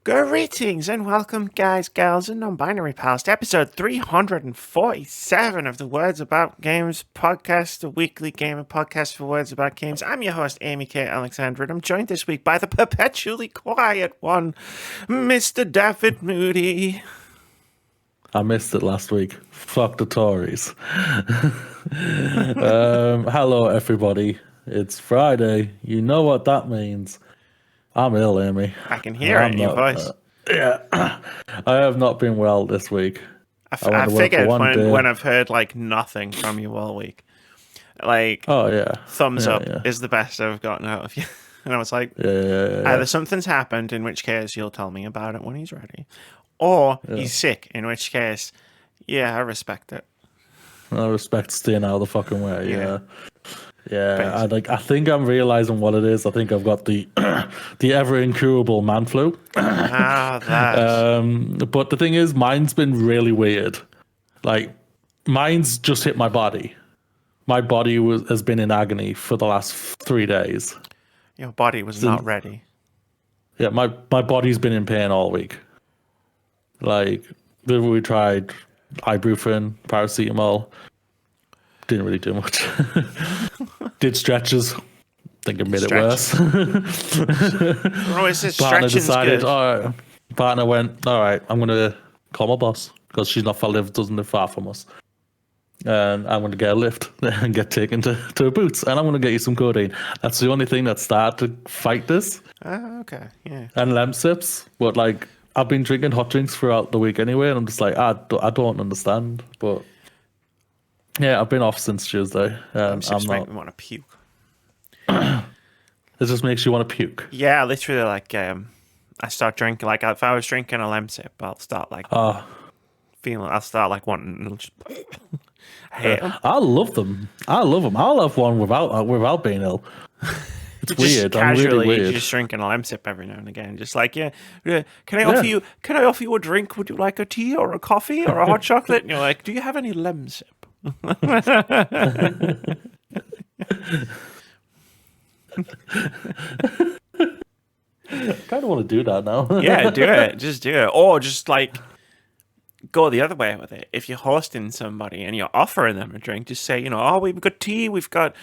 Greetings and welcome, guys, gals, and non-binary pals, to episode 347 of the Words About Games podcast, a weekly gamer podcast for words about games. I'm your host, Amy K. Alexander, and I'm joined this week by the perpetually quiet one, Mr. David Moody. I missed it last week. Fuck the Tories. Hello, everybody. It's Friday. You know what that means. I'm ill, Amy. I can hear it in your voice. Yeah. I have not been well this week. I figured when I've heard like nothing from you all week. Like, thumbs up is the best I've gotten out of you. And I was like, either something's happened, in which case you'll tell me about it when he's ready, or he's sick, in which case, I respect it. I respect staying out of the fucking way, Yeah, I think I'm realizing what it is. I think I've got the the ever incurable man flu. That. But the thing is, mine's been really weird. Like, mine's just hit my body. My body has been in agony for the last 3 days. Your body was not ready. Yeah, my body's been in pain all week. Like, we tried ibuprofen, paracetamol. Didn't really do much. Did stretches. Think it made it worse. Partner decided, partner went, all right, I'm going to call my boss because she's not doesn't live far from us. And I'm going to get a lift and get taken to her boots. And I'm going to get you some codeine. That's the only thing that started to fight this. Okay, yeah. And Lemsips. But, like, I've been drinking hot drinks throughout the week anyway. And I'm just like, I don't understand. But... yeah, I've been off since Tuesday. I'm not. Make me want to puke. It just makes you want to puke. Yeah, literally. Like, I start drinking. Like, if I was drinking a Lemsip, I'll start like feeling. I'll start like wanting. I love them. I'll have one without being ill. It's weird. I'm really weird. You're just drinking a Lemsip every now and again. Just like, can I offer you? Can I offer you a drink? Would you like a tea or a coffee or a hot chocolate? And you're like, do you have any Lemsip? I kind of want to do that now. Yeah, do it. Just do it. Or just like go the other way with it. If you're hosting somebody and you're offering them a drink, just say, we've got tea, we've got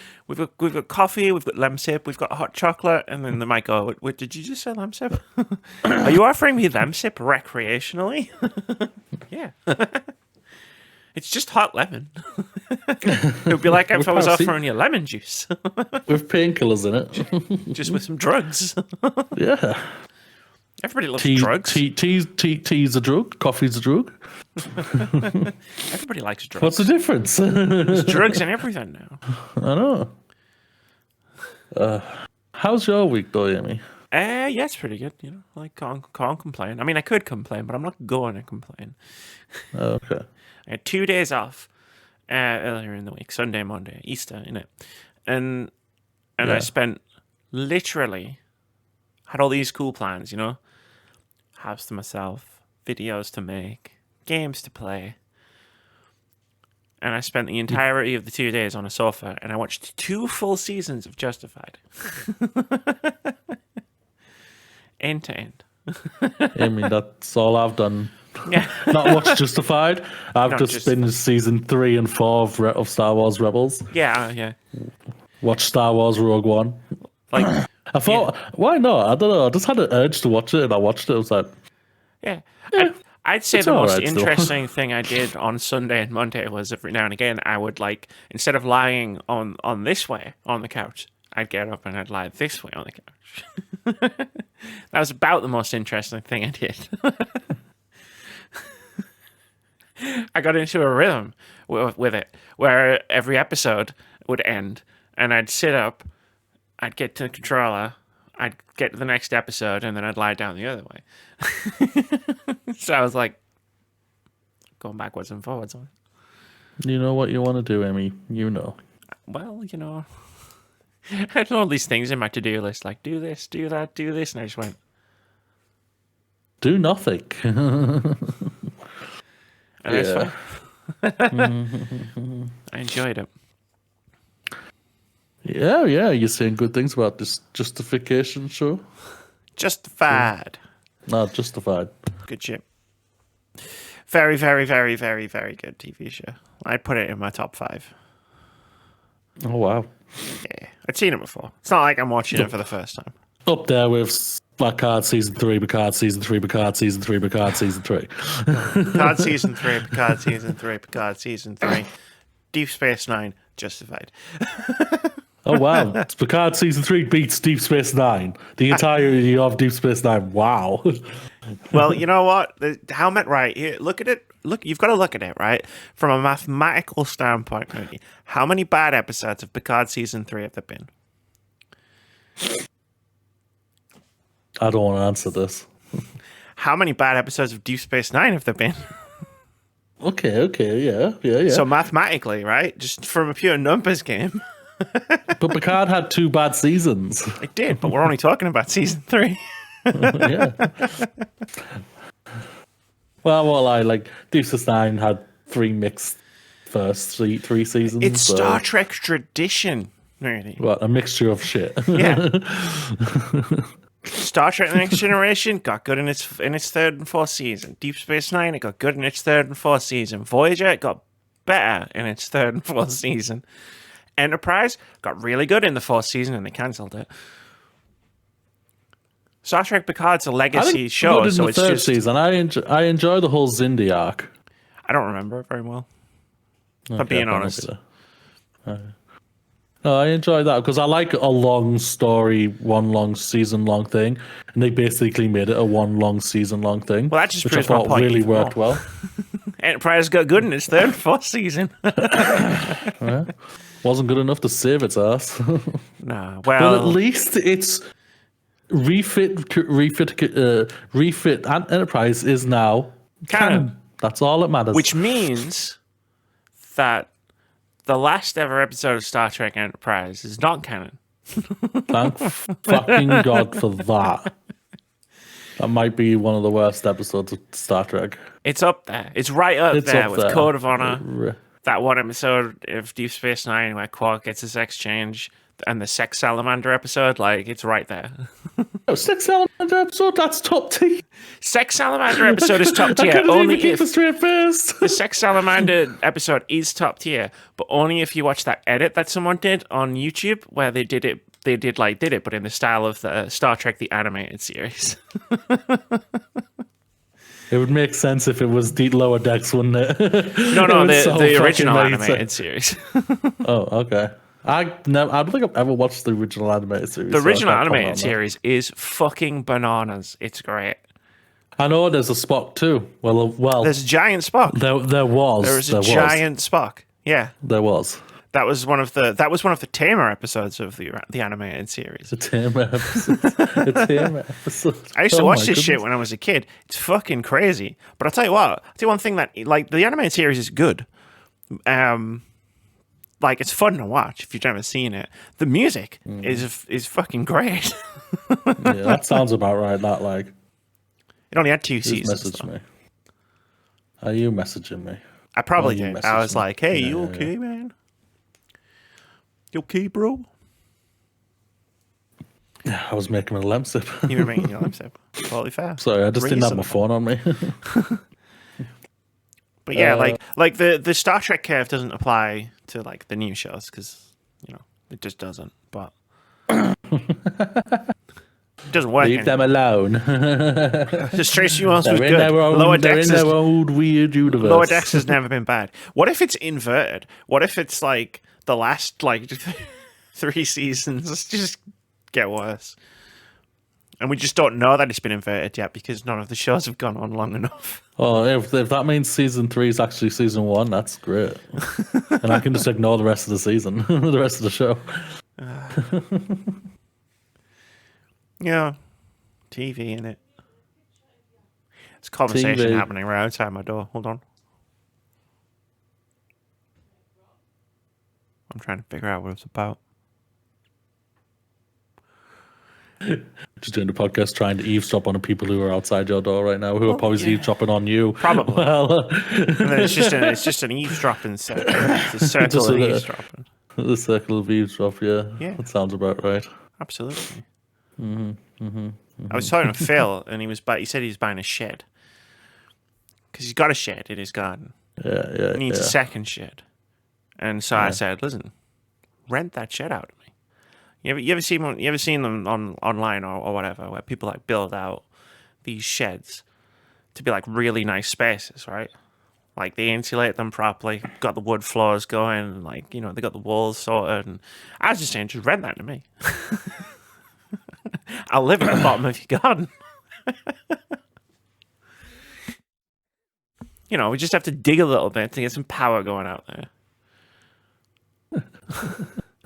coffee, we've got Lemsip, we've got hot chocolate, and then they might go, "Wait, did you just say Lemsip? Are you offering me Lemsip recreationally?" Yeah. It's just hot lemon. It would be like if I was offering you lemon juice. With painkillers in it. Just with some drugs. Yeah. Everybody loves drugs. Tea's a drug. Coffee's a drug. Everybody likes drugs. What's the difference? There's drugs in everything now. I know. How's your week, though, Amy? Yeah, it's pretty good. Like, can't complain. I mean, I could complain, but I'm not going to complain. Okay. I had 2 days off earlier in the week, Sunday, Monday, Easter, and I spent literally had all these cool plans, house to myself, videos to make, games to play, and I spent the entirety of the 2 days on a sofa, and I watched 2 full seasons of Justified, end to end. I mean, that's all I've done. Yeah. Not watched Justified. I've just been season 3 and 4 of Star Wars Rebels. Yeah. Watched Star Wars Rogue One. Like, I thought, why not? I don't know. I just had an urge to watch it, and I watched it. I was like, I'd say the most interesting thing I did on Sunday and Monday was every now and again I would, like, instead of lying on this way on the couch, I'd get up and I'd lie this way on the couch. That was about the most interesting thing I did. I got into a rhythm with it, where every episode would end, and I'd sit up, I'd get to the controller, I'd get to the next episode, and then I'd lie down the other way. So I was like, going backwards and forwards on it. You know what you want to do, Amy. You know. Well, I had all these things in my to-do list, like do this, do that, do this, and I just went, do nothing. And it's fun. I enjoyed it. Yeah, you're saying good things about this Justification show. Justified. No, Justified. Good shit. Very, very, very, very, very good TV show. I'd put it in my top 5. Oh, wow. Yeah, I'd seen it before. It's not like I'm watching it for the first time. Up there with Picard season 3, Picard season 3, Picard season 3, Picard season 3. Picard season 3, Picard season 3, Picard season 3, Deep Space Nine, Justified. Oh, wow. Picard season 3 beats Deep Space Nine. The entirety of Deep Space Nine. Wow. Well, you know what? How much? Right here, look at it. Look, you've got to look at it right from a mathematical standpoint. Moody. How many bad episodes of Picard season 3 have there been? I don't want to answer this. How many bad episodes of Deep Space Nine have there been? Okay, yeah. So mathematically, right, just from a pure numbers game, But Picard had 2 bad seasons. it did. But we're only talking about season 3. Yeah. Well, I like Deep Space Nine had 3 mixed first 3 seasons. It's so, Star Trek tradition, really. What, a mixture of shit. Yeah. Star Trek: The Next Generation got good in its 3rd and 4th season. Deep Space Nine, it got good in its 3rd and 4th season. Voyager, it got better in its 3rd and 4th season. Enterprise got really good in the 4th season and they cancelled it. Star Trek Picard's a legacy show, so it's just season. I enjoy the whole Xindi arc. I don't remember it very well. If I'm being honest. No, I enjoy that because I like a long story, one long season long thing, and they basically made it a one long season long thing. Well, that just which I proves my thought point really even worked more. well. Enterprise got good in its 3rd and 4th season. Wasn't good enough to save its ass. Nah, But well, at least it's refit. And Enterprise is now canon. That's all that matters. which means that the last ever episode of Star Trek Enterprise is not canon. Thank fucking God for that. That might be one of the worst episodes of Star Trek. It's up there. It's right up It's there up with there. Code of Honor. That one episode of Deep Space Nine where Quark gets his sex change, and the Sex Salamander episode, like, it's right there. Oh, Sex Salamander episode, that's top tier. Sex Salamander episode is top I tier. couldn't Only even keep if a straight face. the Sex Salamander episode is top tier, but only if you watch that edit that someone did on YouTube where they did it, but in the style of the Star Trek the animated series. It would make sense if it was the Lower Decks, wouldn't it? No, It would so the fucking original make animated sense. series. Oh, okay. I don't think I've ever watched the original animated series. The so I original can't comment animated on that. series is fucking bananas. It's great. I know there's a Spock too. Well, There's a giant Spock. there was. There was a giant Spock. Yeah, There was. that was one of the tamer episodes of the animated series. The Tamer episode. The Tamer episode. I used to Oh watch my this shit goodness. when I was a kid. It's fucking crazy. But I'll tell you what. I'll tell you one thing that, like, the animated series is good. Like, it's fun to watch if you've never seen it. The music is fucking great. Yeah, that sounds about right. That like. It only had 2 Who's seasons. messaged though. me? Are you messaging me? I probably you did. I was messaged me. like, "Hey, Yeah, you yeah, okay, man? You okay, bro? Yeah, I was making a lamp sip. You were making your lips up. Totally fair. Sorry, I just didn't have my Reasonable. phone on me. But yeah, like the Star Trek curve doesn't apply to like the new shows because it just doesn't. But it doesn't work. Leave them alone. Just Tracy Ullman was They're in good. their own, Lower they're Decks in is their own weird universe. Lower Decks has never been bad. What if it's inverted? What if it's like the last like 3 seasons just get worse? And we just don't know that it's been inverted yet because none of the shows have gone on long enough. Oh, if that means season 3 is actually season 1, that's great. And I can just ignore the rest of the season, the rest of the show. Yeah. TV in it. It's a conversation TV. happening right outside my door. Hold on. I'm trying to figure out what it's about. Just doing the podcast, trying to eavesdrop on the people who are outside your door right now, who are probably eavesdropping on you. Probably. Well, And then it's just an eavesdropping circle. It's a circle Just of a- eavesdropping. the circle of eavesdrop, yeah. Yeah. That sounds about right. Absolutely. I was talking to Phil, and he said he was buying a shed because he's got a shed in his garden. Yeah. He needs a second shed, and so I said, "Listen, rent that shed out to me." You ever seen them online or whatever, where people like build out these sheds to be like really nice spaces, right? Like they insulate them properly, got the wood floors going, and like, you know, they got the walls sorted. And I was just saying, just rent that to me. I'll live at the bottom of your garden. You know, we just have to dig a little bit to get some power going out there.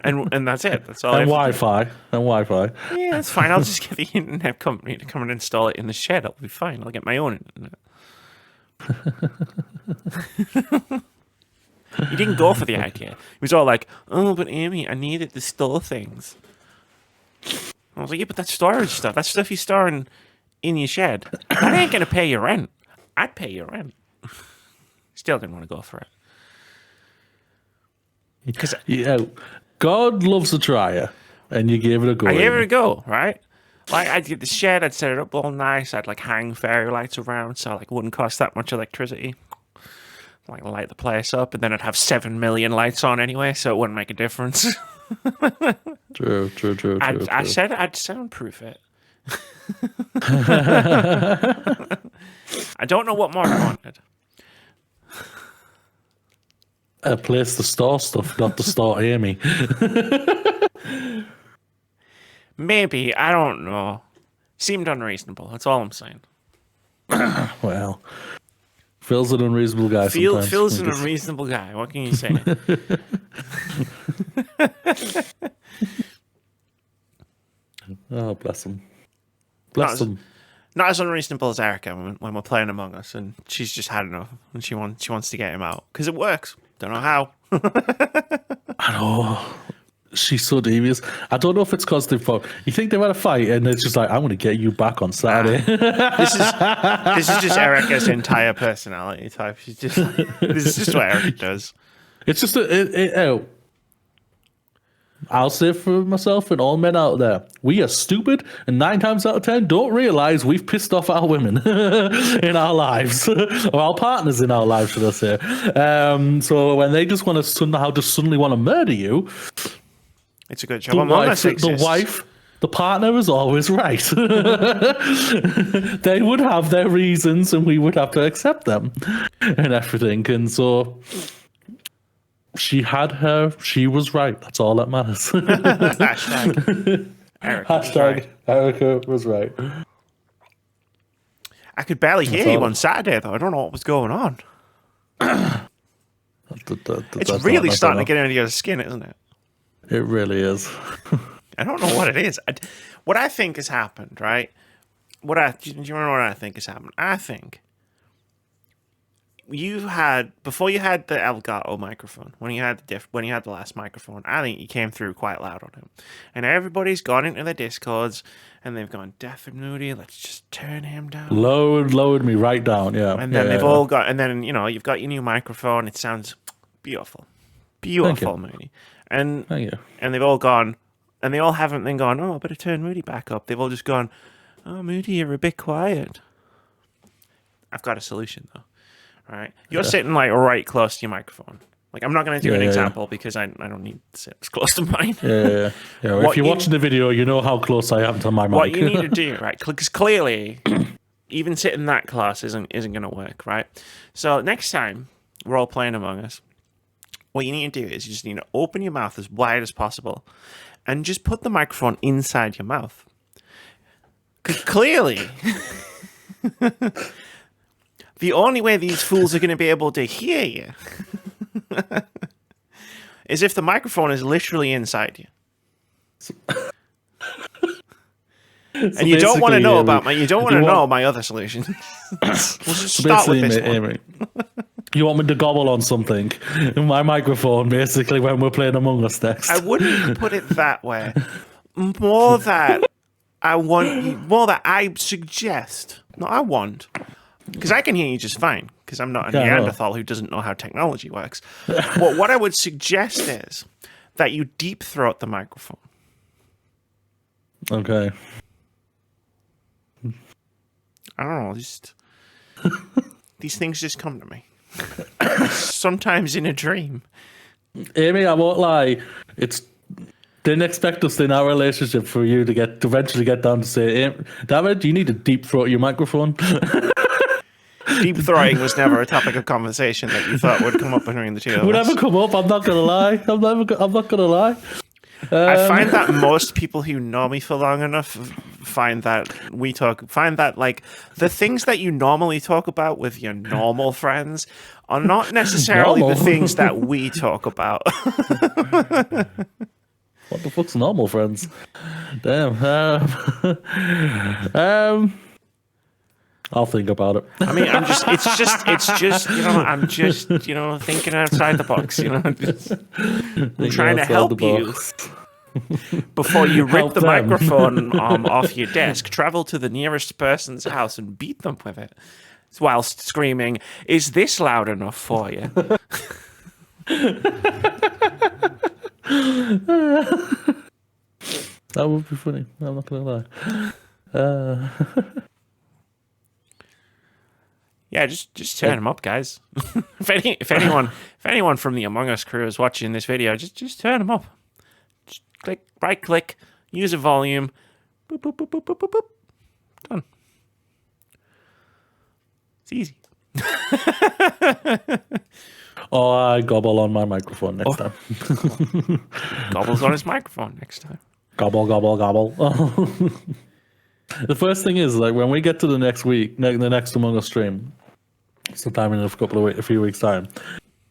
And that's it. That's all. And Wi-Fi. Yeah, that's fine. I'll just get the internet company to come and install it in the shed. I'll be fine. I'll get my own internet. He didn't go for the idea. He was all like, "Oh, but Amy, I need it to store things." I was like, "Yeah, but that's storage stuff. That's stuff you store in your shed. That ain't gonna pay your rent. I'd pay your rent." Still didn't want to go for it. Because God loves a trier, and you gave it a go. I gave it a go, right? Like, I'd get the shed, I'd set it up all nice, I'd like hang fairy lights around, so like it wouldn't cost that much electricity. Like light the place up, and then I'd have 7 million lights on anyway, so it wouldn't make a difference. True. I said I'd soundproof it. I don't know what more I wanted. A place to store stuff, not to store Amy. Maybe, I don't know. Seemed unreasonable, that's all I'm saying. Well, Phil's an unreasonable guy. Phil's an unreasonable guy. What can you say? Oh, bless him. Bless him. Not as unreasonable as Erica when we're playing Among Us, and she's just had enough, and she wants to get him out because it works. Don't know how. I know. She's so devious. I don't know if it's because they've fought. You think they've had a fight, and it's just like, I'm going to get you back on Saturday. This is just Erica's entire personality type. This is just what Erica does. It's just I'll say for myself and all men out there, we are stupid, and 9 times out of 10 don't realize we've pissed off our women in our lives, or our partners in our lives, should I say. So when they just want to suddenly want to murder you, it's a good job. The partner is always right. They would have their reasons, and we would have to accept them and everything. And so she was right. That's all that matters. Erica was right. I could barely hear you on Saturday, though. I don't know what was going on. It's really starting to get under your skin, isn't it? It really is. I don't know what it is. What I think has happened, right? Do you know what I think has happened? I think before you had the Elgato microphone, when you had the last microphone, I think you came through quite loud on him, and everybody's gone into the Discords and they've gone, "Death and Moody, let's just turn him down." Lowered me right down, yeah. And then all got, and then you've got your new microphone. It sounds beautiful, Moody. And Thank you. And they've all gone, and they all haven't then gone, "Oh, I better turn Moody back up." They've all just gone, "Oh, Moody, you're a bit quiet." I've got a solution though. All right, you're sitting like right close to your microphone. Like, I'm not going to do an example because I don't need to sit as close to mine. Yeah. If you're watching the video, you know how close I am to my mic. What you need to do, right? Because clearly, even sitting that close isn't going to work, right? So next time we're all playing Among Us, what you need to do is you just need to open your mouth as wide as possible and just put the microphone inside your mouth. Because clearly, the only way these fools are going to be able to hear you is if the microphone is literally inside you. And you don't want to know about my other solution. We'll just start with this one. You want me to gobble on something in my microphone, basically, when we're playing Among Us next? I wouldn't put it that way. More that I suggest. No, I want. Because I can hear you just fine. Because I'm not a Neanderthal who doesn't know how technology works. But what I would suggest is that you deep throat the microphone. Okay. I don't know. Just these things just come to me. Sometimes in a dream. Amy, I won't lie. Didn't expect us in our relationship for you to eventually get down to say, David, do you need to deep throat your microphone? Deep throating was never a topic of conversation that you thought would come up between the two of us. Would never come up. I'm not gonna lie. I'm not gonna lie. I find that most people who know me for long enough find that like the things that you normally talk about with your normal friends are not necessarily the things that we talk about. What the fuck's normal, friends? Damn. I'll think about it. I mean, it's just, I'm just, thinking outside the box, I'm trying to help you. Before you rip the microphone off your desk, travel to the nearest person's house and beat them with it, whilst screaming, "Is this loud enough for you?" That would be funny. I'm not gonna lie. Yeah, just turn them up, guys. if anyone from the Among Us crew is watching this video, just turn them up. Just right click, use a volume, boop boop boop boop boop boop boop. Done. It's easy. Oh, I gobble on my microphone next time. Gobbles on his microphone next time. Gobble, gobble, gobble. The first thing is, like, when we get to the next week, the next Among Us stream, sometime in a few weeks' time,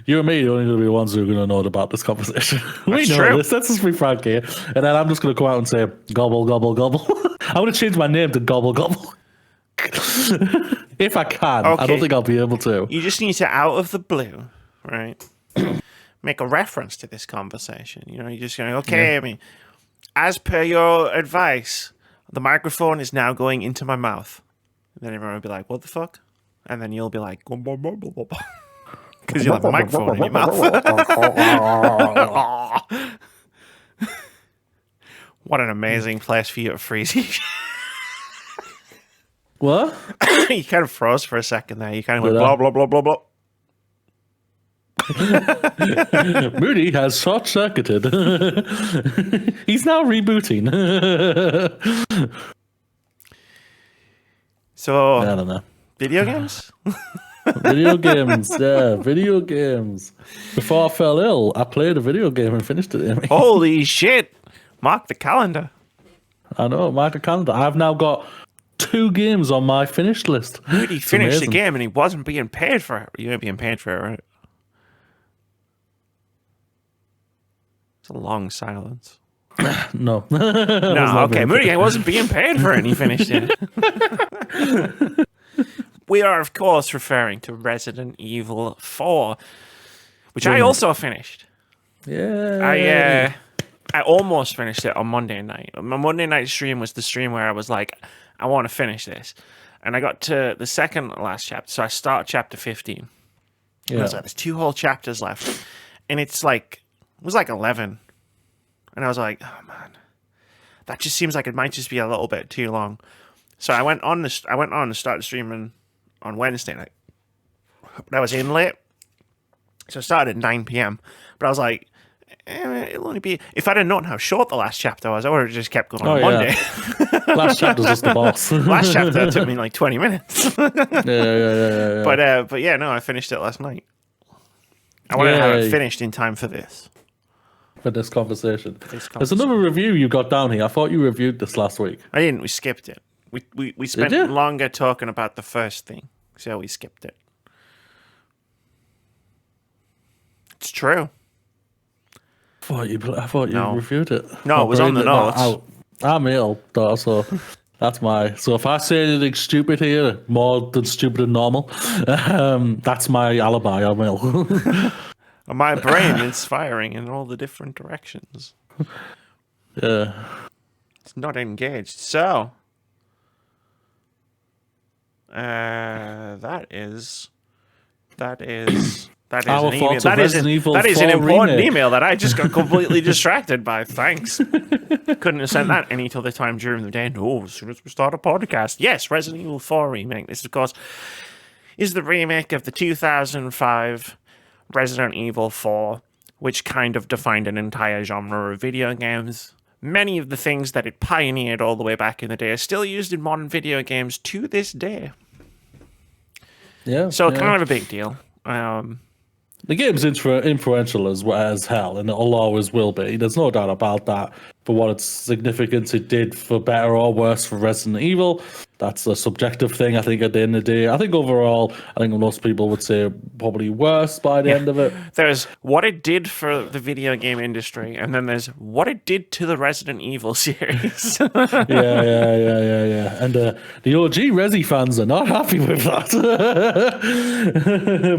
you and me are only going to be the ones who are going to know about this conversation. We know true. this. Let's just be frank here. And then I'm just going to come out and say, gobble, gobble, gobble. I'm going to change my name to Gobble, Gobble. If I can. Okay. I don't think I'll be able to. You just need to, out of the blue, right, make a reference to this conversation. You're just going, okay, Amy, as per your advice, the microphone is now going into my mouth. And then everyone will be like, what the fuck? And then you'll be like, because you'll have a microphone in your mouth. What an amazing place for you to freeze. What? You kind of froze for a second there. You kind of went blah, blah, blah, blah, blah. Moody has short-circuited. He's now rebooting. So, I don't know. Video games? Video games. Before I fell ill, I played a video game and finished it. Holy shit. Mark the calendar. I know, mark the calendar. I've now got 2 games on my finished list. He finished the game and he wasn't being paid for it. You weren't being paid for it, right? It's a long silence. No. No, okay. Moody, I wasn't being paid for it and he finished it. We are, of course, referring to Resident Evil 4, which I also finished. Yeah. I almost finished it on Monday night. My Monday night stream was the stream where I was like, I want to finish this. And I got to the second last chapter, so I start chapter 15. Yeah. I was like, there's 2 whole chapters left. And it was like 11. And I was like, oh man, that just seems like it might just be a little bit too long. So I went on to start the streaming on Wednesday night. But I was in late. So I started at 9 p.m. But I was like, it'll only be... If I'd have known how short the last chapter was, I would have just kept going on Monday. Last chapter's just the boss. Last chapter took me like 20 minutes. Yeah. But yeah, no, I finished it last night. I wanted to have it finished in time for this. For this conversation. There's another review you got down here. I thought you reviewed this last week. I didn't. We skipped it. We spent longer talking about the first thing, so we skipped it. It's true. I thought you reviewed it. No, it was on the notes. I'm ill, though, so that's my... So if I say anything stupid here, more than stupid than normal, that's my alibi. I'm ill. My brain is firing in all the different directions. Yeah. It's not engaged. So... that is That is Our an email. thoughts of Resident Evil That is an 4 important remake. email that I just got completely distracted by. Thanks. Couldn't have sent that any other time during the day. No, as soon as we start a podcast. Yes, Resident Evil 4 remake. This, of course, is the remake of the 2005 Resident Evil 4, which kind of defined an entire genre of video games. Many of the things that it pioneered all the way back in the day are still used in modern video games to this day. Yeah. So yeah. kind of a big deal. The game's influential as hell, and it'll always will be. There's no doubt about that. For what its significance it did for better or worse for Resident Evil, that's a subjective thing. I think at the end of the day, I think overall, I think most people would say probably worse by the end of it. There's what it did for the video game industry, and then there's what it did to the Resident Evil series. Yeah. And the OG Resi fans are not happy with that.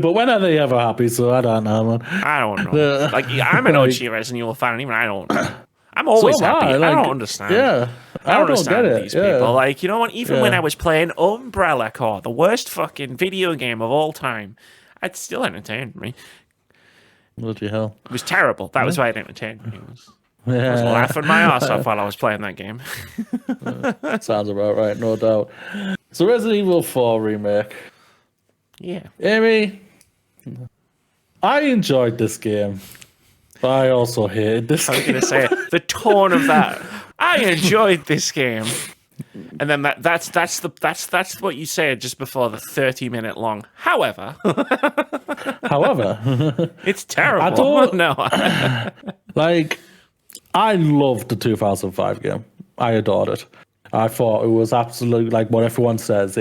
But when are they ever happy? So I don't know, man. I don't know. I'm an OG Resident Evil fan, and even I don't. I'm always happy. I don't understand. Yeah, I don't understand get it. these Yeah. people. Like, you know what? Even when I was playing Umbrella Corps, the worst fucking video game of all time, it still entertained me. Bloody hell. It was terrible. That was why it entertained me. I was Yeah, laughing my ass off while I was playing that game. sounds about right, no doubt. So Resident Evil 4 remake. Yeah. Amy, I enjoyed this game. I also hated this I was game. going to say the tone of that. I enjoyed this game, and then that's what you said just before the 30-minute long. However, it's terrible. I don't No, like. I loved the 2005 game. I adored it. I thought it was absolutely like what everyone says.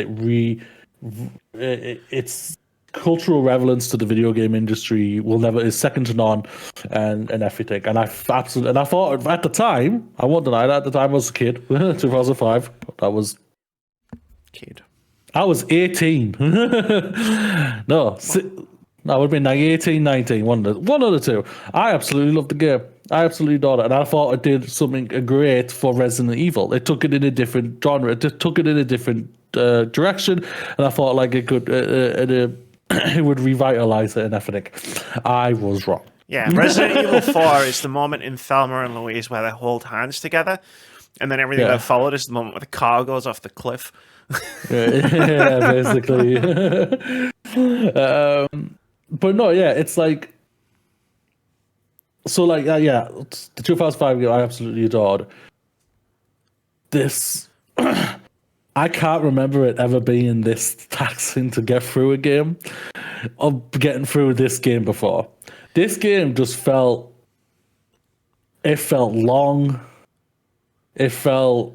It's cultural relevance to the video game industry is second to none, and everything. And I thought at the time, I won't deny that at the time I was a kid, 2005. I was 18. No, I would have been like 18, 19, one of the two. I absolutely loved the game. I absolutely adored it, and I thought it did something great for Resident Evil. It took it in a different genre. It took it in a different direction, and I thought like it could it would revitalize it and everything. I was wrong. Yeah, Resident Evil 4 is the moment in Thelma and Louise where they hold hands together, and then everything that followed is the moment where the car goes off the cliff. Yeah, basically. But no, yeah, it's like so. Like, the 2005 game I absolutely adored. This, I can't remember it ever being this taxing to get through a game, of getting through this game before. This game just felt long. It felt.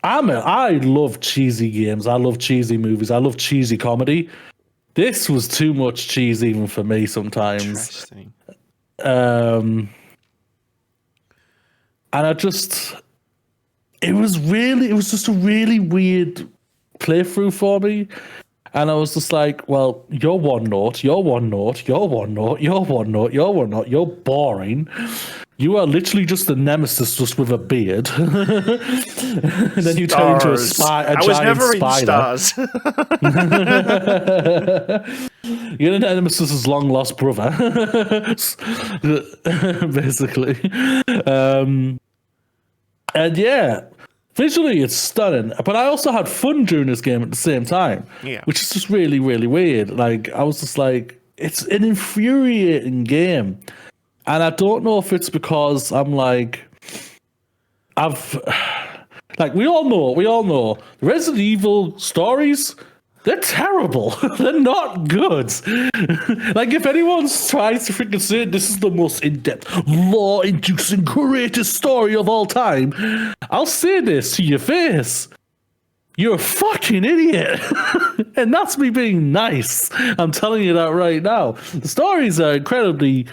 I love cheesy games. I love cheesy movies. I love cheesy comedy. This was too much cheese even for me sometimes. Interesting. And it was just a really weird playthrough for me. And I was just like, well, you're one note, you're one note, you're one note, you're one note, you're one note, you're boring. You are literally just a nemesis just with a beard. And then you turn into a giant spider. I was never in stars. You're the nemesis' long lost brother. Basically. And yeah, visually it's stunning. But I also had fun during this game at the same time. Yeah. Which is just really, really weird. Like, I was just like, it's an infuriating game. And I don't know if it's because I'm like, we all know the Resident Evil stories, they're terrible. They're not good. Like, if anyone tries to freaking say this is the most in-depth, law-inducing, greatest story of all time, I'll say this to your face. You're a fucking idiot. And that's me being nice. I'm telling you that right now. The stories are incredibly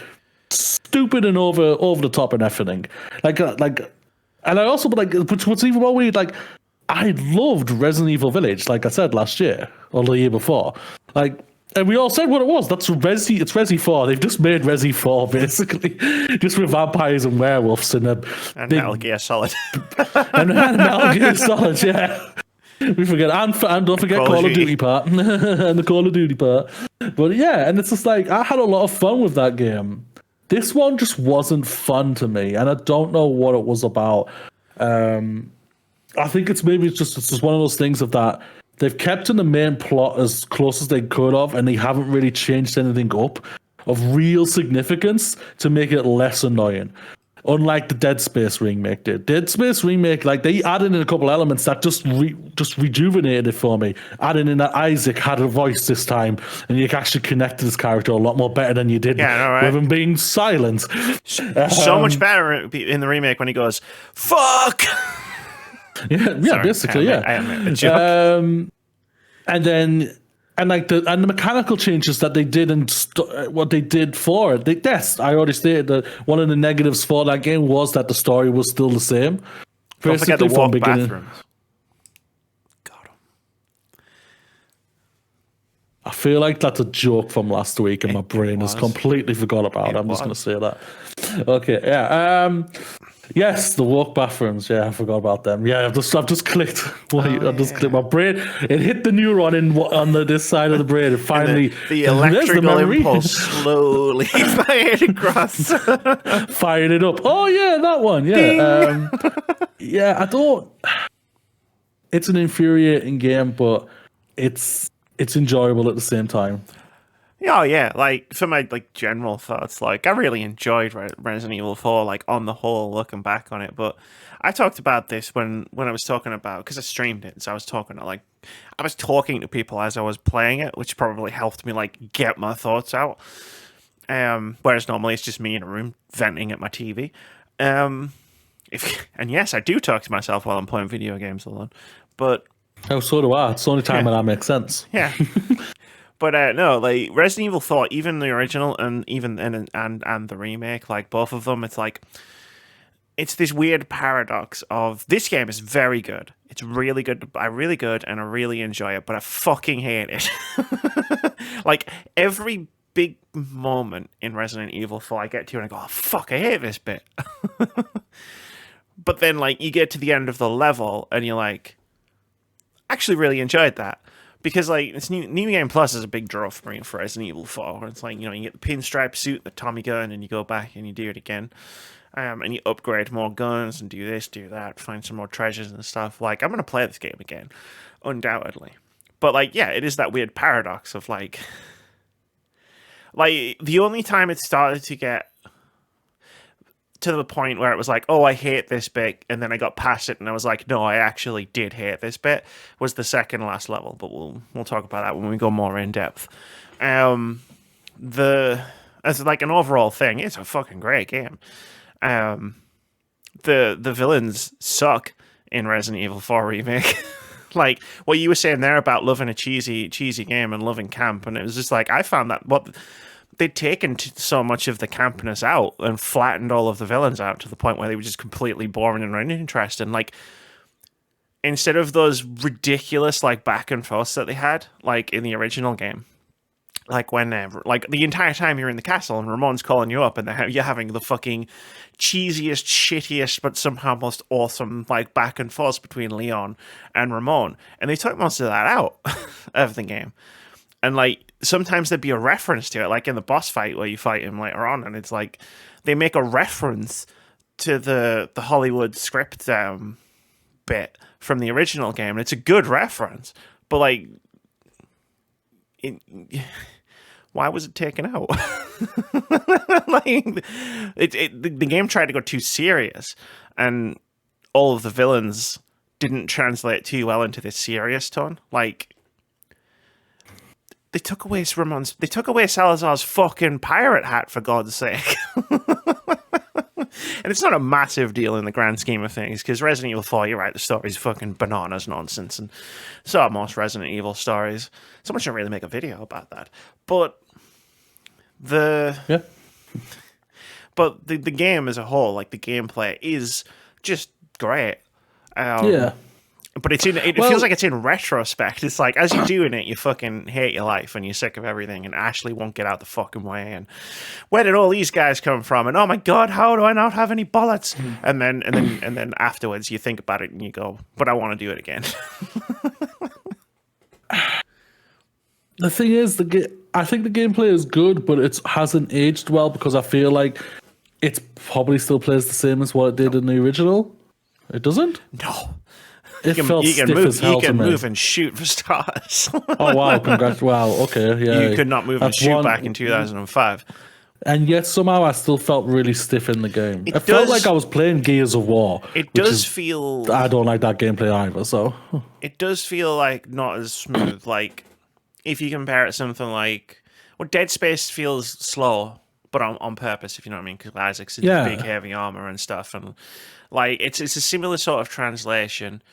stupid and over the top and everything. Like, and I also what's even more weird, like, I loved Resident Evil Village, like I said last year or the year before. Like, and we all said what it was. It's Resi 4. They've just made Resi 4 basically, just with vampires and werewolves and Metal Gear Solid. and Metal Gear Solid, yeah. We forget, and don't forget Call of Call of Duty. Duty part and the Call of Duty part. But yeah, and it's just like I had a lot of fun with that game. This one just wasn't fun to me, and I don't know what it was about. I think it's just one of those things of that they've kept in the main plot as close as they could have, and they haven't really changed anything up of real significance to make it less annoying. Unlike the Dead Space remake did. Dead Space remake, like they added in a couple elements that just rejuvenated it for me. Adding in that Isaac had a voice this time, and you actually connect to this character a lot more better than you did with him being silent. So much better in the remake when he goes, "Fuck." Yeah, Sorry, basically, I am a joke. And the mechanical changes that they did and what they did for it. Yes, I already stated that one of the negatives for that game was that the story was still the same. Don't forget the walk bathrooms. Got him. I feel like that's a joke from last week, and my brain has completely forgot about it. I'm just going to say that. Okay, yeah. Yes, the walk bathrooms. Yeah, I forgot about them. Yeah, I've just clicked. Clicked my brain. It hit the neuron on this side of the brain. And finally, the electrical impulse slowly fired across. Fired it up. Oh yeah, that one. Yeah, yeah. I don't. It's an infuriating game, but it's enjoyable at the same time. Oh yeah, like for my general thoughts, like I really enjoyed Resident Evil 4, like on the whole, looking back on it. But I talked about this when I was talking about, because I streamed it, so I was talking to people as I was playing it, which probably helped me like get my thoughts out. Whereas normally it's just me in a room venting at my TV. And yes, I do talk to myself while I'm playing video games alone, but so do I. It's the only time when that makes sense. Yeah. But no, like Resident Evil 4, even the original and even and the remake, like both of them, it's like it's this weird paradox of this game is very good. It's really good. I really good and I really enjoy it, but I fucking hate it. Like every big moment in Resident Evil 4 I get to and I go, oh fuck, I hate this bit. But then like you get to the end of the level and you're like, actually really enjoyed that. Because like it's New Game Plus is a big draw for me for Resident Evil 4. Where it's like, you get the pinstripe suit, the Tommy gun, and you go back and you do it again, and you upgrade more guns and do this, do that, find some more treasures and stuff. Like I'm gonna play this game again, undoubtedly. But like, yeah, it is that weird paradox of like the only time it started to get to the point where it was like, oh, I hate this bit, and then I got past it and I was like, no, I actually did hate this bit, was the second last level, but we'll talk about that when we go more in depth. As like an overall thing, it's a fucking great game. The villains suck in Resident Evil 4 Remake. Like what you were saying there about loving a cheesy game and loving camp, and it was just like I found that they'd taken so much of the campness out and flattened all of the villains out to the point where they were just completely boring and uninteresting. Like, instead of those ridiculous, like, back and forths that they had, like, in the original game. Like, whenever, like, the entire time you're in the castle and Ramon's calling you up and you're having the fucking cheesiest, shittiest, but somehow most awesome, like, back and forths between Leon and Ramon. And they took most of that out of the game. And, like, sometimes there'd be a reference to it, like in the boss fight where you fight him later on, and it's like they make a reference to the Hollywood script bit from the original game, and it's a good reference, but like why was it taken out? Like the game tried to go too serious, and all of the villains didn't translate too well into this serious tone. Like they took away Salazar's fucking pirate hat, for God's sake. And it's not a massive deal in the grand scheme of things, because Resident Evil 4, you're right, the story's fucking bananas nonsense, and so are most Resident Evil stories. Someone should really make a video about that. But the game as a whole, like the gameplay, is just great. But it feels like it's in retrospect. It's like, as you're doing it, you fucking hate your life and you're sick of everything, and Ashley won't get out the fucking way, and where did all these guys come from? And oh my god, how do I not have any bullets? And then afterwards you think about it and you go, but I want to do it again. The thing is, I think the gameplay is good, but it hasn't aged well because I feel like it probably still plays the same as what it did in the original. It doesn't? No. It felt stiff as hell to me. You can move and shoot for stars. Oh wow! Congrats! Wow. Okay. Yeah. You could not move and shoot back in 2005. And yet somehow I still felt really stiff in the game. It felt like I was playing Gears of War. It does feel... I don't like that gameplay either, so... It does feel like not as smooth. Like, if you compare it to something like... Well, Dead Space feels slow, but on purpose, if you know what I mean, because Isaac's in big, heavy armor and stuff. And, like, it's a similar sort of translation.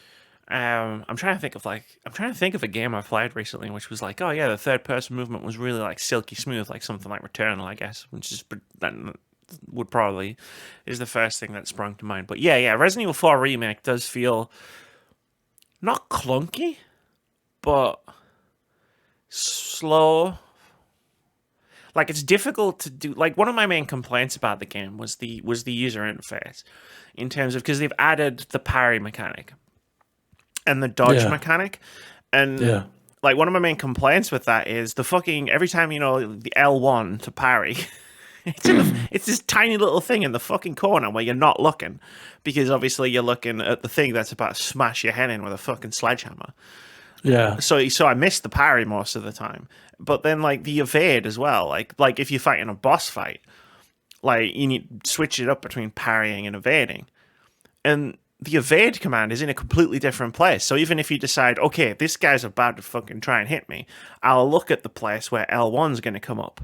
I'm trying to think of a game I played recently, which was like, oh yeah, the third person movement was really like silky smooth, like something like Returnal, I guess, which is that would probably is the first thing that sprung to mind. But yeah, Resident Evil 4 Remake does feel not clunky, but slow. Like, it's difficult to do. Like, one of my main complaints about the game was the user interface, in terms of, because they've added the parry mechanic and the dodge mechanic, and like, one of my main complaints with that is the fucking, every time, you know, the L1 to parry, it's this tiny little thing in the fucking corner where you're not looking, because obviously you're looking at the thing that's about to smash your head in with a fucking sledgehammer. Yeah. So I missed the parry most of the time, but then like the evade as well. Like if you're fighting a boss fight, like you need to switch it up between parrying and evading, and the evade command is in a completely different place. So even if you decide, okay, this guy's about to fucking try and hit me, I'll look at the place where L1's going to come up,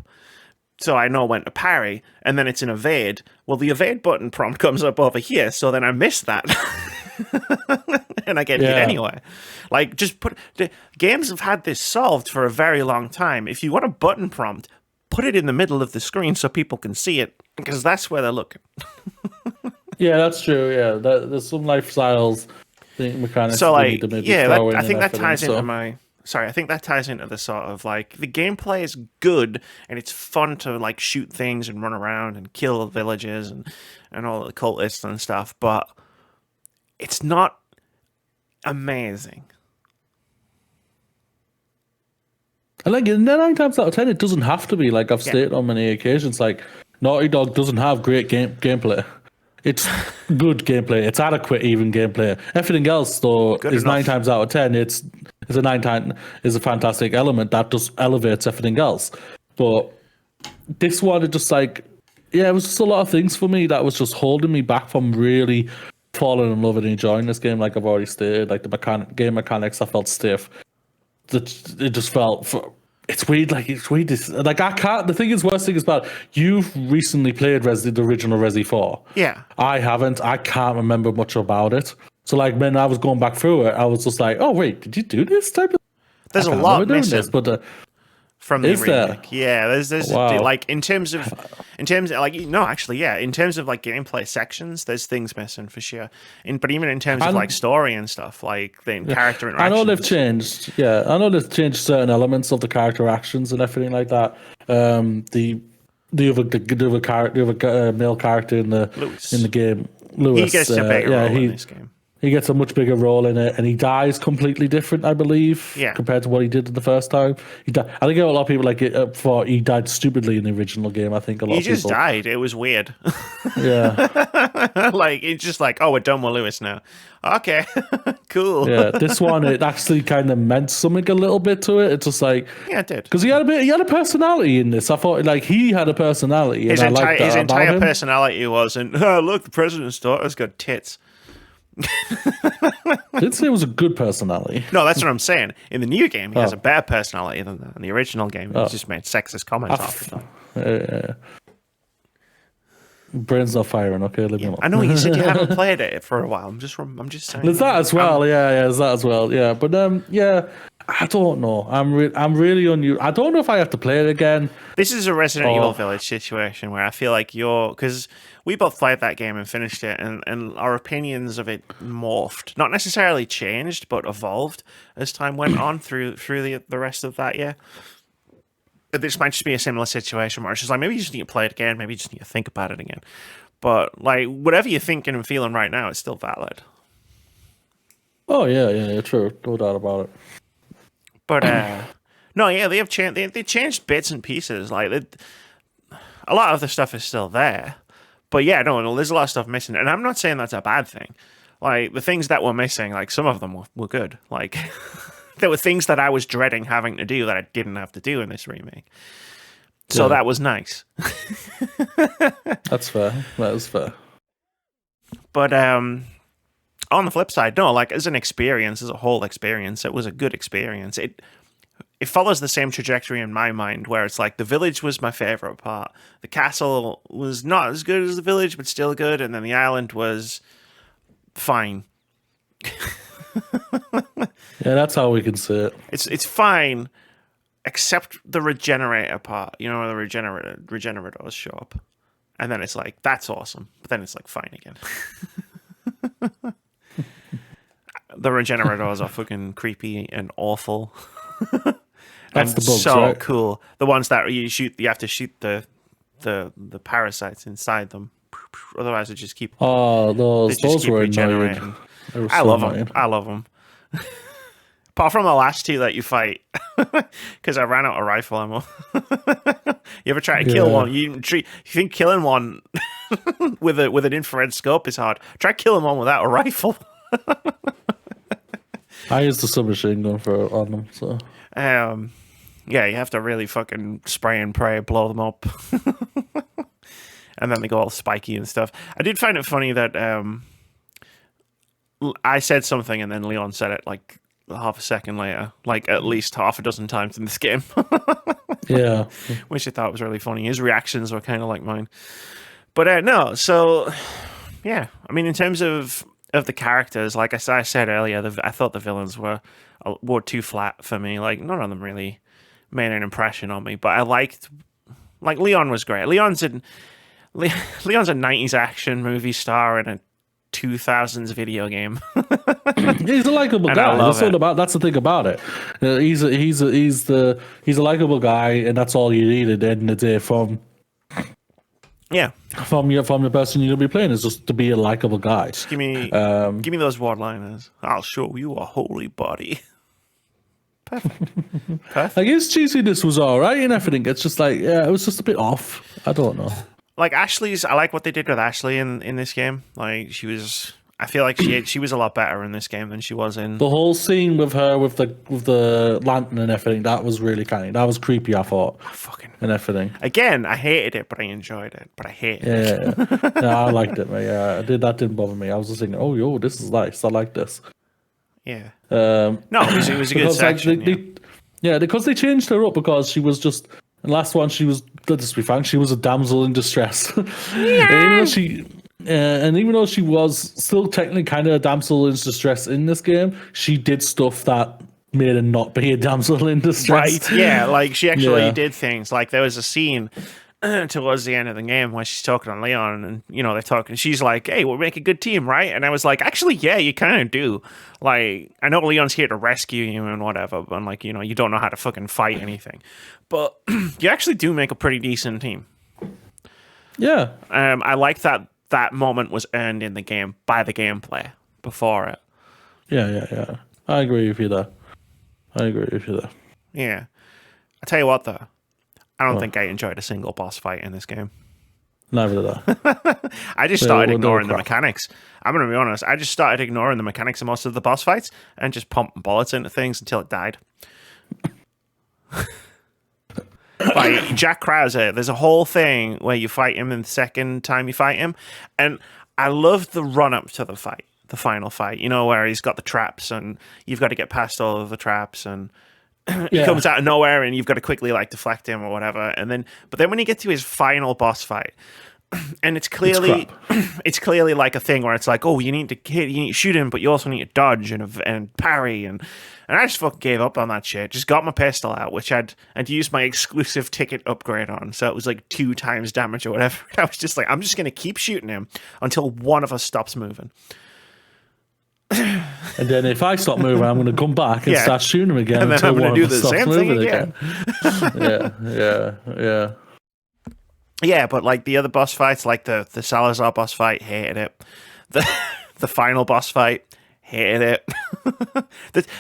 so I know when to parry, and then it's an evade. Well, the evade button prompt comes up over here, so then I miss that. And I get hit anyway. Like, the games have had this solved for a very long time. If you want a button prompt, put it in the middle of the screen so people can see it, because that's where they're looking. Yeah, that's true. Yeah, there's some lifestyles mechanics. So, like, need to maybe I think that ties into my... Sorry, I think that ties into the sort of, like, the gameplay is good, and it's fun to, like, shoot things and run around and kill villages and all the cultists and stuff, but it's not amazing. And, like, 9 times out of 10, it doesn't have to be. Like, I've stated on many occasions, like, Naughty Dog doesn't have great gameplay. It's good gameplay. It's adequate, even gameplay. Everything else, though, is 9 times out of 10. It's a fantastic element that just elevates everything else. But this one, it just like, it was just a lot of things for me that was just holding me back from really falling in love and enjoying this game. Like I've already stated, like the game mechanics, I felt stiff. It just felt. It's weird. Like it's weird. Like I can't. The thing is, worst thing is about you've recently played the original Resi 4. Yeah, I haven't. I can't remember much about it. So like when I was going back through it, I was just like, oh wait, did you do this type of? There's a lot missing. From the There? remake. Yeah, there's Wow. like in terms of like, no, actually, yeah, in terms of like gameplay sections, there's things missing for sure. But even in terms of like story and stuff, like the character interactions. I know they've changed. Yeah, I know they've changed certain elements of the character actions and everything like that. The other male character in the game, Lewis. He gets a bigger role in this game. He gets a much bigger role in it, and he dies completely different, I believe, yeah, compared to what he did the first time. I think a lot of people like it thought he died stupidly in the original game. I think a lot of people. He just died. It was weird. Yeah. Like, it's just like, oh, we're done with Lewis now. Okay, cool. Yeah, this one, it actually kind of meant something a little bit to it. It's just like... Yeah, it did. Because he had a personality in this. I thought, like, he had a personality. His entire personality was, oh, look, the president's daughter's got tits. Didn't say it was a good personality. No, that's what I'm saying. In the new game, he has a bad personality than that. In the original game, he just made sexist comments all the time. Brain's not firing. Okay, leave me alone. I know you said you haven't played it for a while. I'm just saying. There's that as well. Yeah, there's that as well. Yeah, but I don't know. I'm really unusual. I don't know if I have to play it again. This is a Resident Evil Village situation where I feel like because we both played that game and finished it, and our opinions of it morphed, not necessarily changed, but evolved as time went on through the rest of that year. This might just be a similar situation where it's just like, maybe you just need to play it again, maybe you just need to think about it again. But like, whatever you're thinking and feeling right now, it's still valid. Oh yeah, true, no doubt about it. But no, yeah, they have changed. They changed bits and pieces. Like a lot of the stuff is still there, but yeah, no, there's a lot of stuff missing. And I'm not saying that's a bad thing. Like the things that were missing, like some of them were good. Like there were things that I was dreading having to do that I didn't have to do in this remake. So that was nice. That's fair. That is fair. But on the flip side, no, like as an experience, as a whole experience, it was a good experience. It follows the same trajectory in my mind, where it's like the village was my favorite part. The castle was not as good as the village, but still good, and then the island was fine. Yeah, that's how we can see it. It's fine, except the regenerator part. You know, where the regenerators show up, and then it's like that's awesome, but then it's like fine again. The regenerators are fucking creepy and awful. That's the bugs, so right? cool. The ones that you have to shoot the parasites inside them. Otherwise, they just keep. Oh, those were regenerating. I love them. I love them. Apart from the last two that you fight, because I ran out of rifle ammo. You ever try to kill one? You think killing one with an infrared scope is hard? Try killing one without a rifle. I used the submachine gun on them, so. Yeah, you have to really fucking spray and pray, blow them up. And then they go all spiky and stuff. I did find it funny that I said something and then Leon said it like half a second later, like at least half a dozen times in this game. Yeah. Which I thought was really funny. His reactions were kind of like mine. But no, so yeah. I mean, in terms of the characters, like I said earlier, I thought the villains were too flat for me. Like, none of them really made an impression on me. But I liked, like, Leon was great. Leon's a 90s action movie star in a 2000s video game. He's a likable guy. That's the thing about it. He's a likable guy, and that's all you need at the end of the day from your person you're gonna be playing, is just to be a likable guy. Just give me those one-liners. I'll show you a holy body. Perfect. I guess cheesiness was alright and everything. It's just like, yeah, it was just a bit off. I don't know. Like I like what they did with Ashley in this game. Like I feel like she was a lot better in this game than she was in the whole scene with her with the lantern and everything. That was really that was creepy. I thought and everything. Again, I hated it, but I enjoyed it. But I hated it. Yeah, no, I liked it. Yeah, that didn't bother me. I was just thinking, oh, yo, this is nice. I like this. Yeah. No, it was a good section. Because they changed her up, because she was just. And last one, let's be frank, she was a damsel in distress. Yeah. And even though she was still technically kind of a damsel in distress in this game, she did stuff that made her not be a damsel in distress. Right, yeah. Like, she actually did things. Like, there was a scene towards the end of the game where she's talking to Leon, and, you know, they're talking. She's like, hey, we'll make a good team, right? And I was like, actually, yeah, you kind of do. Like, I know Leon's here to rescue you and whatever, but, like, you know, you don't know how to fucking fight anything. But you actually do make a pretty decent team. Yeah. I like that moment was earned in the game by the gameplay before it. Yeah. I agree with you there. Yeah. I tell you what, though. I don't think I enjoyed a single boss fight in this game. Neither did I. I just started ignoring the mechanics. I'm going to be honest. I just started ignoring the mechanics of most of the boss fights and just pumping bullets into things until it died. Like Jack Krauser, there's a whole thing where you fight him in the second time you fight him, and I love the run up to the fight, the final fight. You know, where he's got the traps and you've got to get past all of the traps, and he comes out of nowhere and you've got to quickly like deflect him or whatever. But then when you get to his final boss fight, And it's clearly it's clearly like a thing where it's like, oh, you need to shoot him, but you also need to dodge and parry, and I just fucking gave up on that shit. Just got my pistol out, which I'd used my exclusive ticket upgrade on, so it was like 2 times damage or whatever. I was just like, I'm just gonna keep shooting him until one of us stops moving. And then if I stop moving, I'm going to come back and start shooting him again, and then until I'm one gonna do of us the stops same moving thing again. Yeah. Yeah, but like the other boss fights, like the Salazar boss fight, hated it. The final boss fight, hated it.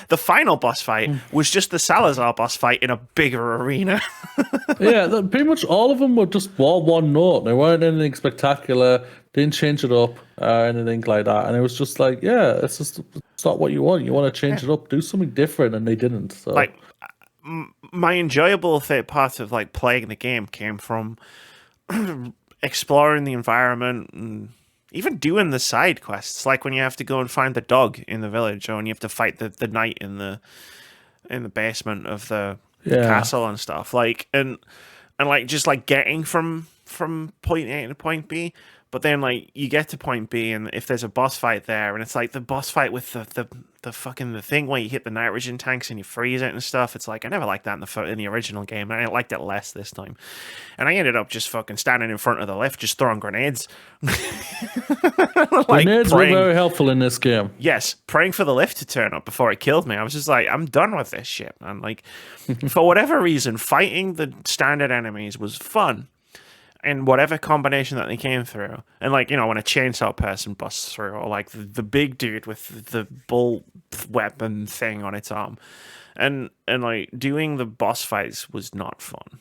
The final boss fight was just the Salazar boss fight in a bigger arena. Yeah, pretty much all of them were just all one note. They weren't anything spectacular. Didn't change it up or anything like that. And it was just like, yeah, it's not what you want. You want to change it up, do something different, and they didn't. So Like my enjoyable part of like playing the game came from exploring the environment and even doing the side quests, like when you have to go and find the dog in the village, or when you have to fight the knight in the basement of the castle and stuff. Like and like just like getting from point A to point B. But then, like, you get to point B, and if there's a boss fight there, and it's like the boss fight with the fucking the thing where you hit the nitrogen tanks and you freeze it and stuff. It's like I never liked that in the original game, and I liked it less this time. And I ended up just fucking standing in front of the lift, just throwing grenades. Like, grenades were very helpful in this game. Yes, praying for the lift to turn up before it killed me. I was just like, I'm done with this shit. And like, for whatever reason, fighting the standard enemies was fun. And whatever combination that they came through. And like, you know, when a chainsaw person busts through, or like the big dude with the bull weapon thing on its arm. And like doing the boss fights was not fun.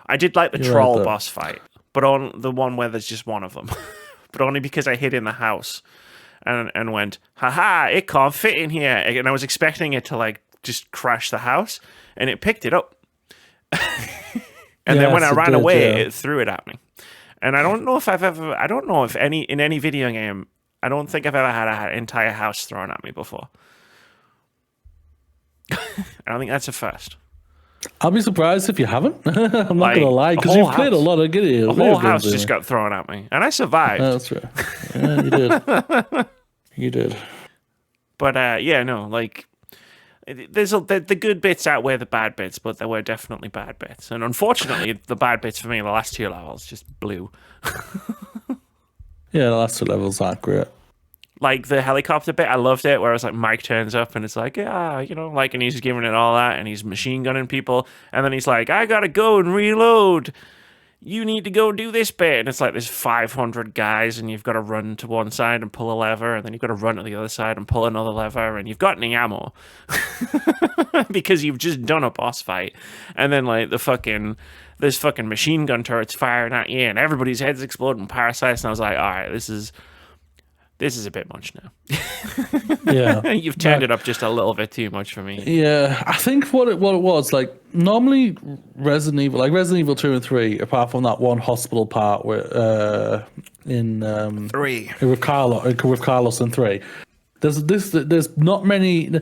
I did like the troll boss fight, but on the one where there's just one of them. But only because I hid in the house and went, haha, it can't fit in here. And I was expecting it to like just crash the house, and it picked it up. And then when I ran away, it threw it at me. And I don't know if in any video game, I don't think I've ever had an entire house thrown at me before. I don't think that's a first. I'll be surprised if you haven't. I'm not going to lie, because you've played a lot of games. The whole house just got thrown at me, and I survived. That's right. Yeah, you did. You did. But like, there's the good bits outweigh the bad bits, but there were definitely bad bits. And unfortunately, the bad bits for me, the last 2 levels, just blew. Yeah, the last 2 levels aren't great. Like the helicopter bit, I loved it, where it's like Mike turns up and it's like, yeah, you know, like, and he's giving it all that, and he's machine gunning people, and then he's like, I gotta go and reload. You need to go do this bit. And it's like there's 500 guys, and you've got to run to one side and pull a lever, and then you've got to run to the other side and pull another lever, and you've got any ammo because you've just done a boss fight. And then like there's fucking machine gun turrets firing at you, and everybody's heads exploding parasites. And I was like, all right, this is a bit much now. Yeah. You've turned it up just a little bit too much for me. Yeah, I think what it was, like, normally Resident Evil 2 and 3, apart from that one hospital part where in 3 with Carlos in 3, there's not many.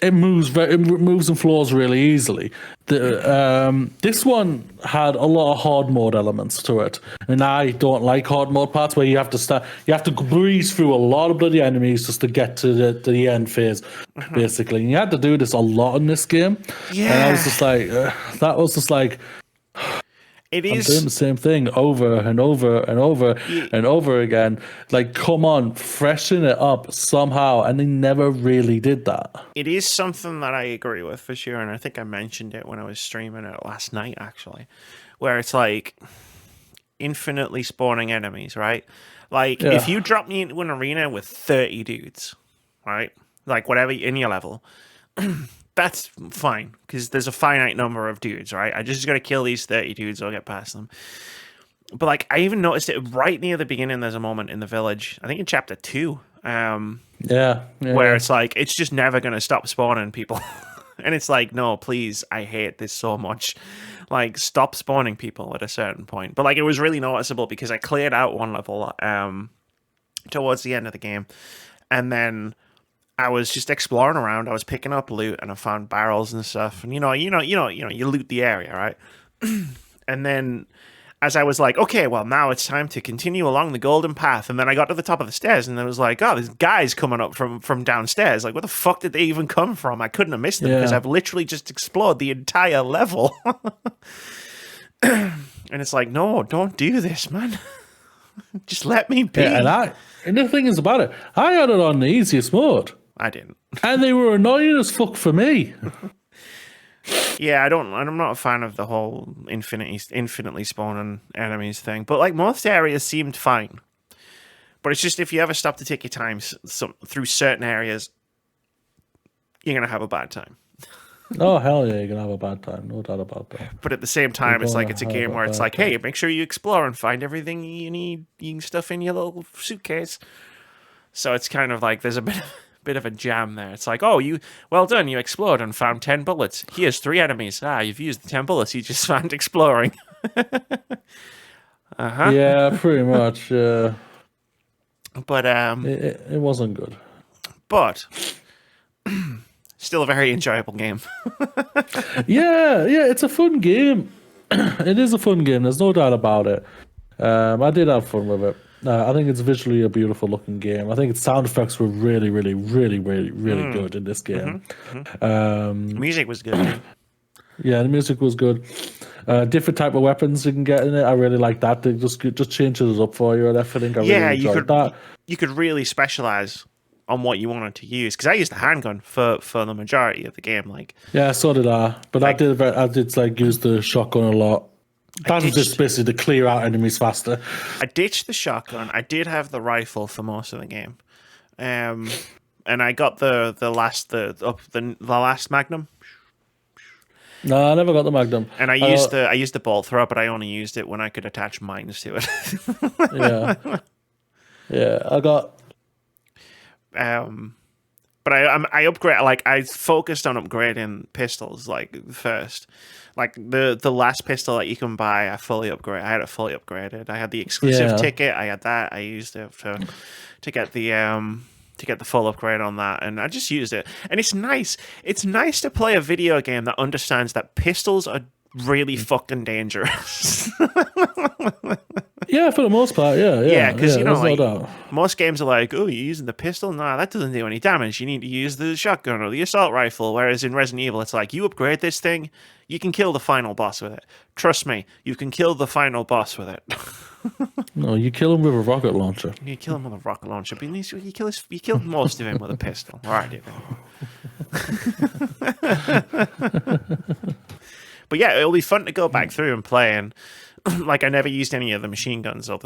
It moves and flows really easily. This one had a lot of hard mode elements to it, and I don't like hard mode parts where you have to breeze through a lot of bloody enemies just to get to the end phase, basically. And you had to do this a lot in this game. Yeah, and I was just like, It I'm is doing the same thing over and over and over and over again. Like, come on, freshen it up somehow. And they never really did that. It is something that I agree with for sure. And I think I mentioned it when I was streaming it last night, actually, where it's like infinitely spawning enemies, right? Like, if you drop me into an arena with 30 dudes, right? Like, whatever in your level, that's fine, because there's a finite number of dudes, right? I just got to kill these 30 dudes or get past them. But, like, I even noticed it right near the beginning. There's a moment in the village, I think in chapter 2, where it's like, it's just never going to stop spawning people. And it's like, no, please, I hate this so much. Like, stop spawning people at a certain point. But, like, it was really noticeable because I cleared out one level towards the end of the game. And then I was just exploring around. I was picking up loot, and I found barrels and stuff. And you loot the area, right? And then as I was like, okay, well, now it's time to continue along the golden path. And then I got to the top of the stairs and I was like, oh, there's guys coming up from downstairs. Like, where the fuck did they even come from? I couldn't have missed them because I've literally just explored the entire level. And it's like, no, don't do this, man. Just let me be. Yeah, and the thing is about it, I had it on the easiest mode. I didn't. And they were annoying as fuck for me. Yeah, I'm not a fan of the whole infinitely spawning enemies thing. But like most areas seemed fine. But it's just if you ever stop to take your time through certain areas, you're gonna have a bad time. Oh hell yeah, you're gonna have a bad time, no doubt about that. But at the same time, it's like it's a game where it's like, hey, make sure you explore and find everything you need. You can stuff in your little suitcase. So it's kind of like there's a bit of a jam there. It's like, oh, well done, you explored and found 10 bullets. Here's 3 enemies. You've used the 10 bullets you just found exploring. Yeah, pretty much. But it wasn't good. But still a very enjoyable game. yeah, it's a fun game. It is a fun game. There's no doubt about it. I did have fun with it. I think it's visually a beautiful looking game. I think its sound effects were really, really, really, really, really good in this game. Music was good. Yeah, the music was good. Different type of weapons you can get in it. I really like that. They just changes it up for you and everything. I really enjoyed that. You could really specialize on what you wanted to use, because I used a handgun for the majority of the game. Like, yeah, so did I. But I did like use the shotgun a lot. That was just basically to clear out enemies faster. I ditched the shotgun. I did have the rifle for most of the game, and I got the last Magnum. No, I never got the Magnum. And I used the bolt thrower, but I only used it when I could attach mines to it. yeah, I got. But I upgrade, like I focused on upgrading pistols like first. Like the last pistol that you can buy, I had it fully upgraded. I had the exclusive ticket. I had that. I used it to get the full upgrade on that, and I just used it. And it's nice. It's nice to play a video game that understands that pistols are really fucking dangerous. Yeah, for the most part, yeah. Because like, most games are like, oh, you're using the pistol? Nah, that doesn't do any damage. You need to use the shotgun or the assault rifle. Whereas in Resident Evil, it's like, you upgrade this thing, you can kill the final boss with it. Trust me, you can kill the final boss with it. No, you kill him with a rocket launcher. You kill him with a rocket launcher, but at least you killed most of him with a pistol. All right, but yeah, it'll be fun to go back through and play. And like, I never used any of the machine guns or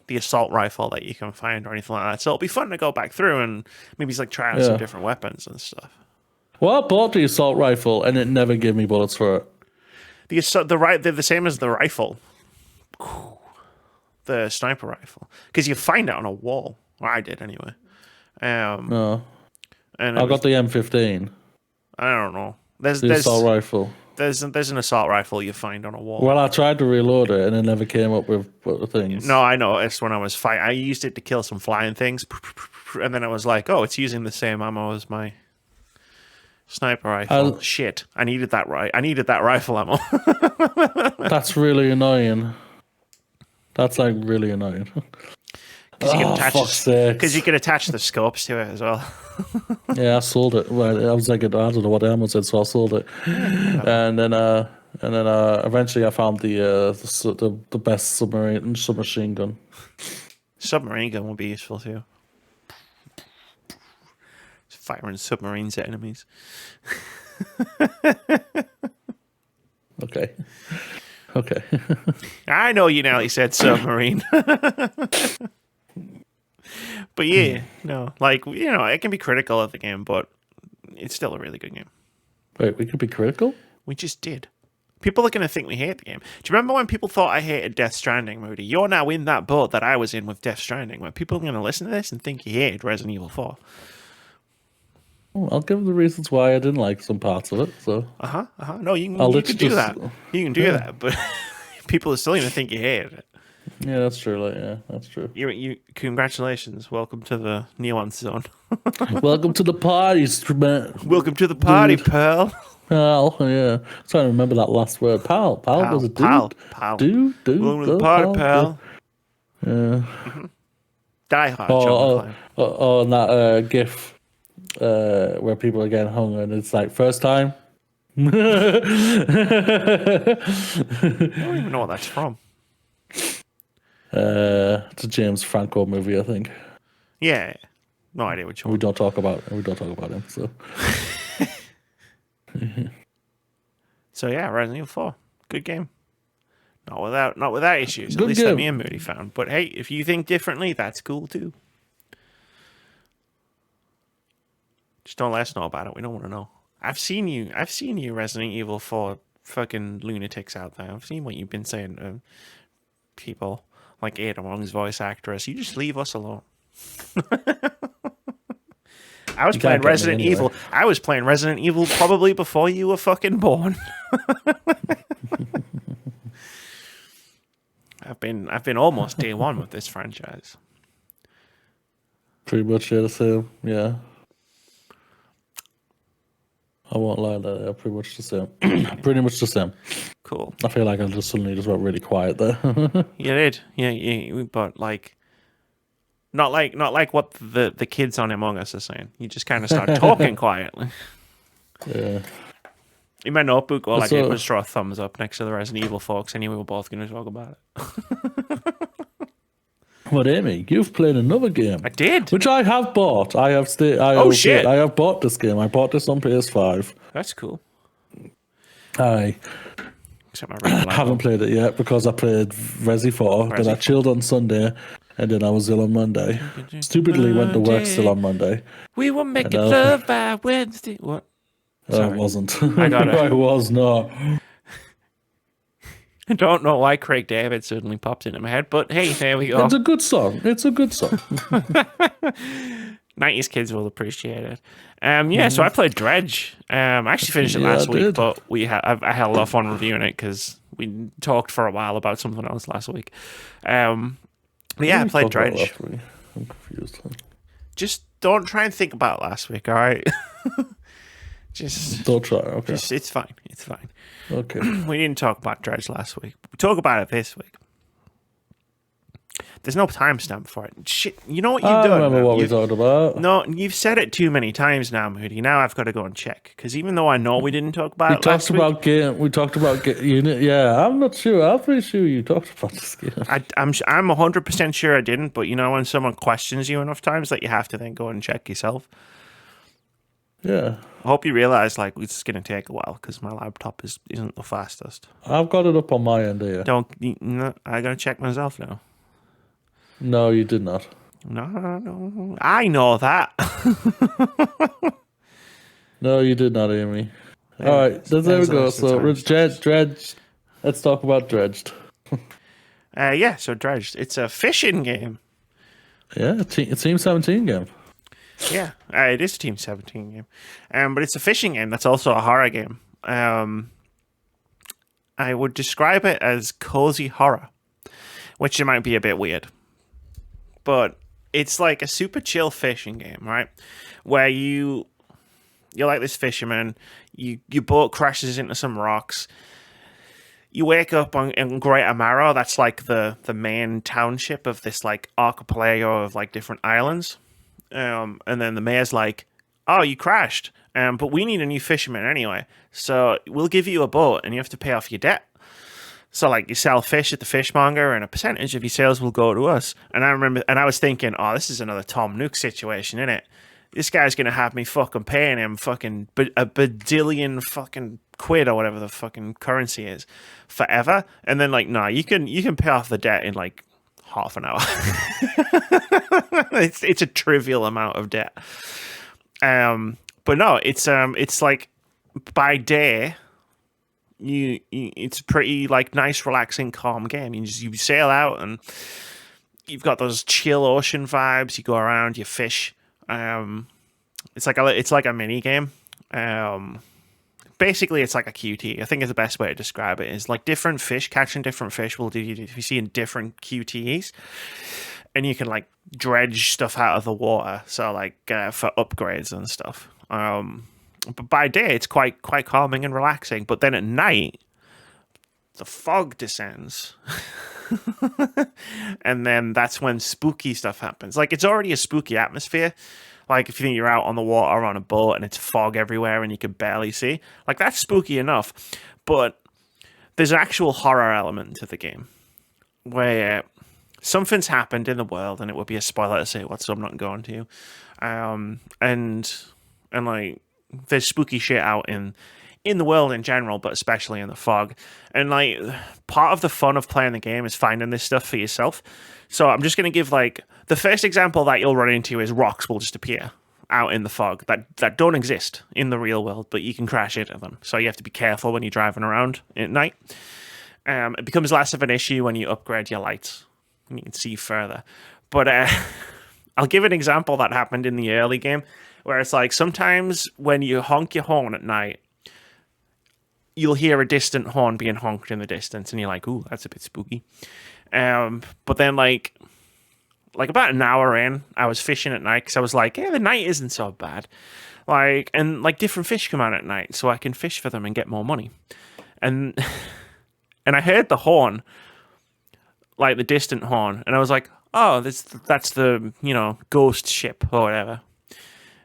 the assault rifle that you can find or anything like that. So it'll be fun to go back through and maybe like try out some different weapons and stuff. Well, I bought the assault rifle and it never gave me bullets for it. They're the same as the rifle, the sniper rifle, because you find it on a wall. Or I did anyway. No, and I got the M15. I don't know. There's assault rifle. There's an assault rifle you find on a wall. Well, I tried to reload it and it never came up with things. No, I know. It's when I was fighting. I used it to kill some flying things, and then I was like, "Oh, it's using the same ammo as my sniper rifle." Shit, I needed that rifle ammo. That's really annoying. That's like really annoying. Because you can attach the scopes to it as well. Yeah, I sold it. Well, I was like, I don't know what the ammo said, so I sold it. And then eventually I found the best submachine gun. Submarine gun would be useful too. Just firing submarines at enemies. Okay. I know you now. He said submarine. But yeah, no, like, it can be critical of the game, but it's still a really good game. Wait, we could be critical? We just did. People are going to think we hate the game. Do you remember when people thought I hated Death Stranding, Moody? You're now in that boat that I was in with Death Stranding, where people are going to listen to this and think you hated Resident Evil 4. Well, I'll give them the reasons why I didn't like some parts of it. So. No, you can do that. You can do that, but people are still going to think you hated it. Yeah, that's true. That's true. You congratulations. Welcome to the nuance zone. Welcome to the party, man. Welcome to the party, Pearl. Pal, yeah. Trying to remember that last word. Pal. Pal was a dude. Pal. Dude, Going to the party, pal. pal. Yeah. Die Hard, John McClane. Or that GIF where people are getting hung and it's like first time. I don't even know what that's from. It's a James Franco movie, I think. Yeah. No idea which one. We don't talk about him. So So yeah, Resident Evil 4. Good game. Not without issues. At Good least that game. me and Moody found. But hey, if you think differently, that's cool too. Just don't let us know about it. We don't want to know. I've seen you, Resident Evil 4 fucking lunatics out there. I've seen what you've been saying to people like Ada Wong's voice actress. You just leave us alone. I was playing Resident Evil. I was playing Resident Evil probably before you were fucking born. I've been almost day one with this franchise. pretty much the same. Yeah. I won't lie, they're pretty much the same. Pretty much the same. Cool. I feel like I just suddenly just went really quiet there. You did, yeah, but like, not like what the kids on Among Us are saying. You just kind of start talking quietly. Yeah. In my notebook, all I did was draw a thumbs up next to the Resident Evil folks. Anyway, we're both going to talk about it. But Amy, you've played another game. I did, which I have bought. I have shit! I have bought this game. I bought this on PS5. That's cool. Except I haven't played it yet because I played Resi 4. Then I chilled on Sunday, and then I was ill on Monday. Stupidly went to work still on Monday. We were making love by Wednesday. What? I wasn't. I got it. I was not. I don't know why Craig David suddenly popped into my head, but hey, there we go. It's a good song. 90s kids will appreciate it. So I played Dredge. I actually finished it last week, but I had a lot of fun reviewing it because we talked for a while about something else last week. I played Dredge. I'm confused. Just don't try and think about last week, all right? Just don't try. Okay, it's fine. It's fine. Okay. We didn't talk about Dredge last week. We talk about it this week. There's no timestamp for it. Shit, you know what you've done? I remember what we talked about. No, you've said it too many times now, Moody. Now I've got to go and check. Because even though I know we didn't talk about it last week... We talked about unit. Yeah, I'm not sure. I'm pretty sure you talked about this game. I'm 100% sure I didn't, but you know when someone questions you enough times that you have to then go and check yourself? Yeah. I hope you realize it's going to take a while because my laptop isn't the fastest. I've got it up on my end here. I got to check myself now. No, you did not. No, I know that. No, you did not, Amy. All right, there we go. So, Dredge. Let's talk about Dredged. So Dredged. It's a fishing game. Yeah, it's Team 17 game. Yeah, it is a Team 17 game. But it's a fishing game that's also a horror game. I would describe it as cozy horror, which might be a bit weird. But it's like a super chill fishing game, right? Where you're like this fisherman, your boat crashes into some rocks. You wake up in Great Amaro, that's like the main township of this like archipelago of like different islands. And then the mayor's like, oh, you crashed, but we need a new fisherman anyway. So we'll give you a boat and you have to pay off your debt. So, like, you sell fish at the fishmonger, and a percentage of your sales will go to us. And I was thinking, oh, this is another Tom Nook situation, isn't it? This guy's gonna have me fucking paying him fucking a badillion fucking quid or whatever the fucking currency is forever. And then, like, no, you can pay off the debt in like half an hour. it's a trivial amount of debt. But no, it's like by day. It's a pretty like nice, relaxing, calm game. You sail out and you've got those chill ocean vibes. You go around, you fish. It's like a mini game. Basically, it's like a QT. I think is the best way to describe it. Is like different fish catching different fish will do you see in different QTEs, and you can like dredge stuff out of the water. So like for upgrades and stuff. But by day, it's quite calming and relaxing. But then at night, the fog descends. And then that's when spooky stuff happens. Like, it's already a spooky atmosphere. Like, if you think you're out on the water on a boat and it's fog everywhere and you can barely see, like, that's spooky enough. But there's an actual horror element to the game where something's happened in the world, and it would be a spoiler to say what, so I'm not going to. And like, there's spooky shit out in the world in general, but especially in the fog. And like, part of the fun of playing the game is finding this stuff for yourself. So I'm just going to give, like, the first example that you'll run into is rocks will just appear out in the fog that don't exist in the real world, but you can crash into them. So you have to be careful when you're driving around at night. It becomes less of an issue when you upgrade your lights and you can see further. But I'll give an example that happened in the early game, where it's like, sometimes when you honk your horn at night, you'll hear a distant horn being honked in the distance, and you're like, ooh, that's a bit spooky. But then, like about an hour in, I was fishing at night, because I was like, yeah, the night isn't so bad. Like, and like, different fish come out at night, so I can fish for them and get more money. And and I heard the horn, like the distant horn, and I was like, oh, that's the, ghost ship or whatever.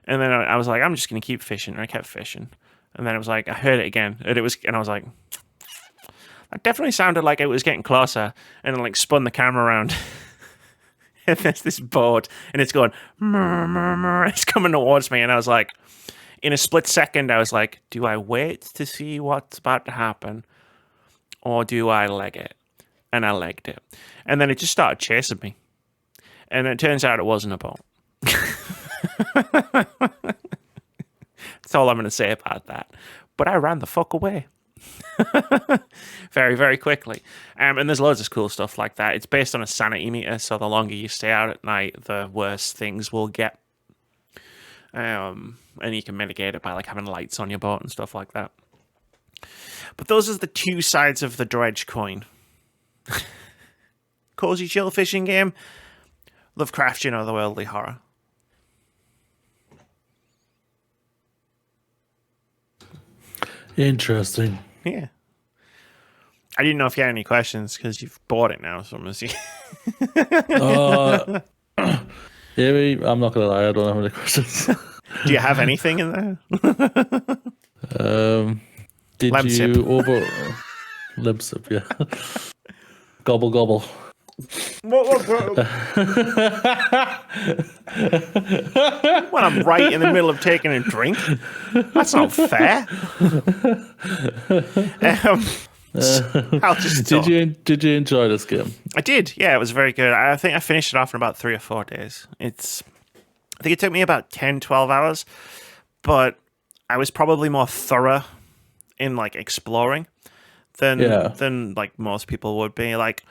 And then I was like, I'm just gonna keep fishing, and I kept fishing. And then it was like, I heard it again, and I was like, that definitely sounded like it was getting closer. And then, like, spun the camera around. And there's this boat, and it's going, it's coming towards me. And I was like, in a split second, I was like, do I wait to see what's about to happen, or do I leg it? And I legged it. And then it just started chasing me. And it turns out it wasn't a boat. That's all I'm going to say about that. But I ran the fuck away. Very, very quickly. And there's loads of cool stuff like that. It's based on a sanity meter, so the longer you stay out at night, the worse things will get. And you can mitigate it by, like, having lights on your boat and stuff like that. But those are the two sides of the Dredge coin. Cozy chill fishing game, Lovecraftian otherworldly horror. Interesting. Yeah. I didn't know if you had any questions, because you've bought it now, so I'm going to see. Yeah, I'm not going to lie, I don't have any questions. Do you have anything in there? Did Lamb you sip. Lamb sip, yeah. Gobble, gobble. When I'm right in the middle of taking a drink? That's not fair. I'll just talk. Did you enjoy this game? I did, yeah, it was very good. I think I finished it off in about 3 or 4 days. I think it took me about 10, 12 hours, but I was probably more thorough in, like, exploring than like most people would be. Like,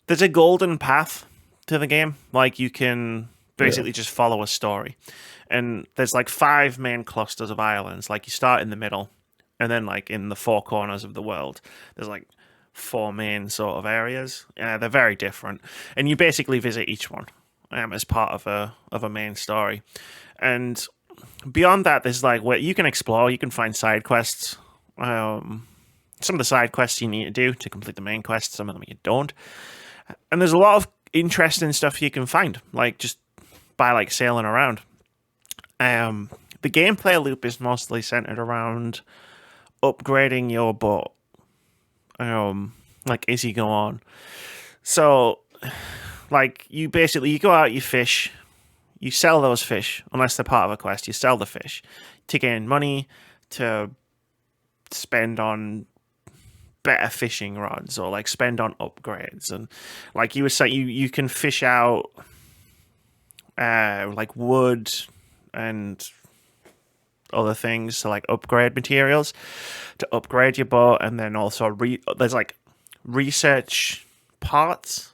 there's a golden path to the game. Like, you can basically just follow a story. And there's, like, 5 main clusters of islands. Like, you start in the middle, and then, like, in the 4 corners of the world, there's, like, 4 main sort of areas. They're very different. And you basically visit each one as part of a main story. And beyond that, there's, like, where you can explore, you can find side quests. Some of the side quests you need to do to complete the main quest, some of them you don't. And there's a lot of interesting stuff you can find, like, just by, like, sailing around. The gameplay loop is mostly centered around upgrading your boat, like, as you go on. So, like, you go out, you fish, you sell those fish, unless they're part of a quest, you sell the fish to gain money, to spend on better fishing rods, or, like, spend on upgrades. And, like you were saying, you can fish out like wood and other things to, like, upgrade materials to upgrade your boat. And then also there's, like, research parts,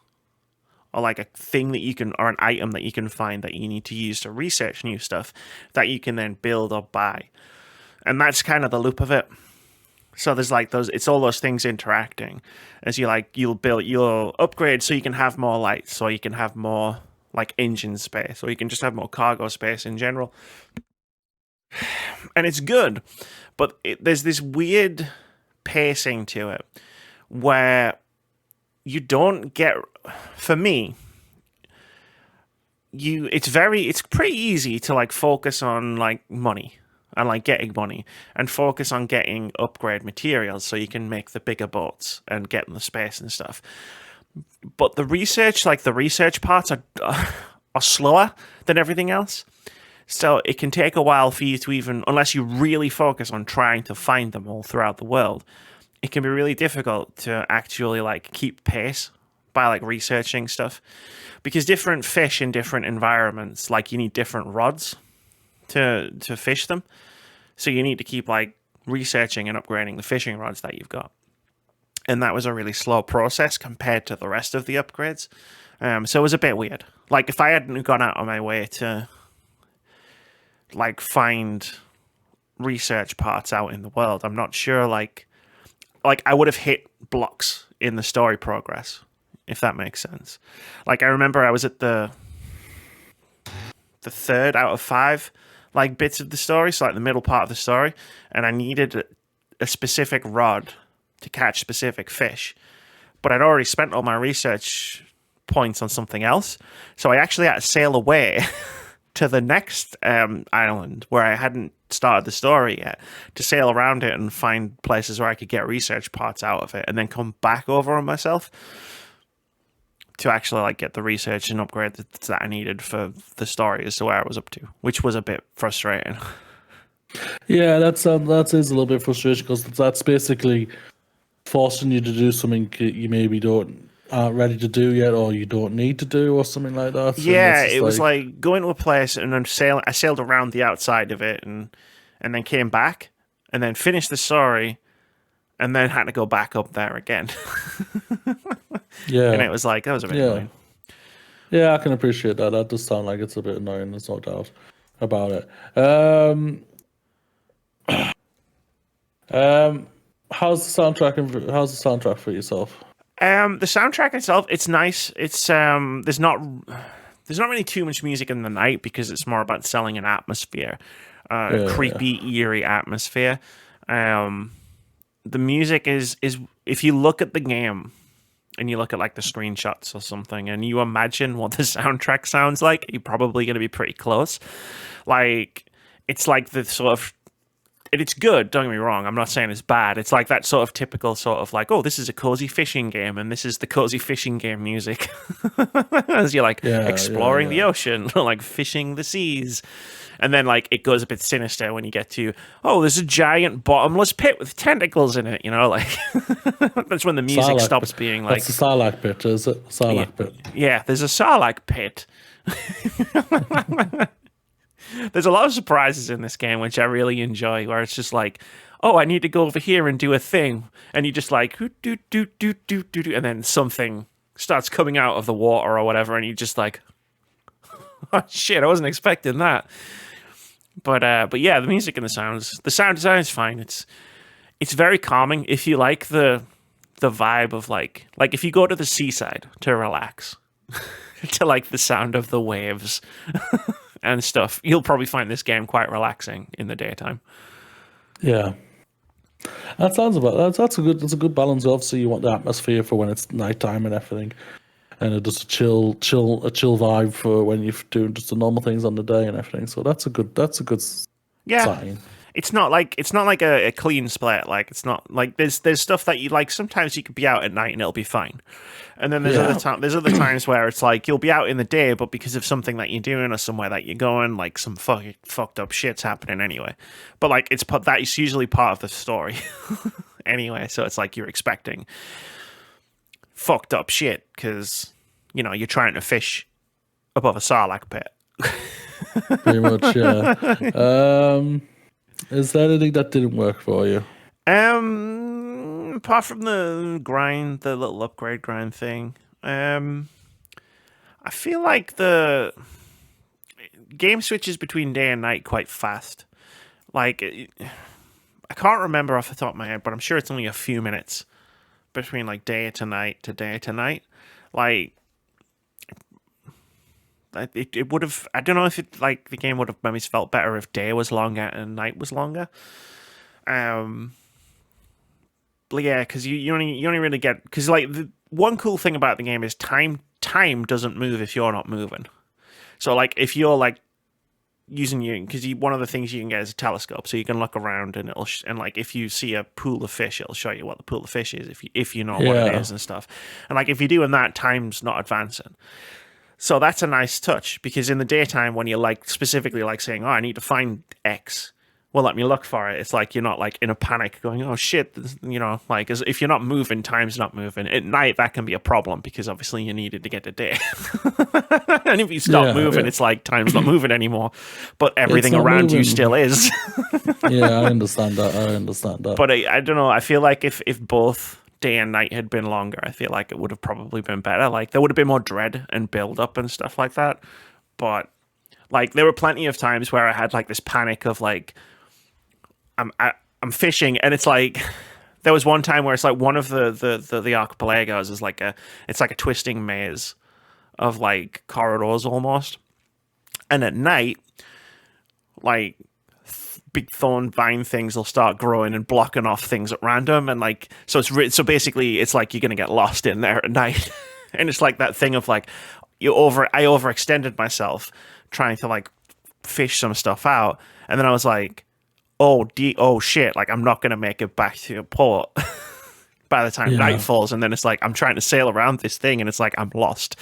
or, like, a thing that you can, or an item that you can find that you need to use to research new stuff that you can then build or buy. And that's kind of the loop of it. So there's, like, it's all those things interacting as you'll upgrade so you can have more lights, or you can have more, like, engine space, or you can just have more cargo space in general. and it's good, but there's this weird pacing to it where you don't get, for me, it's pretty easy to like focus on like money and like getting money and focus on getting upgrade materials so you can make the bigger boats and get in the space and stuff. But the research parts are slower than everything else. So it can take a while for you to even, unless you really focus on trying to find them all throughout the world, it can be really difficult to actually like keep pace by like researching stuff, because different fish in different environments, like you need different rods to fish them. So you need to keep like researching and upgrading the fishing rods that you've got. And that was a really slow process compared to the rest of the upgrades. So it was a bit weird. Like if I hadn't gone out of my way to like find research parts out in the world, I'm not sure like I would have hit blocks in the story progress, if that makes sense. Like I remember I was at the third out of 5 like bits of the story, so like the middle part of the story, and I needed a specific rod to catch specific fish, but I'd already spent all my research points on something else, so I actually had to sail away to the next island where I hadn't started the story yet, to sail around it and find places where I could get research parts out of it, and then come back over on myself to actually like get the research and upgrade that I needed for the story as to where I was up to, which was a bit frustrating. Yeah, that is a little bit frustrating, because that's basically forcing you to do something you maybe aren't ready to do yet, or you don't need to do, or something like that. Yeah, it was like going to a place and then I sailed around the outside of it and then came back and then finished the story and then had to go back up there again. Yeah. And it was like, that was a bit annoying. Yeah, I can appreciate that. That does sound like it's a bit annoying, there's no doubt about it. How's the soundtrack for yourself? The soundtrack itself, it's nice. It's there's not really too much music in the night because it's more about selling an atmosphere, a creepy, eerie atmosphere. The music is if you look at the game and you look at like the screenshots or something and you imagine what the soundtrack sounds like, you're probably going to be pretty close. Like it's like the sort of, and it's good, don't get me wrong, I'm not saying it's bad. It's like that sort of typical sort of like, oh, this is a cozy fishing game and this is the cozy fishing game music. As you're like exploring the ocean, like fishing the seas. And then like it goes a bit sinister when you get to, oh, there's a giant bottomless pit with tentacles in it, you know, like that's when the music stops being like... That's the Sarlacc pit, is it? Sarlacc pit. Yeah, there's a Sarlacc pit. There's a lot of surprises in this game, which I really enjoy, where it's just like, oh, I need to go over here and do a thing. And you just like, do, and then something starts coming out of the water or whatever, and you just like, oh, shit, I wasn't expecting that. But yeah, the music and the sound design is fine. It's very calming if you like the vibe of like if you go to the seaside to relax, to like the sound of the waves and stuff, you'll probably find this game quite relaxing in the daytime. Yeah, that sounds about that's a good balance. Obviously, you want the atmosphere for when it's nighttime and everything, and it does a chill vibe for when you're doing just the normal things on the day and everything. So that's a good sign. It's not like a clean split. Like it's not like there's stuff that you like. Sometimes you could be out at night and it'll be fine, and then there's other times where it's like you'll be out in the day, but because of something that you're doing or somewhere that you're going, like some fucked up shit's happening anyway. But like that is usually part of the story anyway. So it's like you're expecting fucked up shit because you know you're trying to fish above a Sarlacc pit. Pretty much, yeah. Is there anything that didn't work for you? Apart from the grind, the little upgrade grind thing, I feel like the game switches between day and night quite fast. Like, I can't remember off the top of my head, but I'm sure it's only a few minutes between like day to night to day to night. Like, it would have. I don't know if it like the game would have maybe felt better if day was longer and night was longer. But yeah, because you only really get because like the one cool thing about the game is time doesn't move if you're not moving. So like if you're like using because one of the things you can get is a telescope, so you can look around and and like if you see a pool of fish, it'll show you what the pool of fish is if you know what it is and stuff. And like if you're doing that, time's not advancing. So that's a nice touch because in the daytime when you're like specifically like saying, oh, I need to find X, well, let me look for it. It's like you're not like in a panic going, oh shit, you know, like as if you're not moving, time's not moving. At night, that can be a problem because obviously you needed to get to day. And if you stop moving, it's like time's not moving anymore, but everything around you still is. Yeah, I understand that. But I don't know. I feel like if both day and night had been longer, I feel like it would have probably been better. Like there would have been more dread and build up and stuff like that. But like there were plenty of times where I had like this panic of like, I'm fishing, and it's like there was one time where it's like one of the archipelagos is like it's like a twisting maze of like corridors almost, and at night, like big thorn vine things will start growing and blocking off things at random, and like so so basically it's like you're gonna get lost in there at night, and it's like that thing of like I overextended myself trying to like fish some stuff out, and then I was like, oh shit, like I'm not going to make it back to your port by the time night falls. And then it's like, I'm trying to sail around this thing and it's like, I'm lost.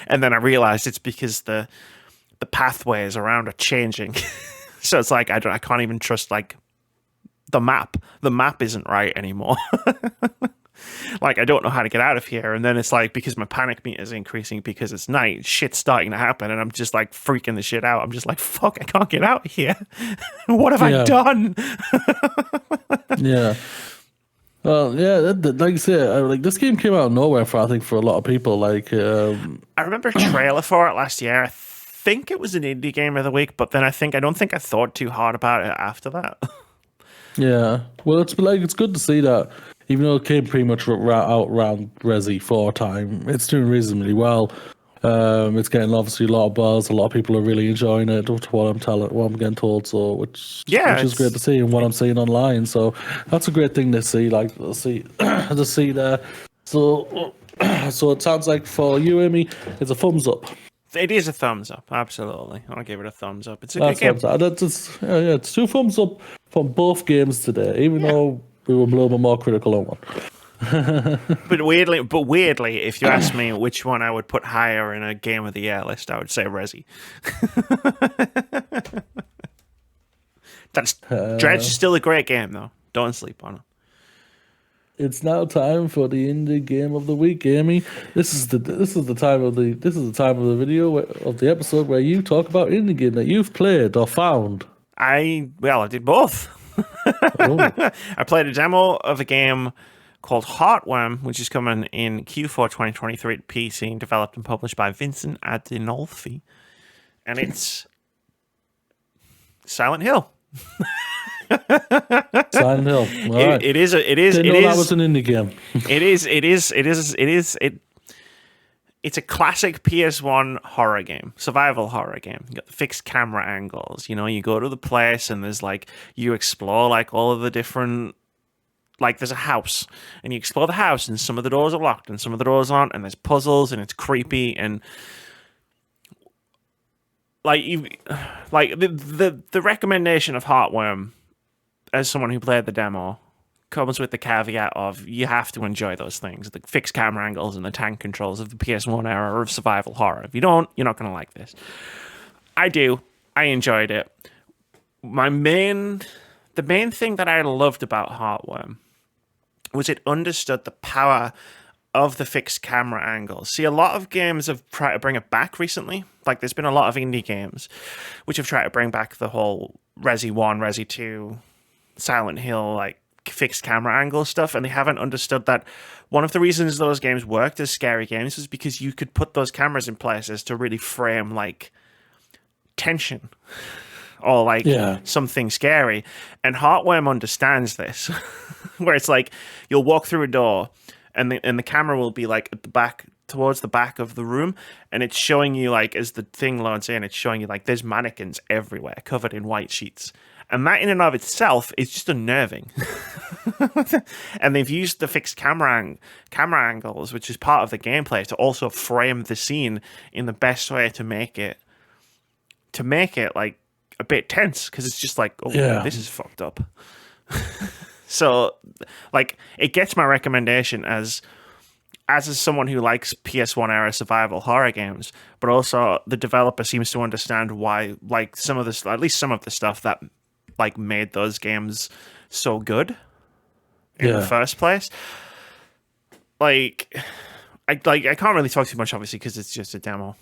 And then I realized it's because the pathways around are changing. So it's like, I can't even trust like the map. The map isn't right anymore. Like, I don't know how to get out of here. And then it's like, because my panic meter is increasing because it's night, shit's starting to happen. And I'm just like freaking the shit out. I'm just like, fuck, I can't get out of here. What have I done? Yeah. Well, yeah, like you said, like this game came out of nowhere I think for a lot of people. Like, I remember a trailer for it last year. I think it was an indie game of the week, but then I don't think I thought too hard about it after that. Yeah. Well, it's good to see that. Even though it came pretty much out around Resi 4 time, it's doing reasonably well. It's getting obviously a lot of buzz. A lot of people are really enjoying it. What I'm getting told, so which is great to see, and what I'm seeing online. So that's a great thing to see. Like to see there. So it sounds like for you, Amy, it's a thumbs up. It is a thumbs up, absolutely. I'll give it a thumbs up. It's a good game. It's 2 thumbs up from both games today, even though we were a little bit more critical on one. But weirdly, if you ask me which one I would put higher in a Game of the Year list, I would say Resi. Dredge is still a great game, though. Don't sleep on it. It's now time for the indie game of the week, Amy. This is the time of the video of the episode where you talk about indie game that you've played or found. I did both. I played a demo of a game called Heartworm, which is coming in Q4 2023 at PC, developed and published by Vincent Adinolfi, and it's Silent Hill. Silent Hill. Right. It is. Didn't know that was an indie game. It's a classic PS1 horror game, survival horror game. You got the fixed camera angles. You know, you go to the place and there's like, you explore like all of the different, like there's a house and you explore the house and some of the doors are locked and some of the doors aren't, and there's puzzles and it's creepy, and like the recommendation of Heartworm as someone who played the demo comes with the caveat of you have to enjoy those things, the fixed camera angles and the tank controls of the PS1 era of survival horror. If you don't, you're not going to like this. I do. I enjoyed it. The main thing that I loved about Heartworm was it understood the power of the fixed camera angles. See, a lot of games have tried to bring it back recently. Like, there's been a lot of indie games which have tried to bring back the whole Resi 1, Resi 2, Silent Hill, like, fixed camera angle stuff, and they haven't understood that one of the reasons those games worked as scary games was because you could put those cameras in places to really frame like tension or like something scary. And Heartworm understands this, where it's like you'll walk through a door and the camera will be like at the back towards the back of the room, and it's showing you, like, as the thing loads in, it's showing you, like, there's mannequins everywhere covered in white sheets. And that in and of itself is just unnerving. And they've used the fixed camera angles, which is part of the gameplay, to also frame the scene in the best way to make it like a bit tense, because it's just like, oh, yeah, this is fucked up. So, like, it gets my recommendation as someone who likes PS1 era survival horror games, but also the developer seems to understand why, like, at least some of the stuff that, like, made those games so good in the first place. Like, I can't really talk too much, obviously, because it's just a demo.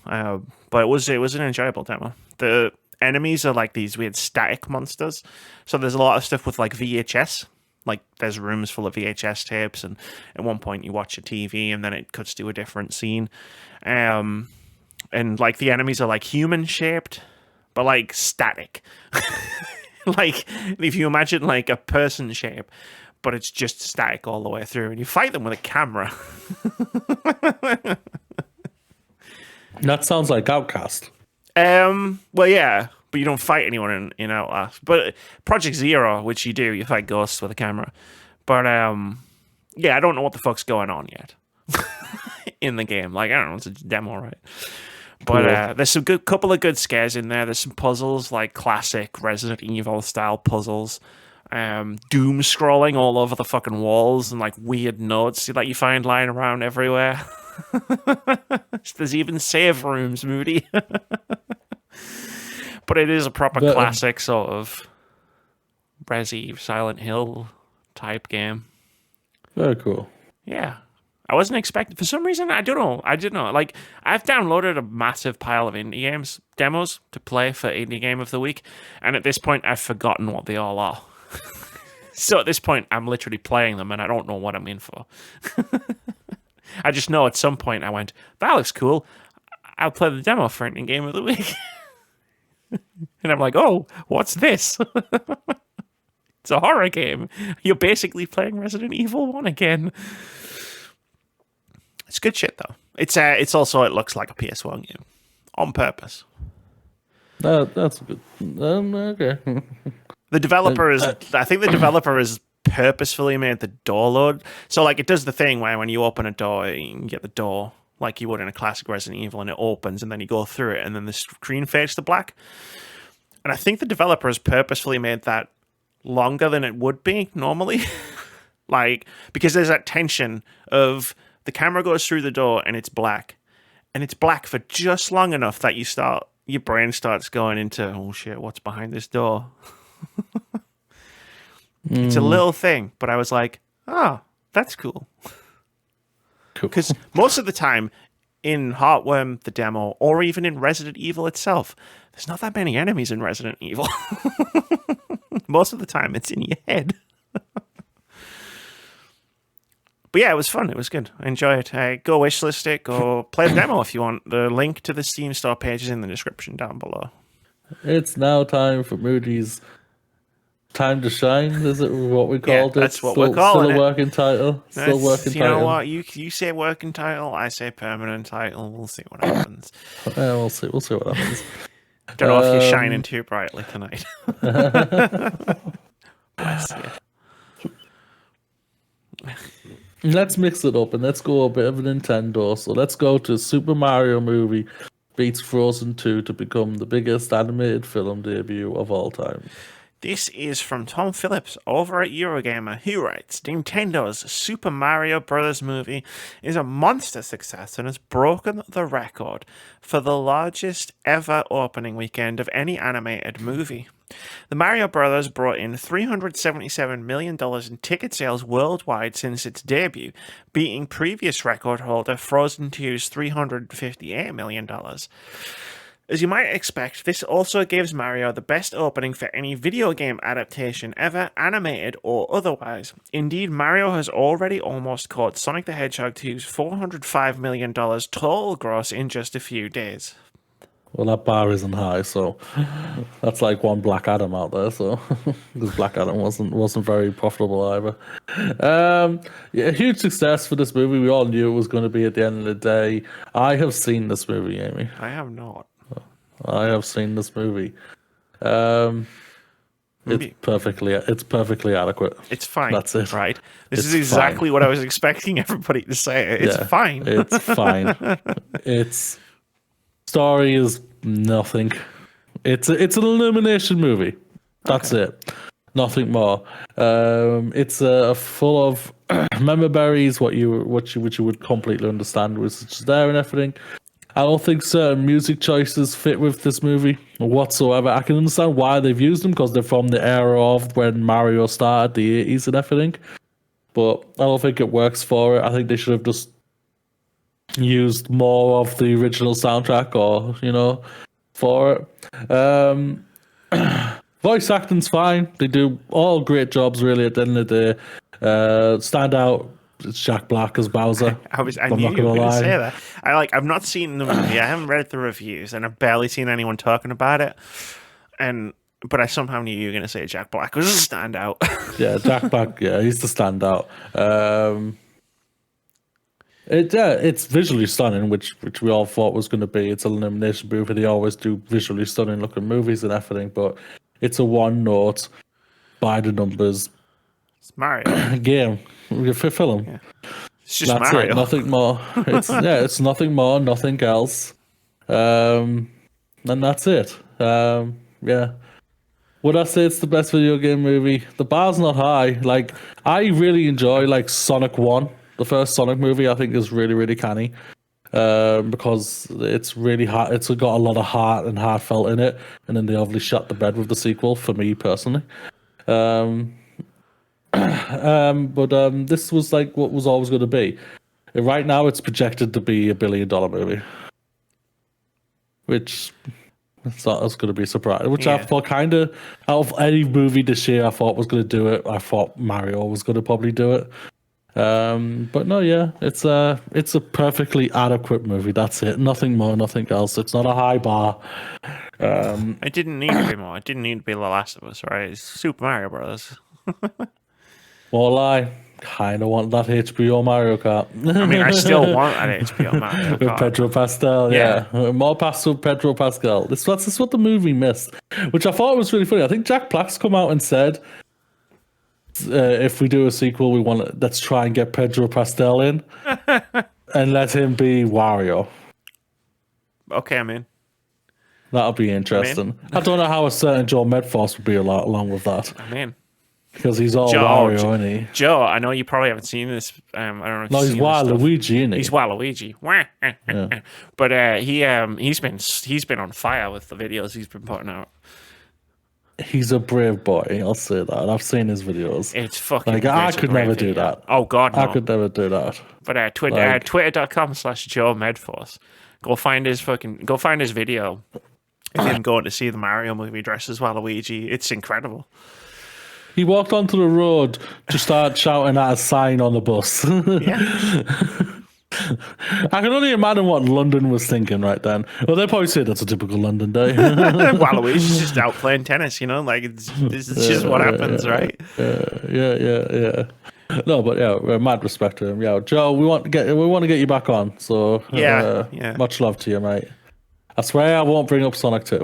But it was an enjoyable demo. The enemies are like these weird static monsters. So there's a lot of stuff with, like, VHS. Like, there's rooms full of VHS tapes, and at one point you watch a TV, and then it cuts to a different scene. And, like, the enemies are, like, human-shaped, but, like, static. Like, if you imagine, like, a person shape, but it's just static all the way through, and you fight them with a camera. That sounds like Outcast. Well, yeah, but you don't fight anyone in Outlast. But Project Zero, which you do, you fight ghosts with a camera. But, yeah, I don't know what the fuck's going on yet in the game. Like, I don't know, it's a demo, right? But there's some couple of good scares in there. There's some puzzles, like classic Resident Evil style puzzles. Doom scrolling all over the fucking walls, and like weird notes that you find lying around everywhere. There's even save rooms, Moody. But it is a proper classic sort of Resi Silent Hill type game. Very cool. Yeah. I wasn't expecting, for some reason, I don't know. Like, I've downloaded a massive pile of indie games demos to play for Indie Game of the Week, and at this point, I've forgotten what they all are. So at this point, I'm literally playing them, and I don't know what I'm in for. I just know at some point I went, that looks cool. I'll play the demo for Indie Game of the Week. And I'm like, oh, what's this? It's a horror game. You're basically playing Resident Evil 1 again. It's good shit, though. It's also, it looks like a PS1 game on purpose. That's good. Okay. The developer I think the developer has purposefully made the door load. So, like, it does the thing where when you open a door, you can get the door like you would in a classic Resident Evil, and it opens, and then you go through it, and then the screen fades to black. And I think the developer has purposefully made that longer than it would be normally. Like, because there's that tension of the camera goes through the door and it's black. And it's black for just long enough that your brain starts going into, oh shit, what's behind this door? It's a little thing, but I was like, oh, that's cool. Because most of the time in Heartworm, the demo, or even in Resident Evil itself, there's not that many enemies in Resident Evil. Most of the time it's in your head. But yeah, it was fun. It was good. I enjoy it. Go wishlist it. Go play the demo if you want. The link to the Steam Store page is in the description down below. It's now time for Moody's Time to Shine. Is it what we called it? That's what we're calling it. Still a working title. Still working title. You know what? You say working title. I say permanent title. We'll see what happens. We'll see what happens. Don't know if you're shining too brightly tonight. Bless you. Let's mix it up and let's go a bit of a Nintendo. So let's go to Super Mario movie beats Frozen 2 to become the biggest animated film debut of all time. This is from Tom Phillips over at Eurogamer, who writes, Nintendo's Super Mario Bros. Movie is a monster success and has broken the record for the largest ever opening weekend of any animated movie. The Mario Brothers brought in $377 million in ticket sales worldwide since its debut, beating previous record holder Frozen 2's $358 million. As you might expect, this also gives Mario the best opening for any video game adaptation ever, animated or otherwise. Indeed, Mario has already almost caught Sonic the Hedgehog 2's $405 million total gross in just a few days. Well, that bar isn't high, so that's like one Black Adam out there. So because Black Adam wasn't very profitable either. Yeah, huge success for this movie. We all knew it was going to be at the end of the day. I have seen this movie, Amy. I have not. I have seen this movie. It's Maybe- perfectly adequate. It's fine. That's it. Right. This It's is exactly fine. what I was expecting everybody to say. It's Yeah, fine. It's fine. Its story is nothing. It's an elimination movie. That's it. Nothing more. It's full of member berries. What you would completely understand was just there and everything. I don't think certain music choices fit with this movie whatsoever. I can understand why they've used them because they're from the era of when Mario started, the 80s and everything. But I don't think it works for it. I think they should have just used more of the original soundtrack or, for it. Voice acting's fine. They do all great jobs, really, at the end of the day. Standout, it's Jack Black as Bowser. I I'm knew not you were gonna going to lie. say that. I've not seen the movie. I haven't read the reviews, and I've barely seen anyone talking about it. But I somehow knew you were going to say Jack Black was a standout. Yeah, Jack Black, yeah, he's the standout. It's visually stunning, which we all thought was going to be. It's an elimination movie. They always do visually stunning looking movies and everything, but it's a one note, by the numbers It's Mario. game. Film. Yeah. It's just That's Mario. it. Nothing more. It's nothing more, nothing else. And that's it. Yeah. Would I say it's the best video game movie? The bar's not high. Like, I really enjoy like Sonic 1. The first Sonic movie I think is really, really canny. Because it's really hard. It's got a lot of heart and heartfelt in it. And then they obviously shut the bed with the sequel for me personally. But this was like what was always going to be. Right now, it's projected to be $1 billion movie, which I thought was going to be a surprise. Which I Yeah. thought kind of out of any movie this year, I thought was going to do it. I thought Mario was going to probably do it. But no, yeah, it's a perfectly adequate movie. That's it. Nothing more, nothing else. It's not a high bar. It didn't need to be more. It didn't need to be The Last of Us, right? It's Super Mario Brothers. Well, I kind of want that HBO Mario Kart. I mean, I still want an HBO Mario With Kart. Pedro Pascal, yeah. More pass with Pedro Pascal. That's what the movie missed, which I thought was really funny. I think Jack Black's come out and said, if we do a sequel, let's try and get Pedro Pascal in and let him be Wario. Okay, I'm in. That'll be interesting. I don't know how a certain Joe Medforce would be along with that I'm in. because he's all Joe, Wario, isn't he? Joe, I know you probably haven't seen this. I don't know if No, you've he's seen this stuff. Waluigi, isn't he? He's Waluigi. But he's been on fire with the videos he's been putting out. He's a brave boy. I'll say that. I've seen his videos. It's fucking. Like I it's a could great never do video. that. Oh God, no. I could never do that. But twitter.com/Joe Medforce. Go find his video of him going to see the Mario movie dressed as Waluigi. It's incredible. He walked onto the road to start shouting at a sign on the bus. Yeah. I can only imagine what London was thinking right then. Well, they probably say that's a typical London day. Waluigi's just out playing tennis, like this is just what happens, right? Yeah. No, but yeah, mad respect to him. Yeah, Joe, we want to get you back on. So Yeah. much love to you, mate. I swear I won't bring up Sonic 2.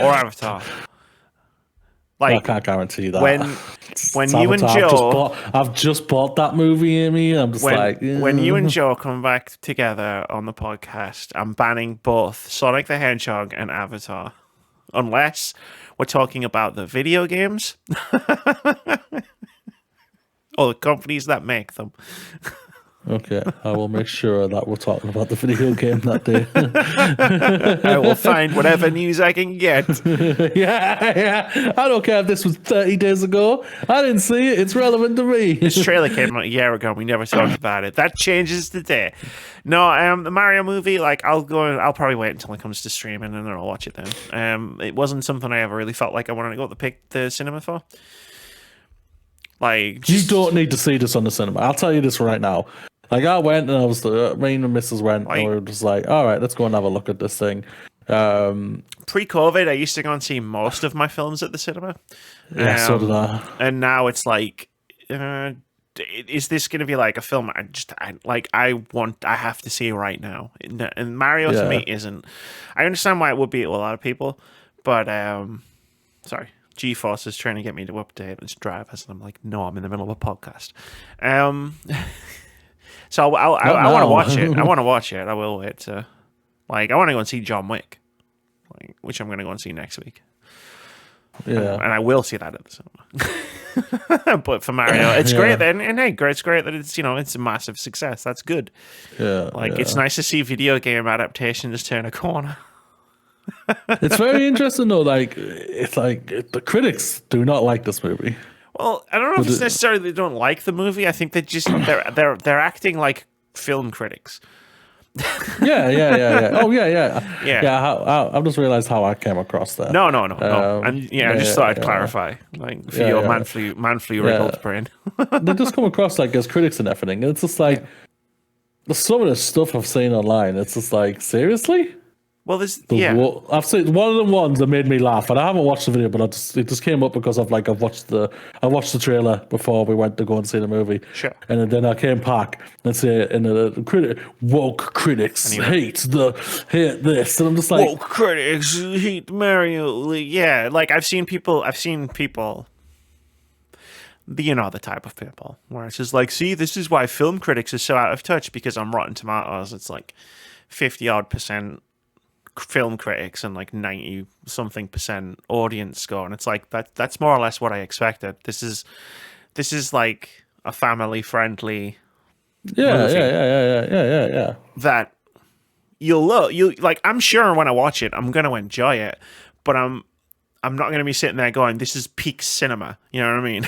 Or Avatar. I Like can't guarantee that. when It's you and Avatar. Joe I've just bought that movie, Amy. I'm just when you and Joe come back together on the podcast, I'm banning both Sonic the Hedgehog and Avatar. Unless we're talking about the video games or the companies that make them. Okay, I will make sure that we're talking about the video game that day. I will find whatever news I can get. yeah. I don't care if this was 30 days ago. I didn't see it. It's relevant to me. This trailer came out a year ago. We never talked about it. That changes today. No, the Mario movie, I'll probably wait until it comes to streaming and then I'll watch it then. It wasn't something I ever really felt like I wanted to go to the cinema for. You don't need to see this on the cinema. I'll tell you this right now. I went and me and the missus went and we were just like, all right, let's go and have a look at this thing. Pre-COVID, I used to go and see most of my films at the cinema. Yeah, so did I. And now it's like, is this going to be like a film I have to see right now? And Mario to me isn't. I understand why it would be to a lot of people, but sorry, GeForce is trying to get me to update its drivers, and I'm like, no, I'm in the middle of a podcast. So I want to watch it. I want to watch it. I will wait to, I want to go and see John Wick, which I'm going to go and see next week. Yeah, and I will see that at the cinema. But for Mario, it's great. And hey, it's great that it's it's a massive success. That's good. Yeah, it's nice to see video game adaptations turn a corner. It's very interesting though. It's like the critics do not like this movie. Well, I don't know if it's necessarily they don't like the movie. I think they just they're acting like film critics. Yeah. Oh, yeah. I've just realized how I came across that. No. And I just thought I'd clarify, for your man flu wriggled brain. They just come across as critics and everything. And it's just like some of the stuff I've seen online. It's just like, seriously. Well, there's I've seen one of the ones that made me laugh, and I haven't watched the video, but it just came up because of I've watched the trailer before we went to go and see the movie. Sure. And then I came back and say, woke critics hate this, and I'm just like, woke critics hate Mario. Yeah, I've seen people. The type of people where it's just see, this is why film critics are so out of touch, because on Rotten Tomatoes it's 50-odd% film critics and 90-something% audience score, and it's that's more or less what I expected. This is a family friendly movie. Yeah. That you'll love. I'm sure when I watch it I'm gonna enjoy it, but I'm not gonna be sitting there going, this is peak cinema. You know what I mean?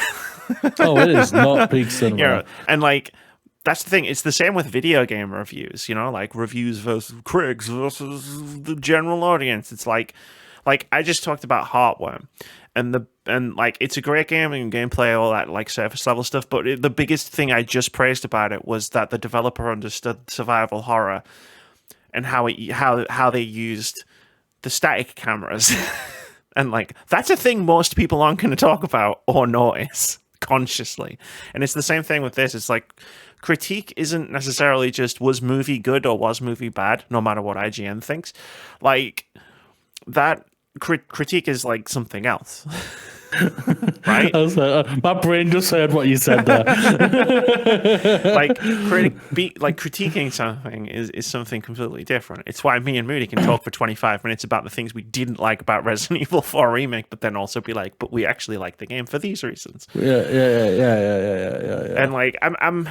Oh, it is not peak cinema. And that's the thing. It's the same with video game reviews, reviews versus critics versus the general audience. It's like I just talked about Heartworm, and it's a great game and gameplay, all that surface level stuff. But the biggest thing I just praised about it was that the developer understood survival horror and how they used the static cameras, and that's a thing most people aren't going to talk about or notice consciously. And it's the same thing with this. It's critique isn't necessarily just was movie good or was movie bad, no matter what IGN thinks. That critique is something else. Right? My brain just heard what you said there. Critiquing something is something completely different. It's why me and Moody can talk for 25 minutes about the things we didn't like about Resident Evil 4 Remake, but then also be but we actually like the game for these reasons. Yeah. And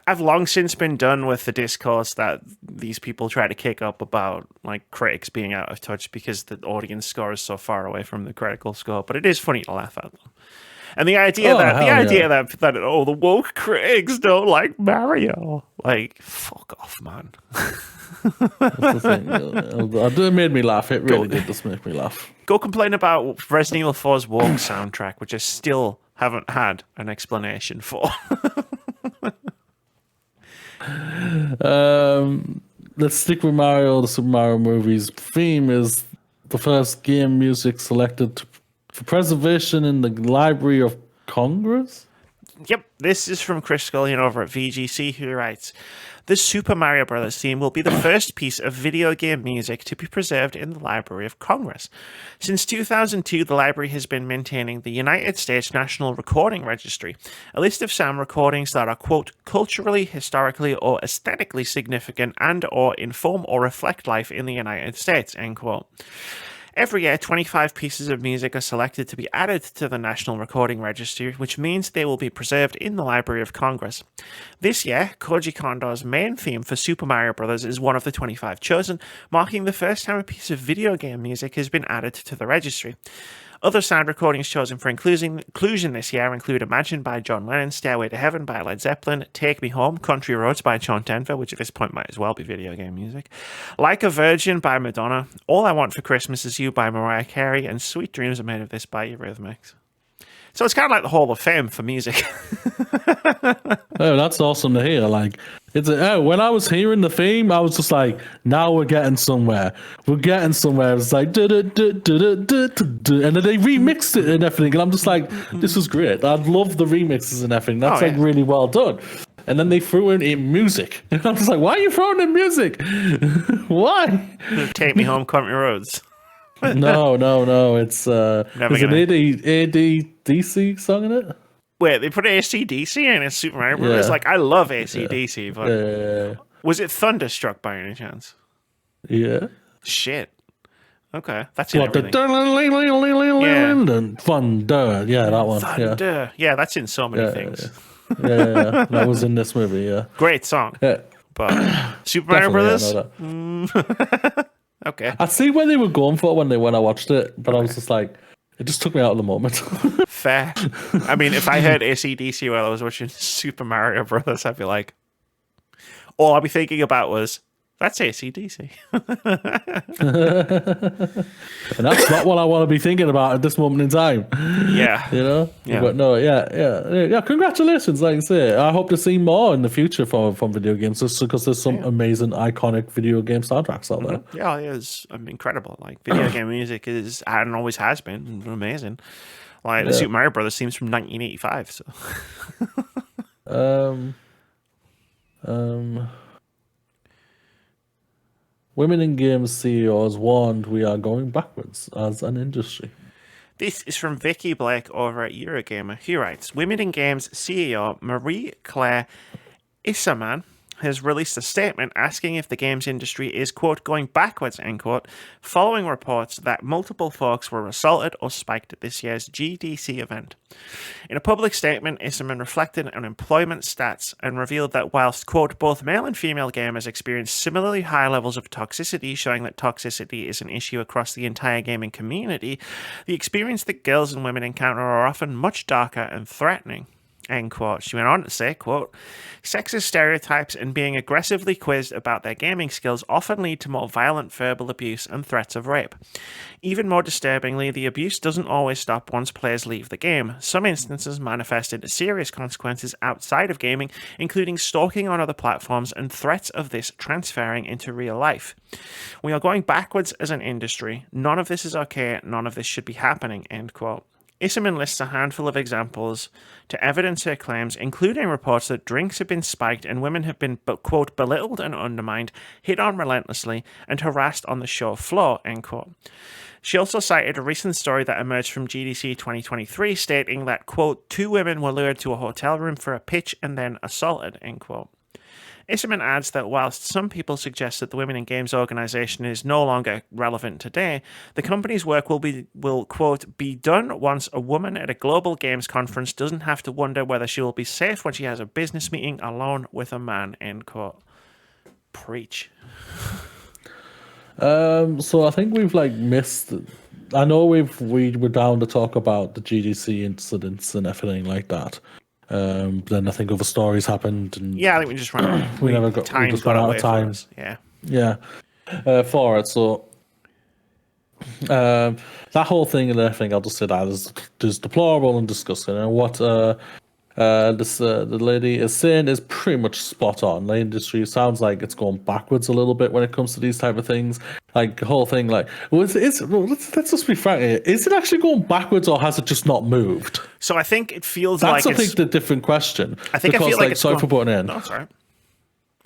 I've long since been done with the discourse that these people try to kick up about critics being out of touch because the audience score is so far away from the critical score. But it is funny to laugh at them. And the idea that the woke critics don't like Mario, fuck off, man. It made me laugh. It really did just make me laugh. Go complain about Resident Evil 4's woke soundtrack, which I still haven't had an explanation for. Let's stick with Mario. The Super Mario movie's theme is the first game music selected for preservation in the Library of Congress. Yep, this is from Chris Scullion over at VGC, who writes, the Super Mario Bros. Theme will be the first piece of video game music to be preserved in the Library of Congress. Since 2002, the library has been maintaining the United States National Recording Registry, a list of sound recordings that are, quote, culturally, historically, or aesthetically significant and or inform or reflect life in the United States, end quote. Every year, 25 pieces of music are selected to be added to the National Recording Registry, which means they will be preserved in the Library of Congress. This year, Koji Kondo's main theme for Super Mario Bros. Is one of the 25 chosen, marking the first time a piece of video game music has been added to the registry. Other sound recordings chosen for inclusion this year include Imagine by John Lennon, Stairway to Heaven by Led Zeppelin, Take Me Home, Country Roads by Sean Denver, which at this point might as well be video game music, Like a Virgin by Madonna, All I Want for Christmas Is You by Mariah Carey, and Sweet Dreams Are Made of This by Eurythmics. So it's kind of like the Hall of Fame for music. Oh, that's awesome to hear. When I was hearing the theme, I was just like, now we're getting somewhere. We're getting somewhere. It's like, and then they remixed it and everything. And I'm just like, this was great. I love the remixes and everything. That's like really well done. And then they threw in music. And I'm just like, why are you throwing in music? Why? Take Me Home, Country Roads. No. It's there's an ADDC song in it. Wait, they put AC/DC in a Super Mario Bros. Yeah. Like, I love AC/DC, but was it Thunderstruck by any chance? Yeah. Shit. Okay, that's in What the thunder? Yeah, that one. Thunder. Yeah, that's in so many things. Yeah, that was in this movie. Yeah, great song. Yeah, but Super Mario Brothers. Okay, I see where they were going for when I watched it, but I was just like, it just took me out of the moment. Fair. I mean, if I heard AC/DC while I was watching Super Mario Brothers, I'd be like, all I'd be thinking about was, that's AC/DC. And that's not what I want to be thinking about at this moment in time. Yeah. You know? Yeah. But no, yeah. Congratulations, like I say. I hope to see more in the future from video games, just because there's some amazing, iconic video game soundtracks out there. Yeah, it is incredible. Like, video game music is, and always has been, amazing. Like, the Super Mario Brothers theme's from 1985, so. Women in games CEOs warned we are going backwards as an industry. This is from Vicky Blake over at Eurogamer. He writes, Women in Games CEO Marie-Claire Isserman has released a statement asking if the games industry is, quote, going backwards, end quote, following reports that multiple folks were assaulted or spiked at this year's GDC event. In a public statement, Isserman reflected on employment stats and revealed that whilst, quote, both male and female gamers experience similarly high levels of toxicity, showing that toxicity is an issue across the entire gaming community, the experience that girls and women encounter are often much darker and threatening. End quote. She went on to say, quote, sexist stereotypes and being aggressively quizzed about their gaming skills often lead to more violent verbal abuse and threats of rape. Even more disturbingly, the abuse doesn't always stop once players leave the game. Some instances manifest into serious consequences outside of gaming, including stalking on other platforms and threats of this transferring into real life. We are going backwards as an industry. None of this is okay. None of this should be happening, end quote. Isserman lists a handful of examples to evidence her claims, including reports that drinks have been spiked and women have been, quote, belittled and undermined, hit on relentlessly, and harassed on the show floor, end quote. She also cited a recent story that emerged from GDC 2023 stating that, quote, 2 women were lured to a hotel room for a pitch and then assaulted, end quote. Isserman adds that whilst some people suggest that the Women in Games organization is no longer relevant today, the company's work will quote, be done once a woman at a global games conference doesn't have to wonder whether she will be safe when she has a business meeting alone with a man, end quote. Preach. So I think we've missed. I know we were down to talk about the GDC incidents and everything like that. Then I think other stories happened, and I think we just ran. we just ran out of time. For it. So that whole thing and everything, I'll just say that is deplorable and disgusting. And what the lady is saying is pretty much spot on. The industry sounds like it's going backwards a little bit when it comes to these type of things. Like the whole thing, let's just be frank here. Is it actually going backwards, or has it just not moved? So I think it feels that's the different question. I feel like it's sorry for putting in. No, sorry.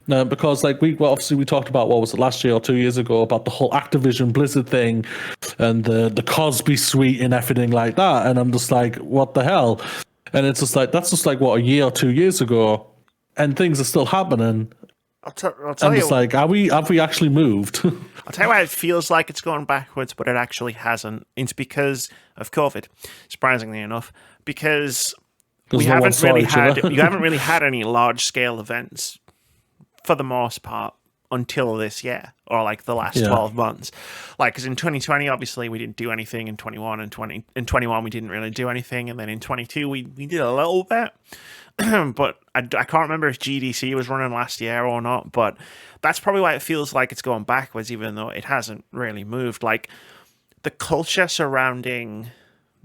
No, because we talked about, what was it, last year or 2 years ago, about the whole Activision Blizzard thing and the Cosby suite and everything like that, and I'm just like, what the hell? And it's just that's just what, a year or 2 years ago, and things are still happening. I'll tell I'm you. just have we actually moved? I'll tell you why it feels like it's going backwards, but it actually hasn't. It's because of COVID, surprisingly enough, because you haven't really had any large scale events for the most part until this year, or the last 12 months. Because in 2020, obviously, we didn't do anything. In 21 and 21, we didn't really do anything. And then in 22, we did a little bit. But I can't remember if GDC was running last year or not. But that's probably why it feels like it's going backwards, even though it hasn't really moved. The culture surrounding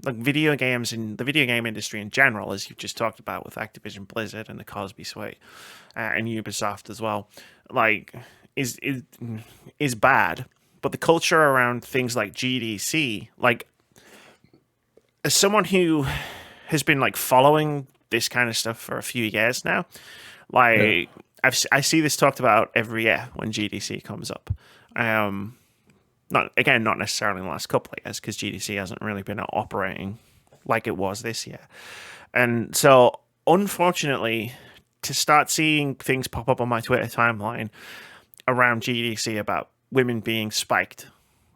like video games and the video game industry in general, as you've just talked about with Activision Blizzard and the Cosby Suite, and Ubisoft as well, like is bad. But the culture around things like GDC, like as someone who has been like following this kind of stuff for a few years now, like I see this talked about every year when GDC comes up. Not necessarily in the last couple of years because GDC hasn't really been operating like it was this year. And so, unfortunately, to start seeing things pop up on my Twitter timeline around GDC about women being spiked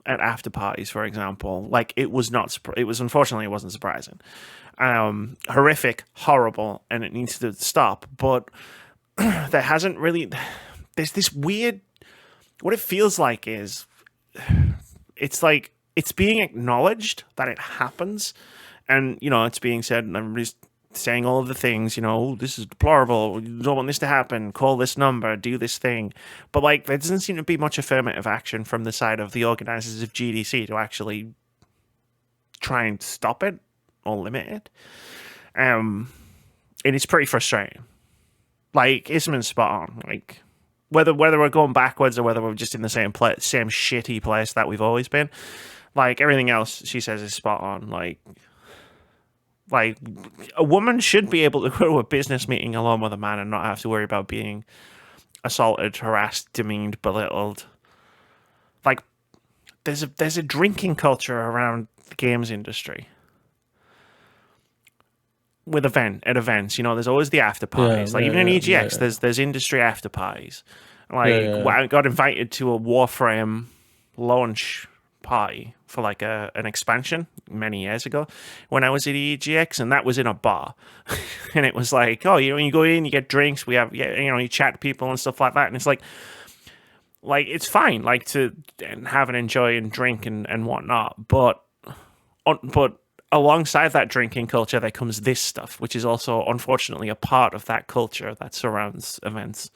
at after parties, for example, like it was not. It was unfortunately it wasn't surprising. Horrific, horrible, and it needs to stop. But there hasn't really. There's this weird. What it feels like is. It's like it's being acknowledged that it happens, and it's being said, and everybody's saying all of the things. Oh, this is deplorable. You don't want this to happen. Call this number. Do this thing. But like, there doesn't seem to be much affirmative action from the side of the organizers of GDC to actually try and stop it or limit it. And it's pretty frustrating. Like, Isman's spot on. Like. Whether we're going backwards or whether we're just in the same shitty place that we've always been, like everything else she says is spot on. Like a woman should be able to go to a business meeting alone with a man and not have to worry about being assaulted, harassed, demeaned, belittled. Like there's a drinking culture around the games industry. At events, there's always the after parties. Even in EGX, there's industry after parties. I got invited to a Warframe launch party for like an expansion many years ago when I was at EGX, and that was in a bar. And it was like, oh, you go in, you get drinks, we have, you chat to people and stuff like that, and it's like it's fine, like to have and enjoy and drink and whatnot, but alongside that drinking culture, there comes this stuff, which is also, unfortunately, a part of that culture that surrounds events.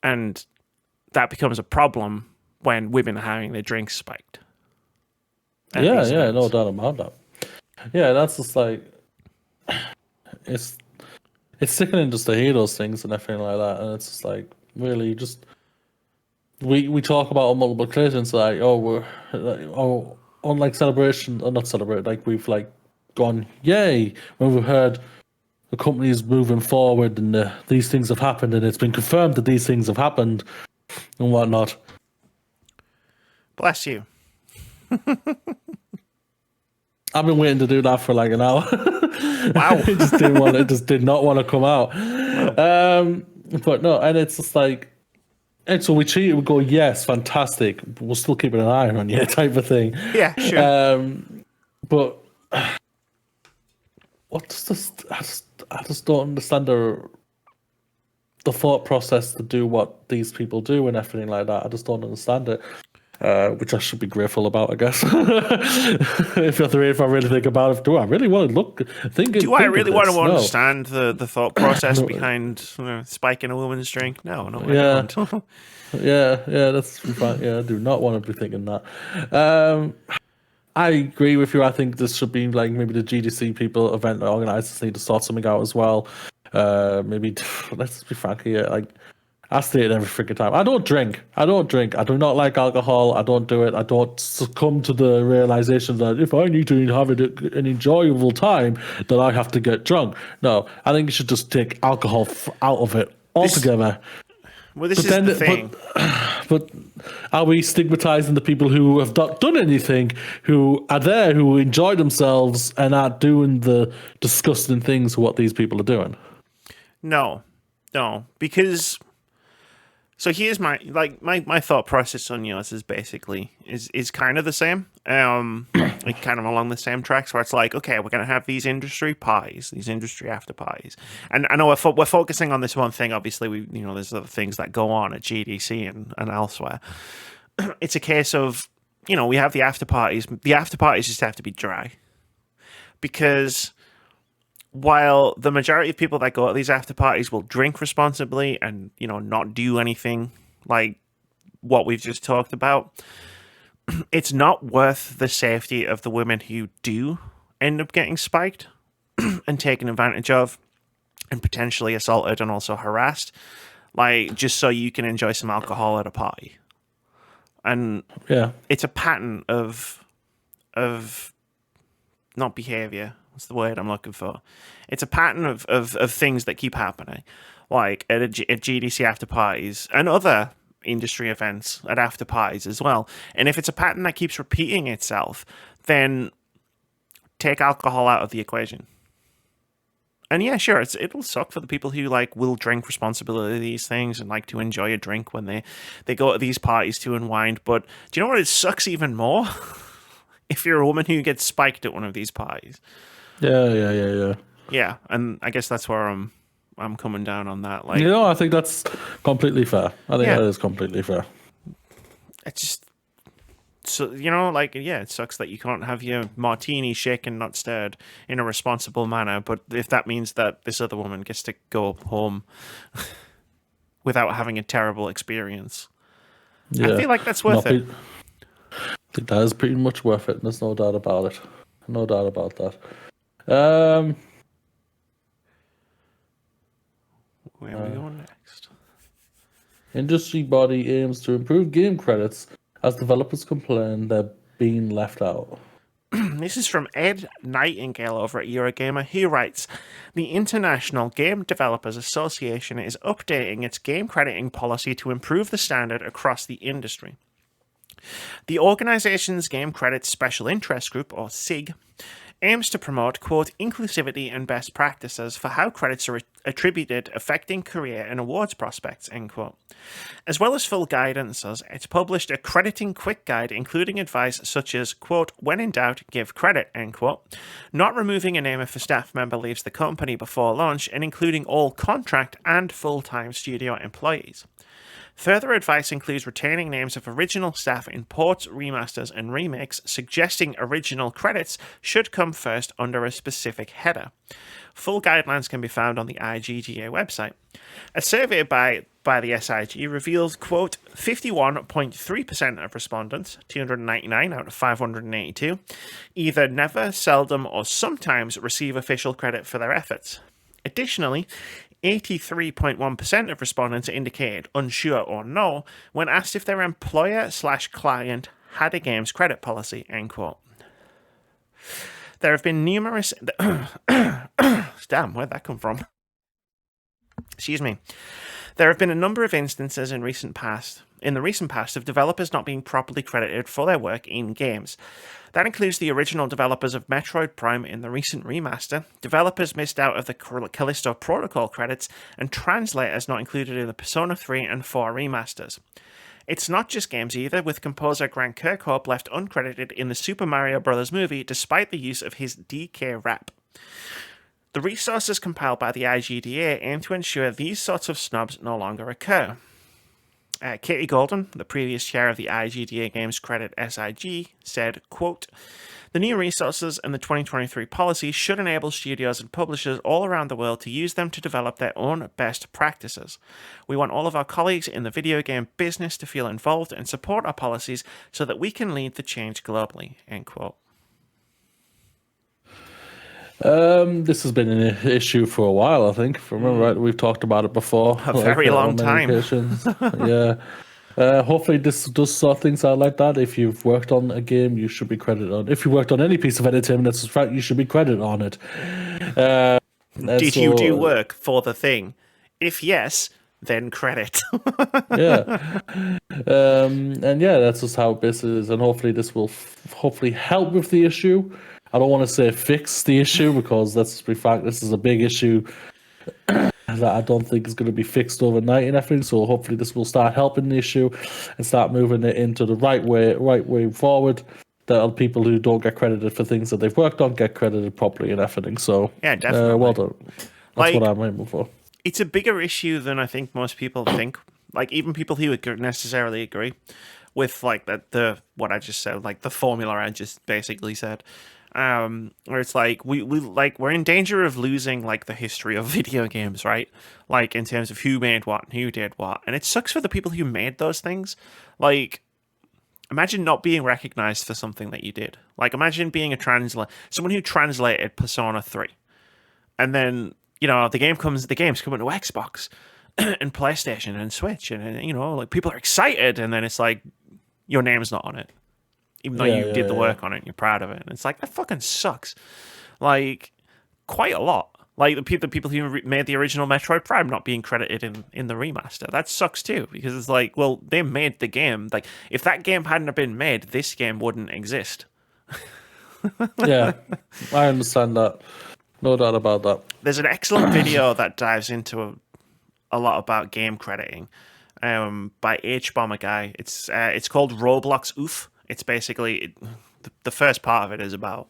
And that becomes a problem when women are having their drinks spiked. Yeah, no doubt about that. Yeah, that's just like... It's sickening just to hear those things and everything like that. And it's just like, really, just... We talk about on multiple occasions, like, on like celebration or not celebrate, like we've like gone yay when we've heard the company's moving forward and these things have happened and it's been confirmed that these things have happened and whatnot. Bless you. I've been waiting to do that for like an hour. Wow. It just did not want to come out. But no, and it's just like, and so we cheat, we go, yes, fantastic, but we'll still keep an eye on you, type of thing. Yeah, sure. But what does this? I just don't understand the thought process to do what these people do and everything like that. I just don't understand it. Which I should be grateful about, I guess. if I really think about it, do I really want to I really want to understand the thought process behind spiking a woman's drink? No, I don't. yeah, that's fine. Yeah, I do not want to be thinking that. I agree with you. I think this should be like maybe the GDC people, event organizers need to sort something out as well. Maybe let's be frank here, like. I say it every freaking time. I don't drink. I do not like alcohol. I don't do it. I don't succumb to the realization that if I need to have an enjoyable time, that I have to get drunk. No, I think you should just take alcohol out of it altogether. This is the thing. But are we stigmatizing the people who have not done anything, who are there, who enjoy themselves and are doing the disgusting things what these people are doing? No, because... So here's my thought process on yours is basically is kind of the same, like kind of along the same tracks where it's like, okay, we're gonna have these industry parties, these industry after parties, and I know we're focusing on this one thing. Obviously, there's other things that go on at GDC and elsewhere. It's a case of we have the after parties. The after parties just have to be dry, because while the majority of people that go to these after parties will drink responsibly and not do anything like what we've just talked about, it's not worth the safety of the women who do end up getting spiked and taken advantage of and potentially assaulted and also harassed, like just so you can enjoy some alcohol at a party. And Yeah. it's a pattern of not behavior. What's the word I'm looking for? It's a pattern of things that keep happening, like at GDC after parties and other industry events at after parties as well. And if it's a pattern that keeps repeating itself, then take alcohol out of the equation. And yeah, sure, it'll suck for the people who like will drink responsibly these things and like to enjoy a drink when they go to these parties to unwind. But do you know what? It sucks even more if you're a woman who gets spiked at one of these parties. Yeah. Yeah, and I guess that's where I'm coming down on that. Like, I think that's completely fair. I think Yeah. that is completely fair. it's just so like it sucks that you can't have your martini shaken, not stirred, in a responsible manner. But if that means that this other woman gets to go home without having a terrible experience, Yeah. I feel like that's worth it. I think that is pretty much worth it. There's no doubt about it. No doubt about that. Where are we going next? Industry body aims to improve game credits as developers complain they're being left out. This is from Ed Nightingale over at Eurogamer. He writes, the International Game Developers Association is updating its game crediting policy to improve the standard across the industry. The organization's Game Credits Special Interest Group, or SIG, aims to promote, quote, inclusivity and best practices for how credits are attributed affecting career and awards prospects, end quote. As well as full guidances, it's published a crediting quick guide including advice such as, quote, when in doubt, give credit, end quote, not removing a name if a staff member leaves the company before launch, and including all contract and full-time studio employees. Further advice includes retaining names of original staff in ports, remasters, and remakes, suggesting original credits should come first under a specific header. Full guidelines can be found on the IGDA website. A survey by the SIG reveals, quote, 51.3% of respondents, 299 out of 582, either never, seldom, or sometimes receive official credit for their efforts. Additionally, 83.1% of respondents indicated unsure or no when asked if their employer/client had a game's credit policy, end quote. There have been numerous... Damn, where'd that come from? Excuse me. There have been a number of instances in the recent past of developers not being properly credited for their work in games. That includes the original developers of Metroid Prime in the recent remaster, developers missed out of the Callisto Protocol credits, and translators not included in the Persona 3 and 4 remasters. It's not just games either, with composer Grant Kirkhope left uncredited in the Super Mario Bros. Movie despite the use of his DK rap. The resources compiled by the IGDA aim to ensure these sorts of snubs no longer occur. Katie Golden, the previous chair of the IGDA Games Credit SIG, said, quote, the new resources and the 2023 policy should enable studios and publishers all around the world to use them to develop their own best practices. We want all of our colleagues in the video game business to feel involved and support our policies so that we can lead the change globally, end quote. This has been an issue for a while, I think. If I remember right, we've talked about it before. A very long time. Yeah. Hopefully this does sort things out like that. If you've worked on a game, you should be credited on it. If you worked on any piece of entertainment that's fact, you should be credited on it. Did you do work for the thing? If yes, then credit. Yeah. And yeah, that's just how this is. And hopefully this will hopefully help with the issue. I don't want to say fix the issue because let's be frank, this is a big issue that I don't think is going to be fixed overnight and everything. So hopefully this will start helping the issue and start moving it into the right way forward. That people who don't get credited for things that they've worked on get credited properly and everything. So yeah, definitely. Well done. That's what I'm aiming for. It's a bigger issue than I think most people think. Like even people who would necessarily agree with like the what I just said, like the formula I just basically said. Where it's like we're in danger of losing like the history of video games, right? Like in terms of who made what and who did what, and it sucks for the people who made those things. Like imagine not being recognized for something that you did. Like, imagine being a someone who translated Persona 3. And then, the game's coming to Xbox and PlayStation and Switch. And, like, people are excited. And then it's like, your name's not on it. Even though you did the work on it and you're proud of it. And it's like, that fucking sucks. Like, quite a lot. Like, the people who made the original Metroid Prime not being credited in the remaster. That sucks too, because it's like, well, they made the game. Like, if that game hadn't have been made, this game wouldn't exist. Yeah, I understand that. No doubt about that. There's an excellent video that dives into a lot about game crediting by H-Bomber Guy. It's called Roblox Oof. It's basically... the first part of it is about...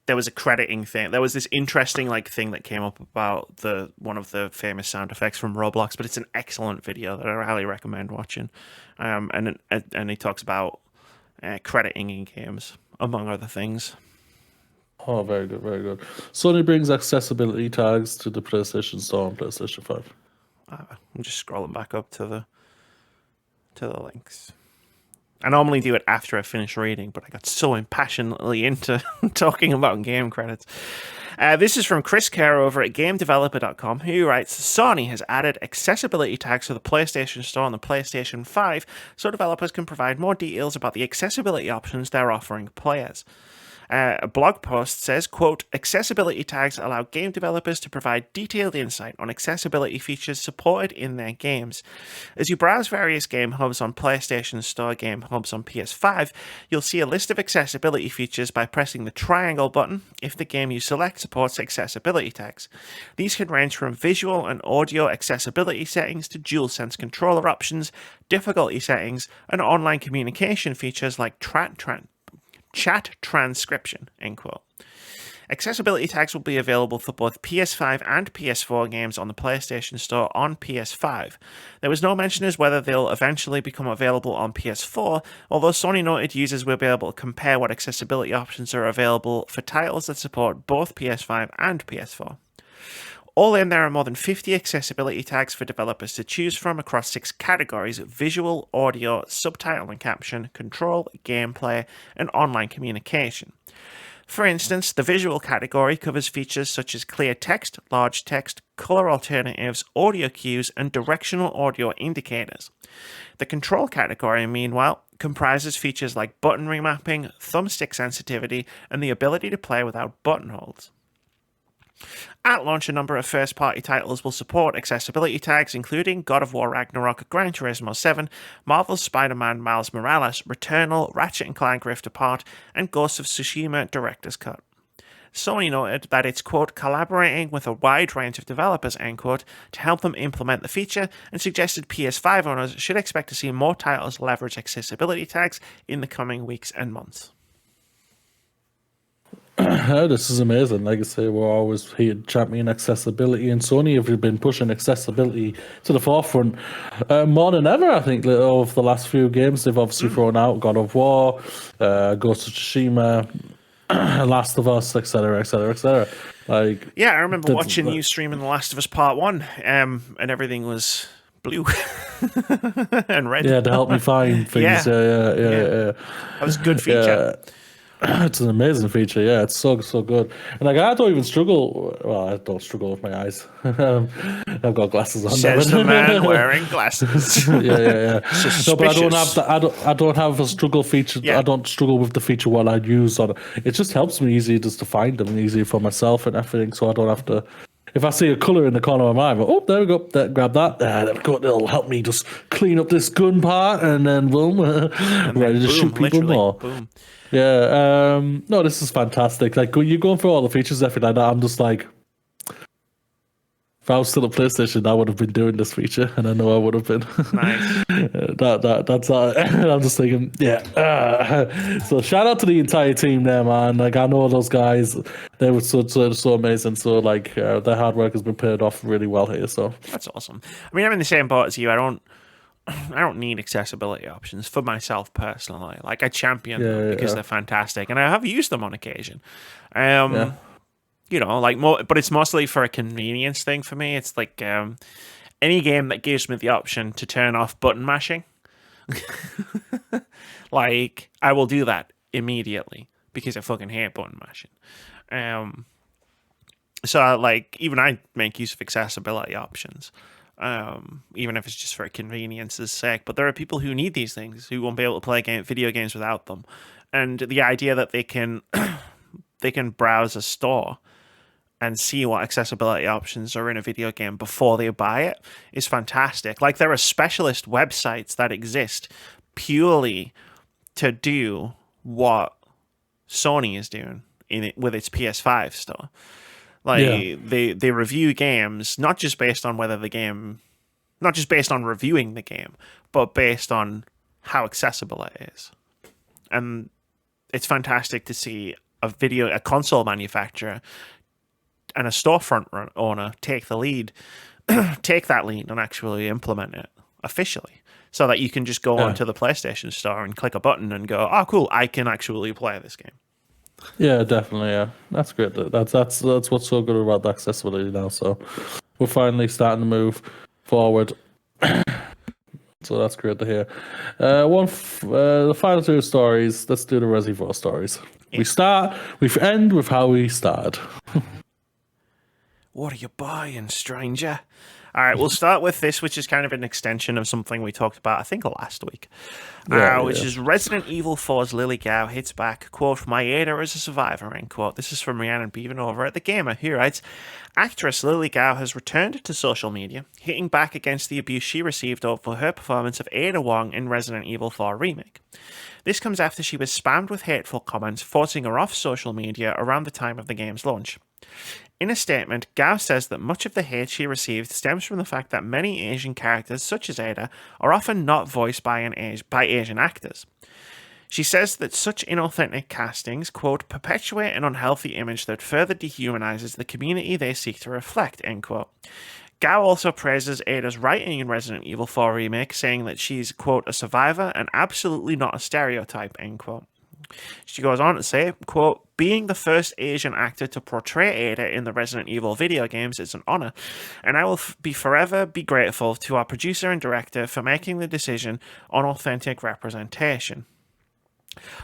There was a crediting thing. There was this interesting thing that came up about one of the famous sound effects from Roblox, but it's an excellent video that I highly recommend watching. And he talks about crediting in games, among other things. Oh, very good, very good. Sony brings accessibility tags to the PlayStation Store and PlayStation 5. I'm just scrolling back up to the links. I normally do it after I finish reading, but I got so impassionately into talking about game credits. This is from Chris Kerr over at GameDeveloper.com, who writes, Sony has added accessibility tags to the PlayStation Store and the PlayStation 5 so developers can provide more details about the accessibility options they're offering players. A blog post says, quote, accessibility tags allow game developers to provide detailed insight on accessibility features supported in their games. As you browse various game hubs on PlayStation Store game hubs on PS5, you'll see a list of accessibility features by pressing the triangle button if the game you select supports accessibility tags. These can range from visual and audio accessibility settings to DualSense controller options, difficulty settings, and online communication features like chat transcription, end quote. Accessibility tags will be available for both PS5 and PS4 games on the PlayStation Store on PS5. There was no mention as whether they'll eventually become available on PS4, although Sony noted users will be able to compare what accessibility options are available for titles that support both PS5 and PS4. All in, there are more than 50 accessibility tags for developers to choose from across 6 categories: visual, audio, subtitle and caption, control, gameplay, and online communication. For instance, the visual category covers features such as clear text, large text, color alternatives, audio cues, and directional audio indicators. The control category, meanwhile, comprises features like button remapping, thumbstick sensitivity, and the ability to play without button holds. At launch, a number of first-party titles will support accessibility tags, including God of War Ragnarok, Gran Turismo 7, Marvel's Spider-Man Miles Morales, Returnal, Ratchet & Clank Rift Apart, and Ghost of Tsushima Director's Cut. Sony noted that it's, quote, collaborating with a wide range of developers, end quote, to help them implement the feature, and suggested PS5 owners should expect to see more titles leverage accessibility tags in the coming weeks and months. This is amazing. Like I say, we're always here championing accessibility, and Sony have been pushing accessibility to the forefront more than ever, I think, over the last few games. They've obviously thrown out God of War, Ghost of Tsushima, Last of Us, etc., etc., etc. Like, yeah, I remember watching you streaming The Last of Us Part 1, and everything was blue and red. Yeah, to help me find things. Yeah. That was a good feature. It's an amazing feature, yeah. It's so good. And like, I don't even struggle. Well, I don't struggle with my eyes. I've got glasses on. Says the man wearing glasses. Yeah. Suspicious. No, but I don't have a struggle feature. Yeah. I don't struggle with the feature while I use on it. It just helps me easier just to find them, easier for myself and everything. So I don't have to. If I see a colour in the corner of my eye, I go, oh, there we go, grab that. There we go. It'll help me just clean up this gun part, and then boom, ready to shoot people more. Boom. Yeah, no, this is fantastic. Like, when you're going through all the features, everything like that, I'm just like, if I was still at PlayStation, I would have been doing this feature, and I know I would have been. Nice. That's I'm just thinking, yeah. So shout out to the entire team there, man. Like, I know those guys, they were so amazing. So like, their hard work has been paid off really well here. So that's awesome. I mean, I'm in the same boat as you. I don't need accessibility options for myself personally. Like, I champion them because they're fantastic, and I have used them on occasion. You know, like, but it's mostly for a convenience thing for me. It's like any game that gives me the option to turn off button mashing. Like, I will do that immediately because I fucking hate button mashing. So, like, even I make use of accessibility options, even if it's just for convenience's sake. But there are people who need these things, who won't be able to play video games without them. And the idea that they can they can browse a store and see what accessibility options are in a video game before they buy it is fantastic. Like, there are specialist websites that exist purely to do what Sony is doing with its PS5 store. Like, they review games not just based on not just based on reviewing the game, but based on how accessible it is. And it's fantastic to see a console manufacturer and a storefront owner take that lead and actually implement it officially, so that you can just go onto the PlayStation Store and click a button and go, oh, cool, I can actually play this game. Yeah, definitely. Yeah, that's great. That's what's so good about the accessibility now. So we're finally starting to move forward. So that's great to hear. The final two stories. Let's do the Resi 4 stories. Yeah. We end with how we started. What are you buying, stranger? All right, we'll start with this, which is kind of an extension of something we talked about, I think, last week, which is Resident Evil 4's Lily Gao hits back, quote, "My Ada is a survivor," end quote. This is from Rhiannon Beavan over at The Gamer, who writes, "Actress Lily Gao has returned to social media, hitting back against the abuse she received over her performance of Ada Wong in Resident Evil 4 Remake. This comes after she was spammed with hateful comments, forcing her off social media around the time of the game's launch. In a statement, Gao says that much of the hate she received stems from the fact that many Asian characters, such as Ada, are often not voiced by Asian actors. She says that such inauthentic castings, quote, perpetuate an unhealthy image that further dehumanizes the community they seek to reflect, end quote. Gao also praises Ada's writing in Resident Evil 4 Remake, saying that she's, quote, a survivor and absolutely not a stereotype, end quote. She goes on to say, quote, being the first Asian actor to portray Ada in the Resident Evil video games is an honor, and I will forever be grateful to our producer and director for making the decision on authentic representation.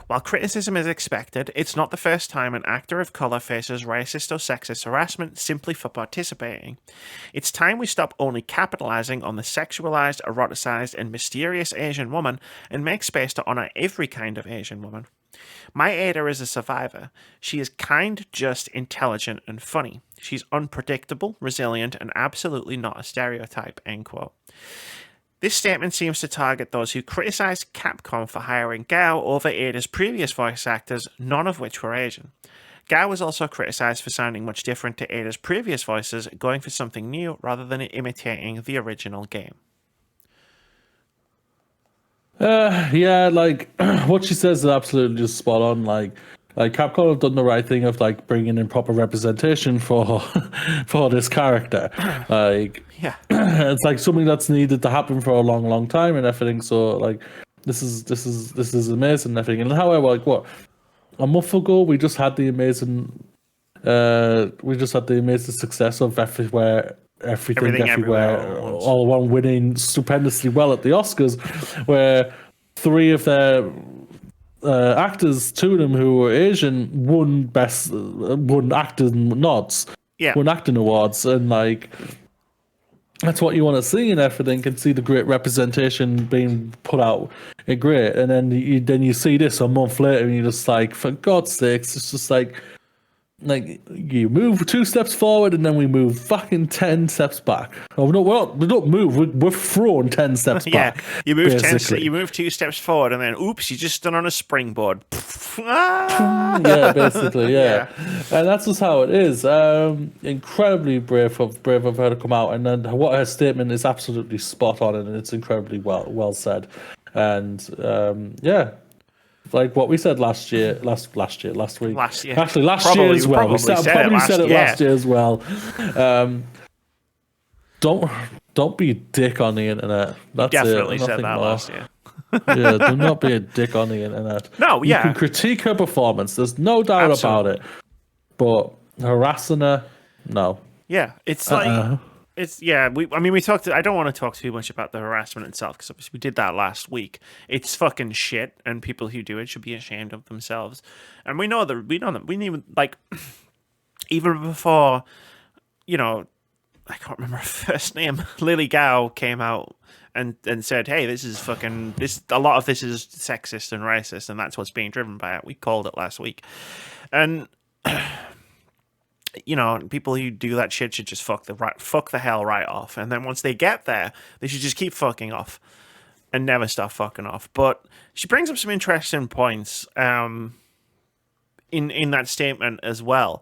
While criticism is expected, it's not the first time an actor of color faces racist or sexist harassment simply for participating. It's time we stop only capitalizing on the sexualized, eroticized, and mysterious Asian woman and make space to honor every kind of Asian woman. My Ada is a survivor. She is kind, just, intelligent, and funny. She's unpredictable, resilient, and absolutely not a stereotype, end quote. This statement seems to target those who criticized Capcom for hiring Gao over Ada's previous voice actors, none of which were Asian. Gao was also criticized for sounding much different to Ada's previous voices, going for something new rather than imitating the original game. Yeah, like what she says is absolutely just spot on. Like Capcom have done the right thing of like bringing in proper representation for this character. Like, yeah, it's like something that's needed to happen for a long, long time and everything. So like, this is amazing and everything. And however, like a month ago, we just had the amazing success of Everything Everywhere, all one winning stupendously well at the Oscars, where three of their actors, two of them who were Asian, won acting nods, won acting awards, and like that's what you want to see and everything, and see the great representation being put out. Great, and then you see this a month later, and you're just like, for God's sakes, it's just like you move 2 steps forward and then we move fucking 10 steps back. Oh no, we don't move. We're thrown 10 steps back. You move 2 steps forward and then oops, you just stood on a springboard. Yeah, basically, yeah. And that's just how it is. Incredibly brave of her to come out, and then what her statement is absolutely spot on, and it's incredibly well said. And yeah. Like what we said last week. Last year. Actually, last year as well. We probably said it last year as well. Don't be a dick on the internet. That's definitely it. Said that last year. Yeah, do not be a dick on the internet. No, yeah. You can critique her performance. There's no doubt about it. But harassing her, no. Yeah, it's like we talked. I don't want to talk too much about the harassment itself because obviously we did that last week. It's fucking shit, and people who do it should be ashamed of themselves. And we know that we need like even before, I can't remember her first name. Lily Gao came out and said, "Hey, this is fucking this. A lot of this is sexist and racist, and that's what's being driven by it." We called it last week, and people who do that shit should just fuck the hell right off. And then once they get there, they should just keep fucking off and never stop fucking off. But she brings up some interesting points in that statement as well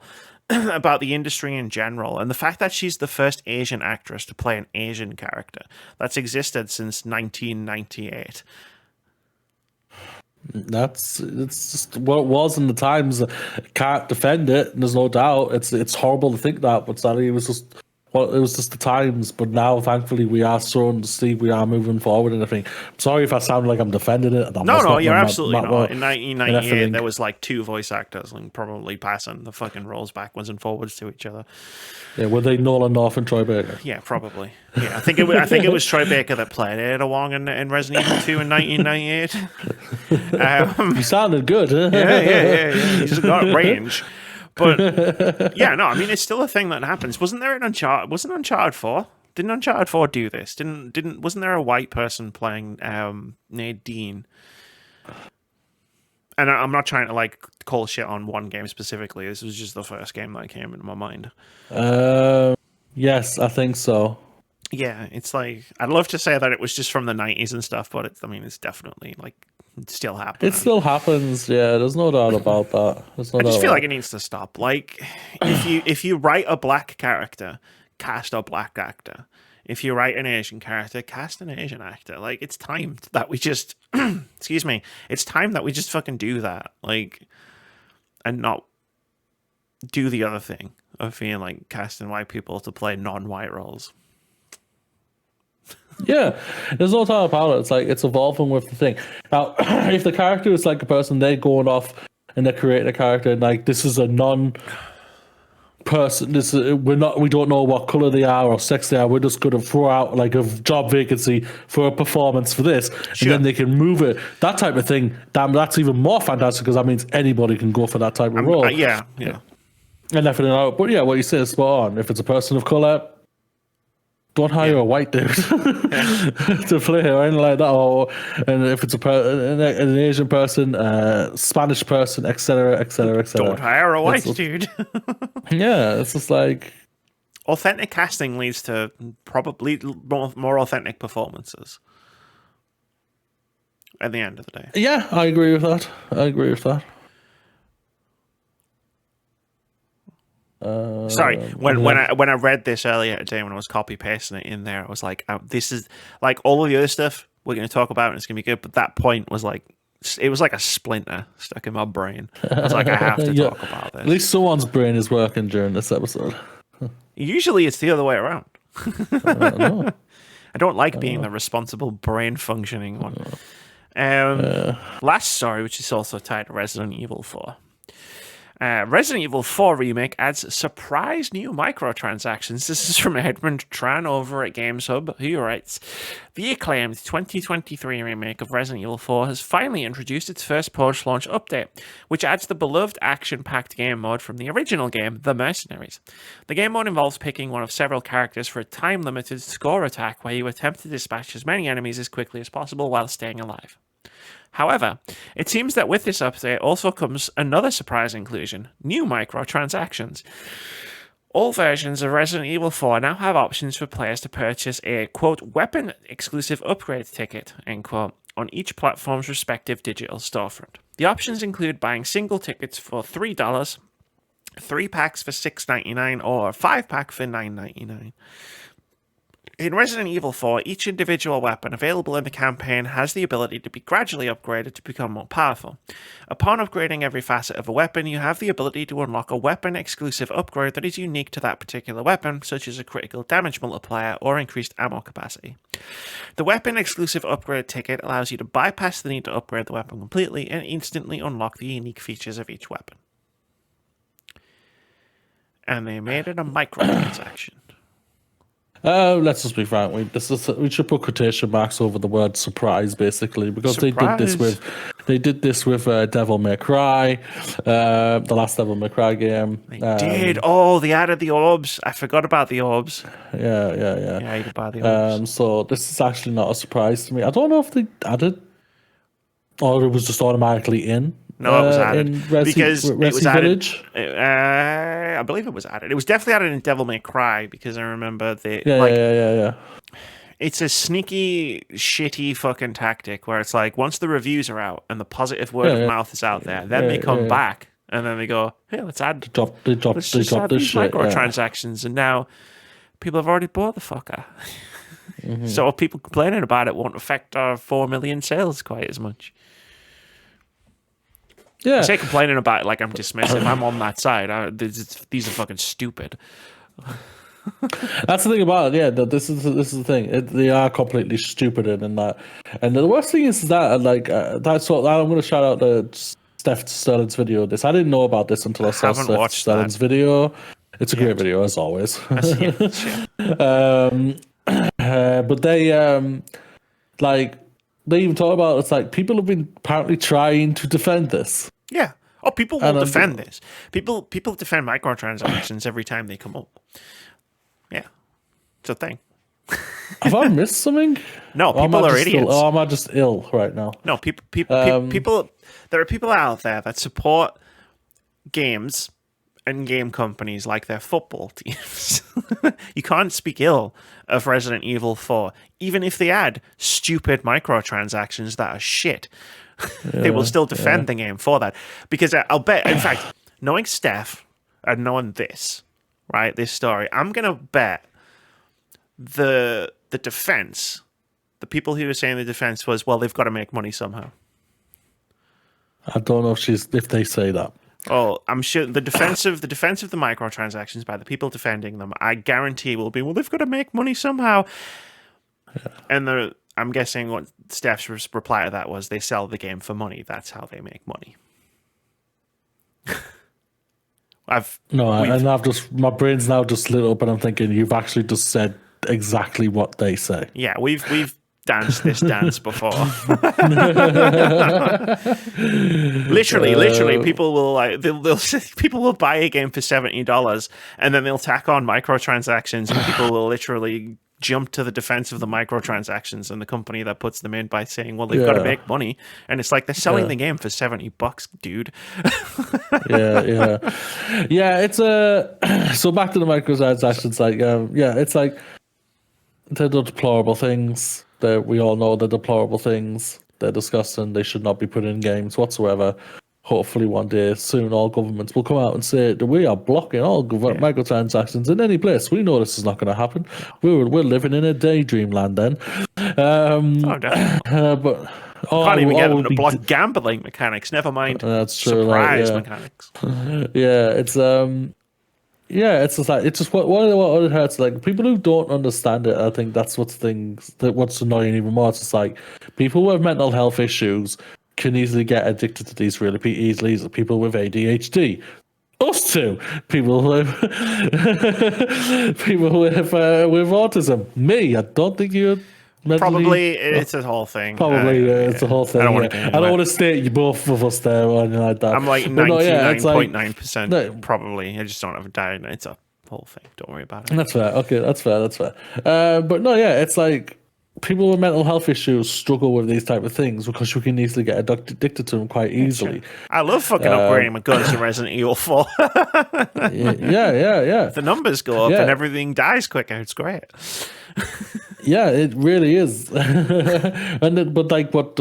about the industry in general and the fact that she's the first Asian actress to play an Asian character that's existed since 1998. It's just what it was in the times. Can't defend it. There's no doubt. It's horrible to think that, but sadly, it was just the times. But now, thankfully, we are starting to see we are moving forward. And I think, sorry if I sound like I'm defending it. No, you're absolutely not. In 1998, there was like 2 voice actors, and probably passing the fucking roles backwards and forwards to each other. Yeah, were they Nolan North and Troy Baker? Yeah, probably. Yeah, I think it was Troy Baker that played Ada Wong in Resident Evil 2 in 1998. You sounded good. Huh? Yeah. He's got range. But yeah, no, I mean it's still a thing that happens. Wasn't there wasn't Uncharted 4? Didn't Uncharted 4 do this? Wasn't there a white person playing Nadine? And I'm not trying to like call shit on one game specifically. This was just the first game that came into my mind. Yes, I think so. Yeah, it's like I'd love to say that it was just from the 90s and stuff, but it's definitely like it still happens. It still happens. Yeah, there's no doubt about that. I just feel like it needs to stop. Like if you write a black character, cast a black actor. If you write an Asian character, cast an Asian actor. Like, it's time that we just, excuse me, it's time that we just fucking do that. Like, and not do the other thing of being like casting white people to play non-white roles. Yeah, there's no doubt about it. It's like, it's evolving with the thing. Now, if the character is like a person, they're going off and they're creating a character, and like, this is a person, we don't know what color they are or sex they are, we're just going to throw out like a job vacancy for a performance for this, and then they can move it, that type of thing. That's even more fantastic, because that means anybody can go for that type of role. Yeah And everything out. But yeah, what you say is spot on. If it's a person of color, don't hire a white dude to play or anything like that. And if it's an Asian person, Spanish person, etc., etc., etc. Don't hire a white dude. Yeah, it's just like authentic casting leads to probably more authentic performances. At the end of the day. Yeah, I agree with that. Sorry, when I read this earlier today, when I was copy pasting it in there, I was like, "This is like all of the other stuff we're going to talk about, and it's going to be good." But that point was like, it was like a splinter stuck in my brain. I was like, I have to talk about this. At least someone's brain is working during this episode. Usually, it's the other way around. I don't like being the responsible brain functioning one. Last story, which is also tied to Resident Evil 4. Resident Evil 4 Remake adds surprise new microtransactions. This is from Edmund Tran over at Games Hub, who writes, the acclaimed 2023 remake of Resident Evil 4 has finally introduced its first post-launch update, which adds the beloved action-packed game mode from the original game, The Mercenaries. The game mode involves picking one of several characters for a time-limited score attack where you attempt to dispatch as many enemies as quickly as possible while staying alive. However, it seems that with this update also comes another surprise inclusion, new microtransactions. All versions of Resident Evil 4 now have options for players to purchase a, quote, weapon-exclusive upgrade ticket, end quote, on each platform's respective digital storefront. The options include buying single tickets for $3, 3 packs for $6.99, or a 5-pack for $9.99. In Resident Evil 4, each individual weapon available in the campaign has the ability to be gradually upgraded to become more powerful. Upon upgrading every facet of a weapon, you have the ability to unlock a weapon-exclusive upgrade that is unique to that particular weapon, such as a critical damage multiplier or increased ammo capacity. The weapon-exclusive upgrade ticket allows you to bypass the need to upgrade the weapon completely and instantly unlock the unique features of each weapon. And they made it a microtransaction. Let's just be frank. We should put quotation marks over the word surprise, basically, because Surprise. they did this with Devil May Cry, the last Devil May Cry game. They did. Oh, they added the orbs. I forgot about the orbs. Yeah. Yeah, you could buy the orbs. So this is actually not a surprise to me. I don't know if they added or it was just automatically No, it was added in because it was Resi added. Village. I believe it was added. It was definitely added in Devil May Cry because I remember Yeah. it's a sneaky, shitty fucking tactic where it's like once the reviews are out and the positive word of mouth is out there, then they come back and then they go, "Hey, let's add. They dropped Let's just add this these shit. Yeah. microtransactions." And now people have already bought the fucker. So people complaining about it won't affect our 4 million sales quite as much. Yeah. I say complaining about it like I'm dismissive. I'm on that side. These are fucking stupid. That's the thing about it. Yeah, this is the thing. They are completely stupid in that. And the worst thing is that that's what I'm going to shout out to Steph Sterling's video. I didn't know about this until I saw haven't Steph watched Sterling's that video. It's a great video as always. But they they even talk about it's like people have been apparently trying to defend this. Yeah. Oh, people will defend this. People defend microtransactions every time they come up. Yeah, it's a thing. Have I missed something? No, people are idiots. Am I just ill right now? No, people. There are people out there that support games and game companies like their football teams. You can't speak ill of Resident Evil 4, even if they add stupid microtransactions that are shit. They will still defend the game for that. Because I'll bet, in fact, knowing Steph and knowing this, right, this story, I'm going to bet the defense, the people who were saying the defense was, well, they've got to make money somehow. I don't know if they say that. Oh, I'm sure the defense of the microtransactions by the people defending them, I guarantee will be, well, they've got to make money somehow. Yeah. And I'm guessing what Steph's reply to that was, they sell the game for money. That's how they make money. My brain's now just lit up, and I'm thinking you've actually just said exactly what they say. Yeah, we've danced this dance before. literally, people will people will buy a game for $70, and then they'll tack on microtransactions, and people will literally jump to the defense of the microtransactions and the company that puts them in by saying, well, they've got to make money. And it's like, they're selling the game for $70, dude. Yeah, it's so back to the microtransactions, it's like they're the deplorable things that we all know, the deplorable things. They're disgusting. They should not be put in games whatsoever. Hopefully one day soon all governments will come out and say that we are blocking all microtransactions in any place. We know this is not going to happen. We're living in a daydream land then. But can't even get them to block gambling mechanics. Never mind surprise mechanics. It's just what it hurts. Like people who don't understand it, I think that's what's annoying even more. It's just like people with mental health issues can easily get addicted to these really easily. People with ADHD, us too. People with autism. Me, I don't think you're. Probably it's a whole thing. It's a whole thing. I don't want to state both of us there or anything like that. I'm like 99.9% probably. I just don't have a diagnosis. It's a whole thing. Don't worry about it. That's fair. Okay, that's fair. But no, it's like people with mental health issues struggle with these type of things because you can easily get addicted to them quite easily. I love fucking upgrading my guns in Resident Evil 4. Yeah. The numbers go up and everything dies quicker. It's great. Yeah, it really is. But like what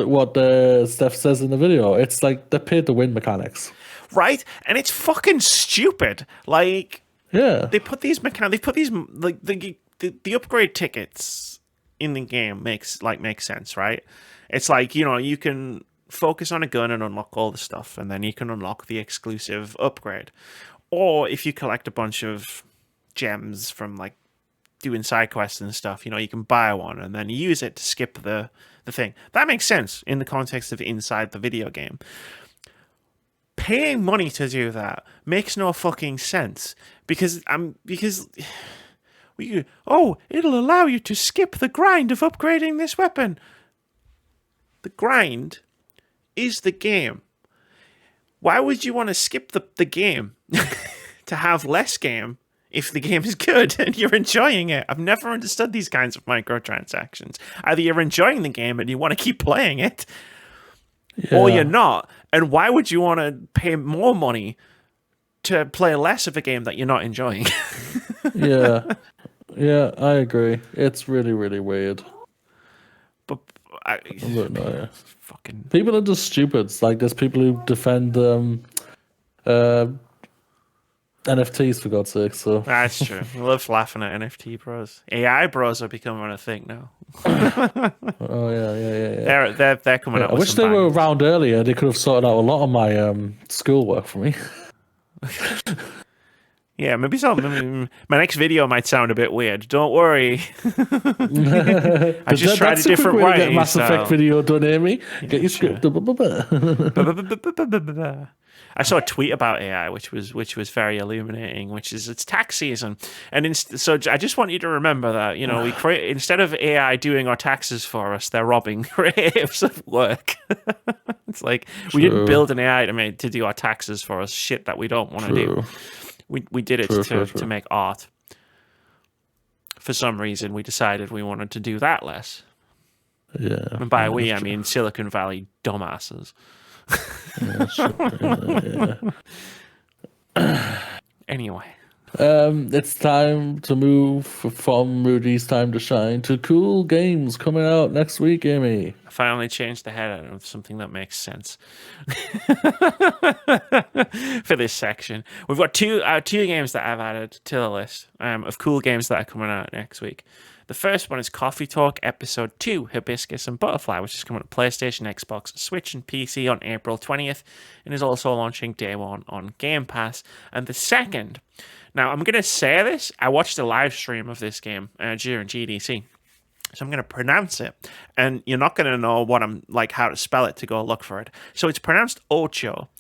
Steph says in the video, it's like the pay to win mechanics, right? And it's fucking stupid. Like, they put these like the upgrade tickets in the game makes sense, right? It's like, you can focus on a gun and unlock all the stuff, and then you can unlock the exclusive upgrade. Or if you collect a bunch of gems from like doing side quests and stuff, you can buy one and then use it to skip the thing. That makes sense in the context of inside the video game. Paying money to do that makes no fucking sense because It'll allow you to skip the grind of upgrading this weapon. The grind is the game. Why would you want to skip the game to have less game if the game is good and you're enjoying it? I've never understood these kinds of microtransactions. Either you're enjoying the game and you want to keep playing it, or you're not. And why would you want to pay more money to play less of a game that you're not enjoying? Yeah, I agree. It's really, really weird. But I don't know. Fucking people are just stupid. Like there's people who defend NFTs for God's sake. So that's true. I love laughing at NFT bros. AI bros are becoming a thing now. Oh yeah. They're coming up. I wish they were around earlier. They could have sorted out a lot of my schoolwork for me. Yeah, maybe my next video might sound a bit weird. Don't worry. I just tried a different way. Get Mass Effect video done, Amy. Get your script. I saw a tweet about AI, which was very illuminating. Which is it's tax season, and so I just want you to remember that we create instead of AI doing our taxes for us, they're robbing creatives of work. It's like we didn't build an AI to do our taxes for us. Shit that we don't want to do. We did it to make art. For some reason, we decided we wanted to do that less. Yeah. And by we, I mean Silicon Valley dumbasses. Anyway. It's time to move from Moody's Time to Shine to cool games coming out next week, Amy. I finally changed the head of something that makes sense for this section. We've got two games that I've added to the list of cool games that are coming out next week. The first one is Coffee Talk Episode 2, Hibiscus and Butterfly, which is coming to PlayStation, Xbox, Switch, and PC on April 20th, and is also launching day one on Game Pass. And the second, now I'm going to say this, I watched a live stream of this game during GDC, so I'm going to pronounce it, and you're not going to know what I'm like, how to spell it to go look for it. So it's pronounced Ocho.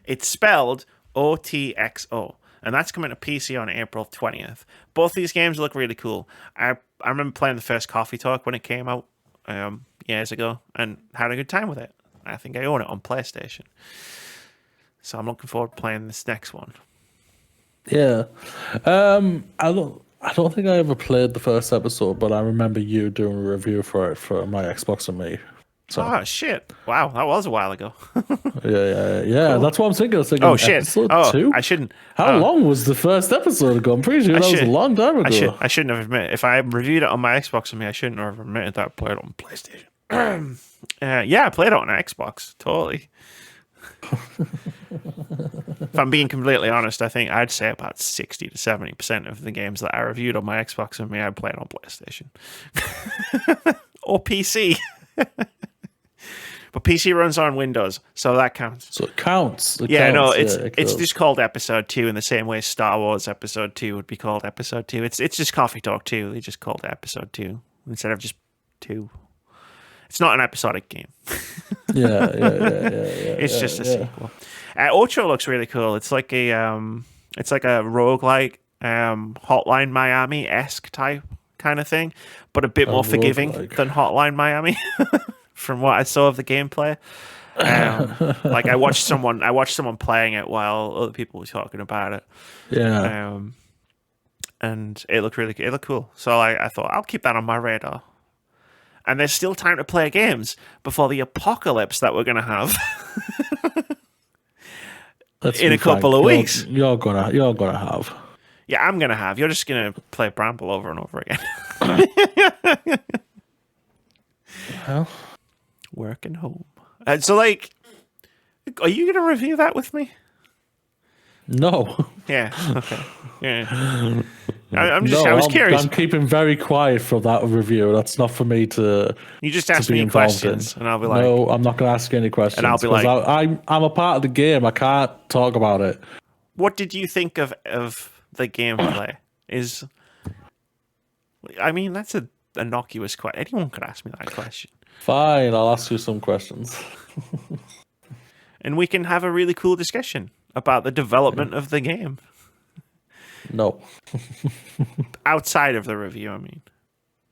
It's spelled OTXO. And that's coming to PC on April 20th. Both these games look really cool. I remember playing the first Coffee Talk when it came out years ago and had a good time with it. I think I own it on PlayStation. So I'm looking forward to playing this next one. Yeah. I don't think I ever played the first episode, but I remember you doing a review for it for my Xbox and me. So. Oh, shit. Wow, that was a while ago. Yeah. Cool. That's what I'm thinking. I was thinking, oh, shit. Episode 2? I shouldn't. How long was the first episode ago? I'm pretty sure that was a long time ago. I shouldn't have admitted. If I reviewed it on my Xbox and me, I shouldn't have admitted that I played it on PlayStation. Yeah, I played it on Xbox. Totally. If I'm being completely honest, I think I'd say about 60 to 70% of the games that I reviewed on my Xbox and me, I played on PlayStation. Or PC. But PC runs on Windows, so that counts. So it counts. It's just called Episode 2 in the same way Star Wars Episode 2 would be called Episode 2. It's just Coffee Talk 2. They just called it Episode 2 instead of just 2. It's not an episodic game. Yeah. It's just a sequel. Ocho looks really cool. It's like a roguelike Hotline Miami-esque type kind of thing, but a bit more forgiving than Hotline Miami. From what I saw of the gameplay, like I watched someone playing it while other people were talking about it. Yeah, and it looked cool. So I thought I'll keep that on my radar. And there's still time to play games before the apocalypse that we're gonna have in a couple of weeks. You're gonna have. Yeah, I'm gonna have. You're just gonna play Bramble over and over again. Well. Work and home. So, like, are you going to review that with me? No. Yeah. Okay. Yeah. I was curious. I'm keeping very quiet for that review. That's not for me to. You just ask me questions, and I'll be like, no, I'm not going to ask you any questions. And I'll be like, I'm a part of the game. I can't talk about it. What did you think of the gameplay? I mean, that's an innocuous question. Anyone could ask me that question. Fine, I'll ask you some questions. And we can have a really cool discussion about the development of the game. No. Outside of the review, I mean.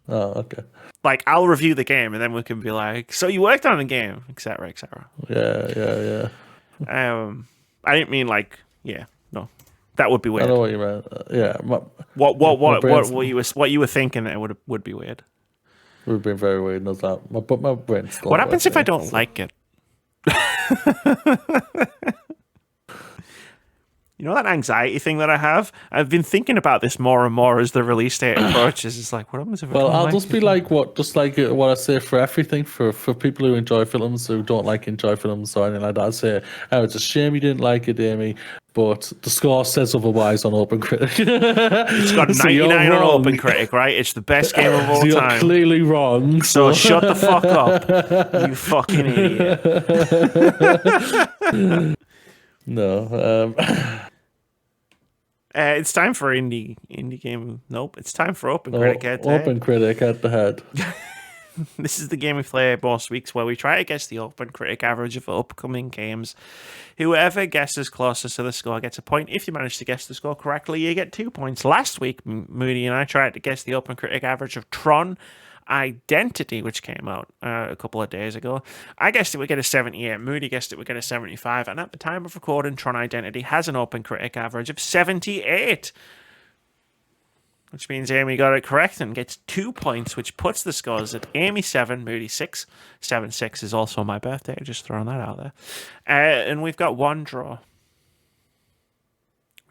Oh, okay. Like, I'll review the game, and then we can be like, so you worked on the game, etc., etc. Yeah. I didn't mean like, yeah, no, that would be I weird. know what you meant. Yeah. What you were thinking that would be weird. Would have been very weird, knows that. But my brain's still What happens if I working, don't like it? You know that anxiety thing that I have? I've been thinking about this more and more as the release date approaches. It's like, what happens if I don't I'll like just it? be like what I say for everything for people who enjoy films who don't enjoy films or anything like that. I say, oh, it's a shame you didn't like it, Amy, but the score says otherwise on OpenCritic. It's got 99 on OpenCritic, right? It's the best game of all So you're time. clearly wrong. So shut the fuck up, you fucking idiot. No. It's time for indie game. Nope, it's time for OpenCritic Head-To-Head. OpenCritic Head-To-Head. This is the game we play most weeks where we try to guess the OpenCritic average of upcoming games. Whoever guesses closest to the score gets a point. If you manage to guess the score correctly, you get 2 points. Last week, Moody and I tried to guess the OpenCritic average of Tron Identity, which came out a couple of days ago. I guessed it would get a 78. Moody guessed it would get a 75. And at the time of recording, Tron Identity has an OpenCritic average of 78. Which means Amy got it correct and gets 2 points, which puts the scores at Amy 7, Moody 6. 7-6 is also my birthday, just throwing that out there. And we've got one draw.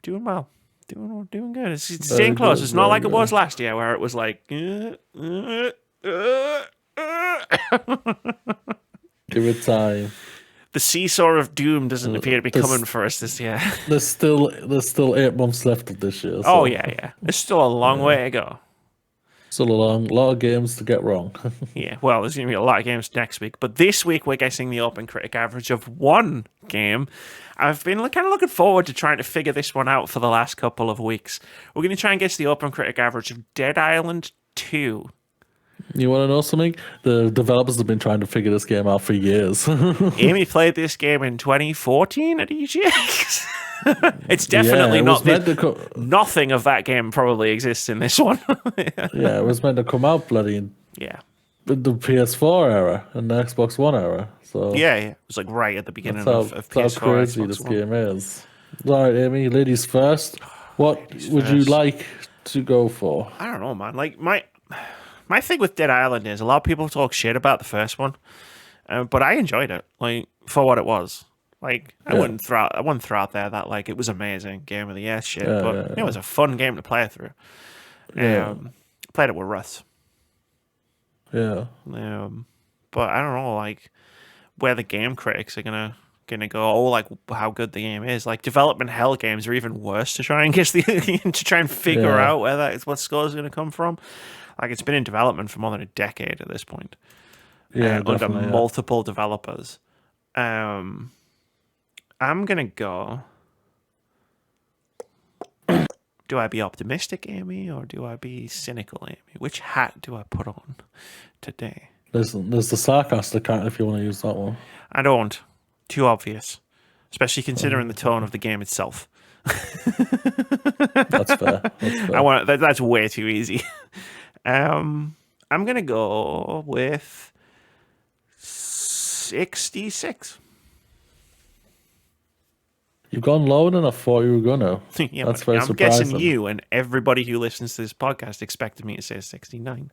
Doing well. Doing good. It's staying close. It's not like it was last year where it was like... Give it time. The seesaw of doom doesn't appear to be coming for us this year. There's still 8 months left of this year. So. Oh, yeah. There's still a long way to go. Still a lot of games to get wrong. Yeah, well, there's going to be a lot of games next week. But this week, we're guessing the OpenCritic average of one game. I've been kind of looking forward to trying to figure this one out for the last couple of weeks. We're going to try and guess the OpenCritic average of Dead Island 2. You want to know something? The developers have been trying to figure this game out for years. Amy played this game in 2014 at EGX. It's definitely not this. Nothing of that game probably exists in this one. Yeah, it was meant to come out bloody in the PS4 era and the Xbox One era. So yeah. It was like right at the beginning of PS4. That's how crazy Xbox this One. game is. All right, Amy, ladies first. What would you like to go for? I don't know, man. Like my thing with Dead Island is a lot of people talk shit about the first one, but I enjoyed it, like, for what it was. Like, I wouldn't throw out there that like it was amazing game of the year shit, but it was a fun game to play through. Played it with Russ. Yeah. But I don't know, like, where the game critics are gonna go. Like how good the game is. Like development hell games are even worse to try and guess to try and figure out where what score is gonna come from. Like, it's been in development for more than a decade at this point. Under multiple developers. I'm going to go... Do I be optimistic, Amy, or do I be cynical, Amy? Which hat do I put on today? There's the sarcastic hat if you want to use that one. I don't. Too obvious. Especially considering the tone of the game itself. That's fair. That's way too easy. I'm gonna go with 66. You've gone lower than I thought you were gonna. Yeah, that's very I'm surprising. guessing you and everybody who listens to this podcast expected me to say 69.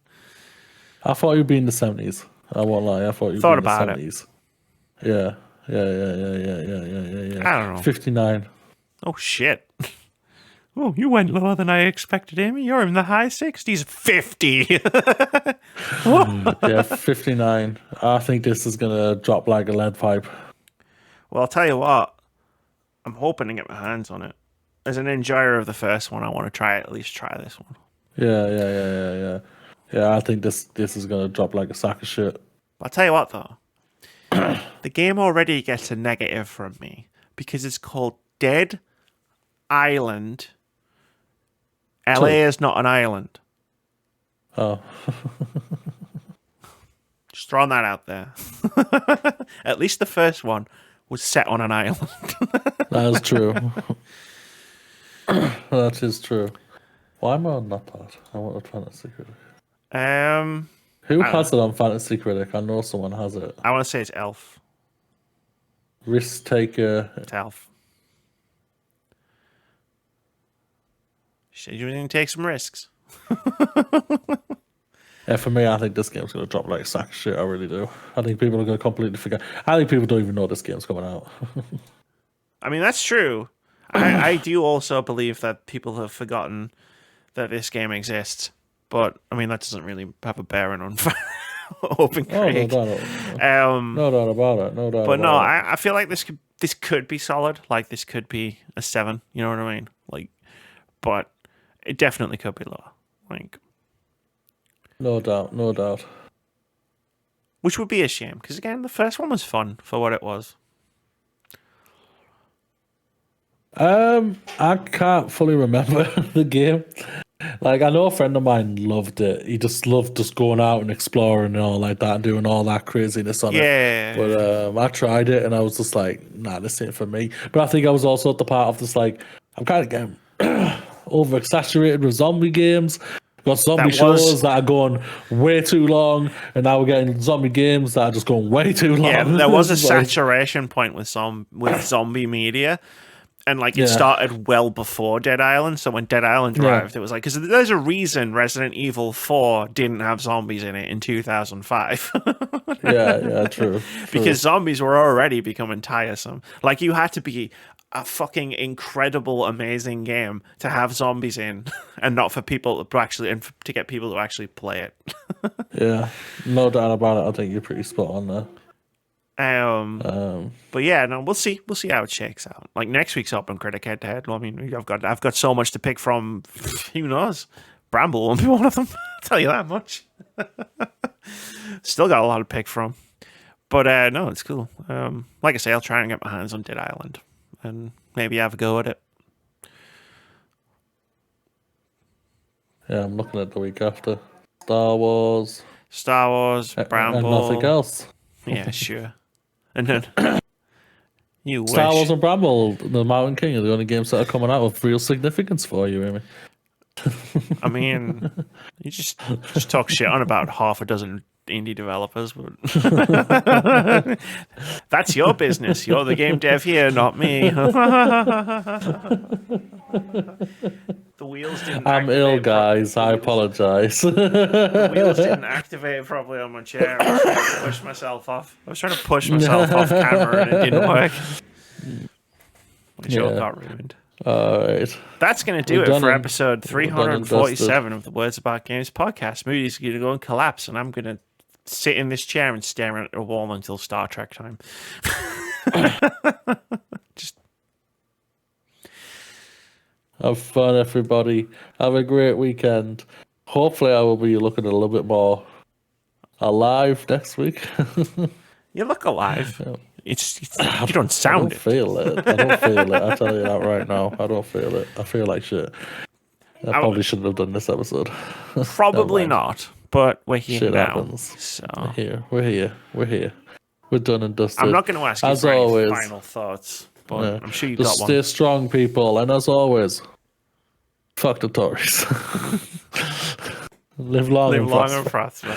I thought you'd be in the 70s. I won't lie. I thought you'd be in the 70s. Yeah. I don't know. 59. Oh shit. Oh, you went lower than I expected, Amy. You're in the high 60s. 50. Yeah, 59. I think this is going to drop like a lead pipe. Well, I'll tell you what. I'm hoping to get my hands on it. As an enjoyer of the first one, I want to at least try this one. Yeah. Yeah, I think this is going to drop like a sack of shit. I'll tell you what, though. The game already gets a negative from me because it's called Dead Island. LA is not an island. Oh. Just throwing that out there. At least the first one was set on an island. That is true. That is true. Why am I on that part? I want a Fantasy Critic. Who has it on Fantasy Critic? I know someone has it. I want to say it's Elf. Risk taker. It's Elf. You didn't take some risks. Yeah, for me, I think this game's going to drop like sack shit. I really do. I think people are going to completely forget. I think people don't even know this game's coming out. I mean, that's true. I do also believe that people have forgotten that this game exists. But, I mean, that doesn't really have a bearing on OpenCritic. No doubt about it. No doubt but about no, I feel like this could be solid. Like, this could be a 7. You know what I mean? Like, but it definitely could be lower. Like, no doubt. Which would be a shame, because again, the first one was fun for what it was. I can't fully remember the game. Like, I know a friend of mine loved it. He just loved just going out and exploring and all like that and doing all that craziness on it. But I tried it and I was just like, nah, this ain't for me. But I think I was also at the part of this, like, I'm kind of getting over-exaggerated with zombie games. We've got zombie shows that are going way too long, and now we're getting zombie games that are just going way too long. Yeah, there was a saturation point with zombie media. And like it started well before Dead Island, so when Dead Island arrived, it was like, because there's a reason Resident Evil 4 didn't have zombies in it in 2005. yeah, true. Because zombies were already becoming tiresome. Like, you had to be a fucking incredible, amazing game to have zombies in, and not for people to actually, and to get people to actually play it. Yeah, no doubt about it. I think you're pretty spot on there. But yeah, no, we'll see how it shakes out. Like, next week's OpenCritic Head-To-Head. Well, I mean, I've got so much to pick from. Who knows? Bramble won't be one of them. I'll tell you that much. Still got a lot to pick from. But no, it's cool. Like I say, I'll try and get my hands on Dead Island and maybe have a go at it. Yeah, I'm looking at the week after. Star Wars, Bramble, and nothing else. Yeah, sure. And then Star Wars and Bramble, the Mountain King, are the only games that are coming out of real significance for you, Amy. I mean, you just talk shit on about half a dozen indie developers, but that's your business. You're the game dev here, not me. The wheels didn't. I'm ill, guys. I apologize. The wheels didn't activate properly on my chair. I was trying to push myself off. I was trying to push myself off camera, and it didn't work. Which all got ruined. All right. That's going to do it for episode 347 of the Words About Games podcast. Moody's going to go and collapse, and I'm going to sit in this chair and stare at a wall until Star Trek time. Just have fun, everybody. Have a great weekend. Hopefully, I will be looking a little bit more alive next week. You look alive. It's you don't sound I don't feel it. I don't feel it. I tell you that right now. I don't feel it. I feel like shit. I probably shouldn't have done this episode. Probably not, but we're here shit now. Happens. So We're here. We're done and dusted. I'm not going to ask you as for always, any final thoughts, but I'm sure you just got stay one. strong, people, and as always, fuck the Tories. Live long and prosper.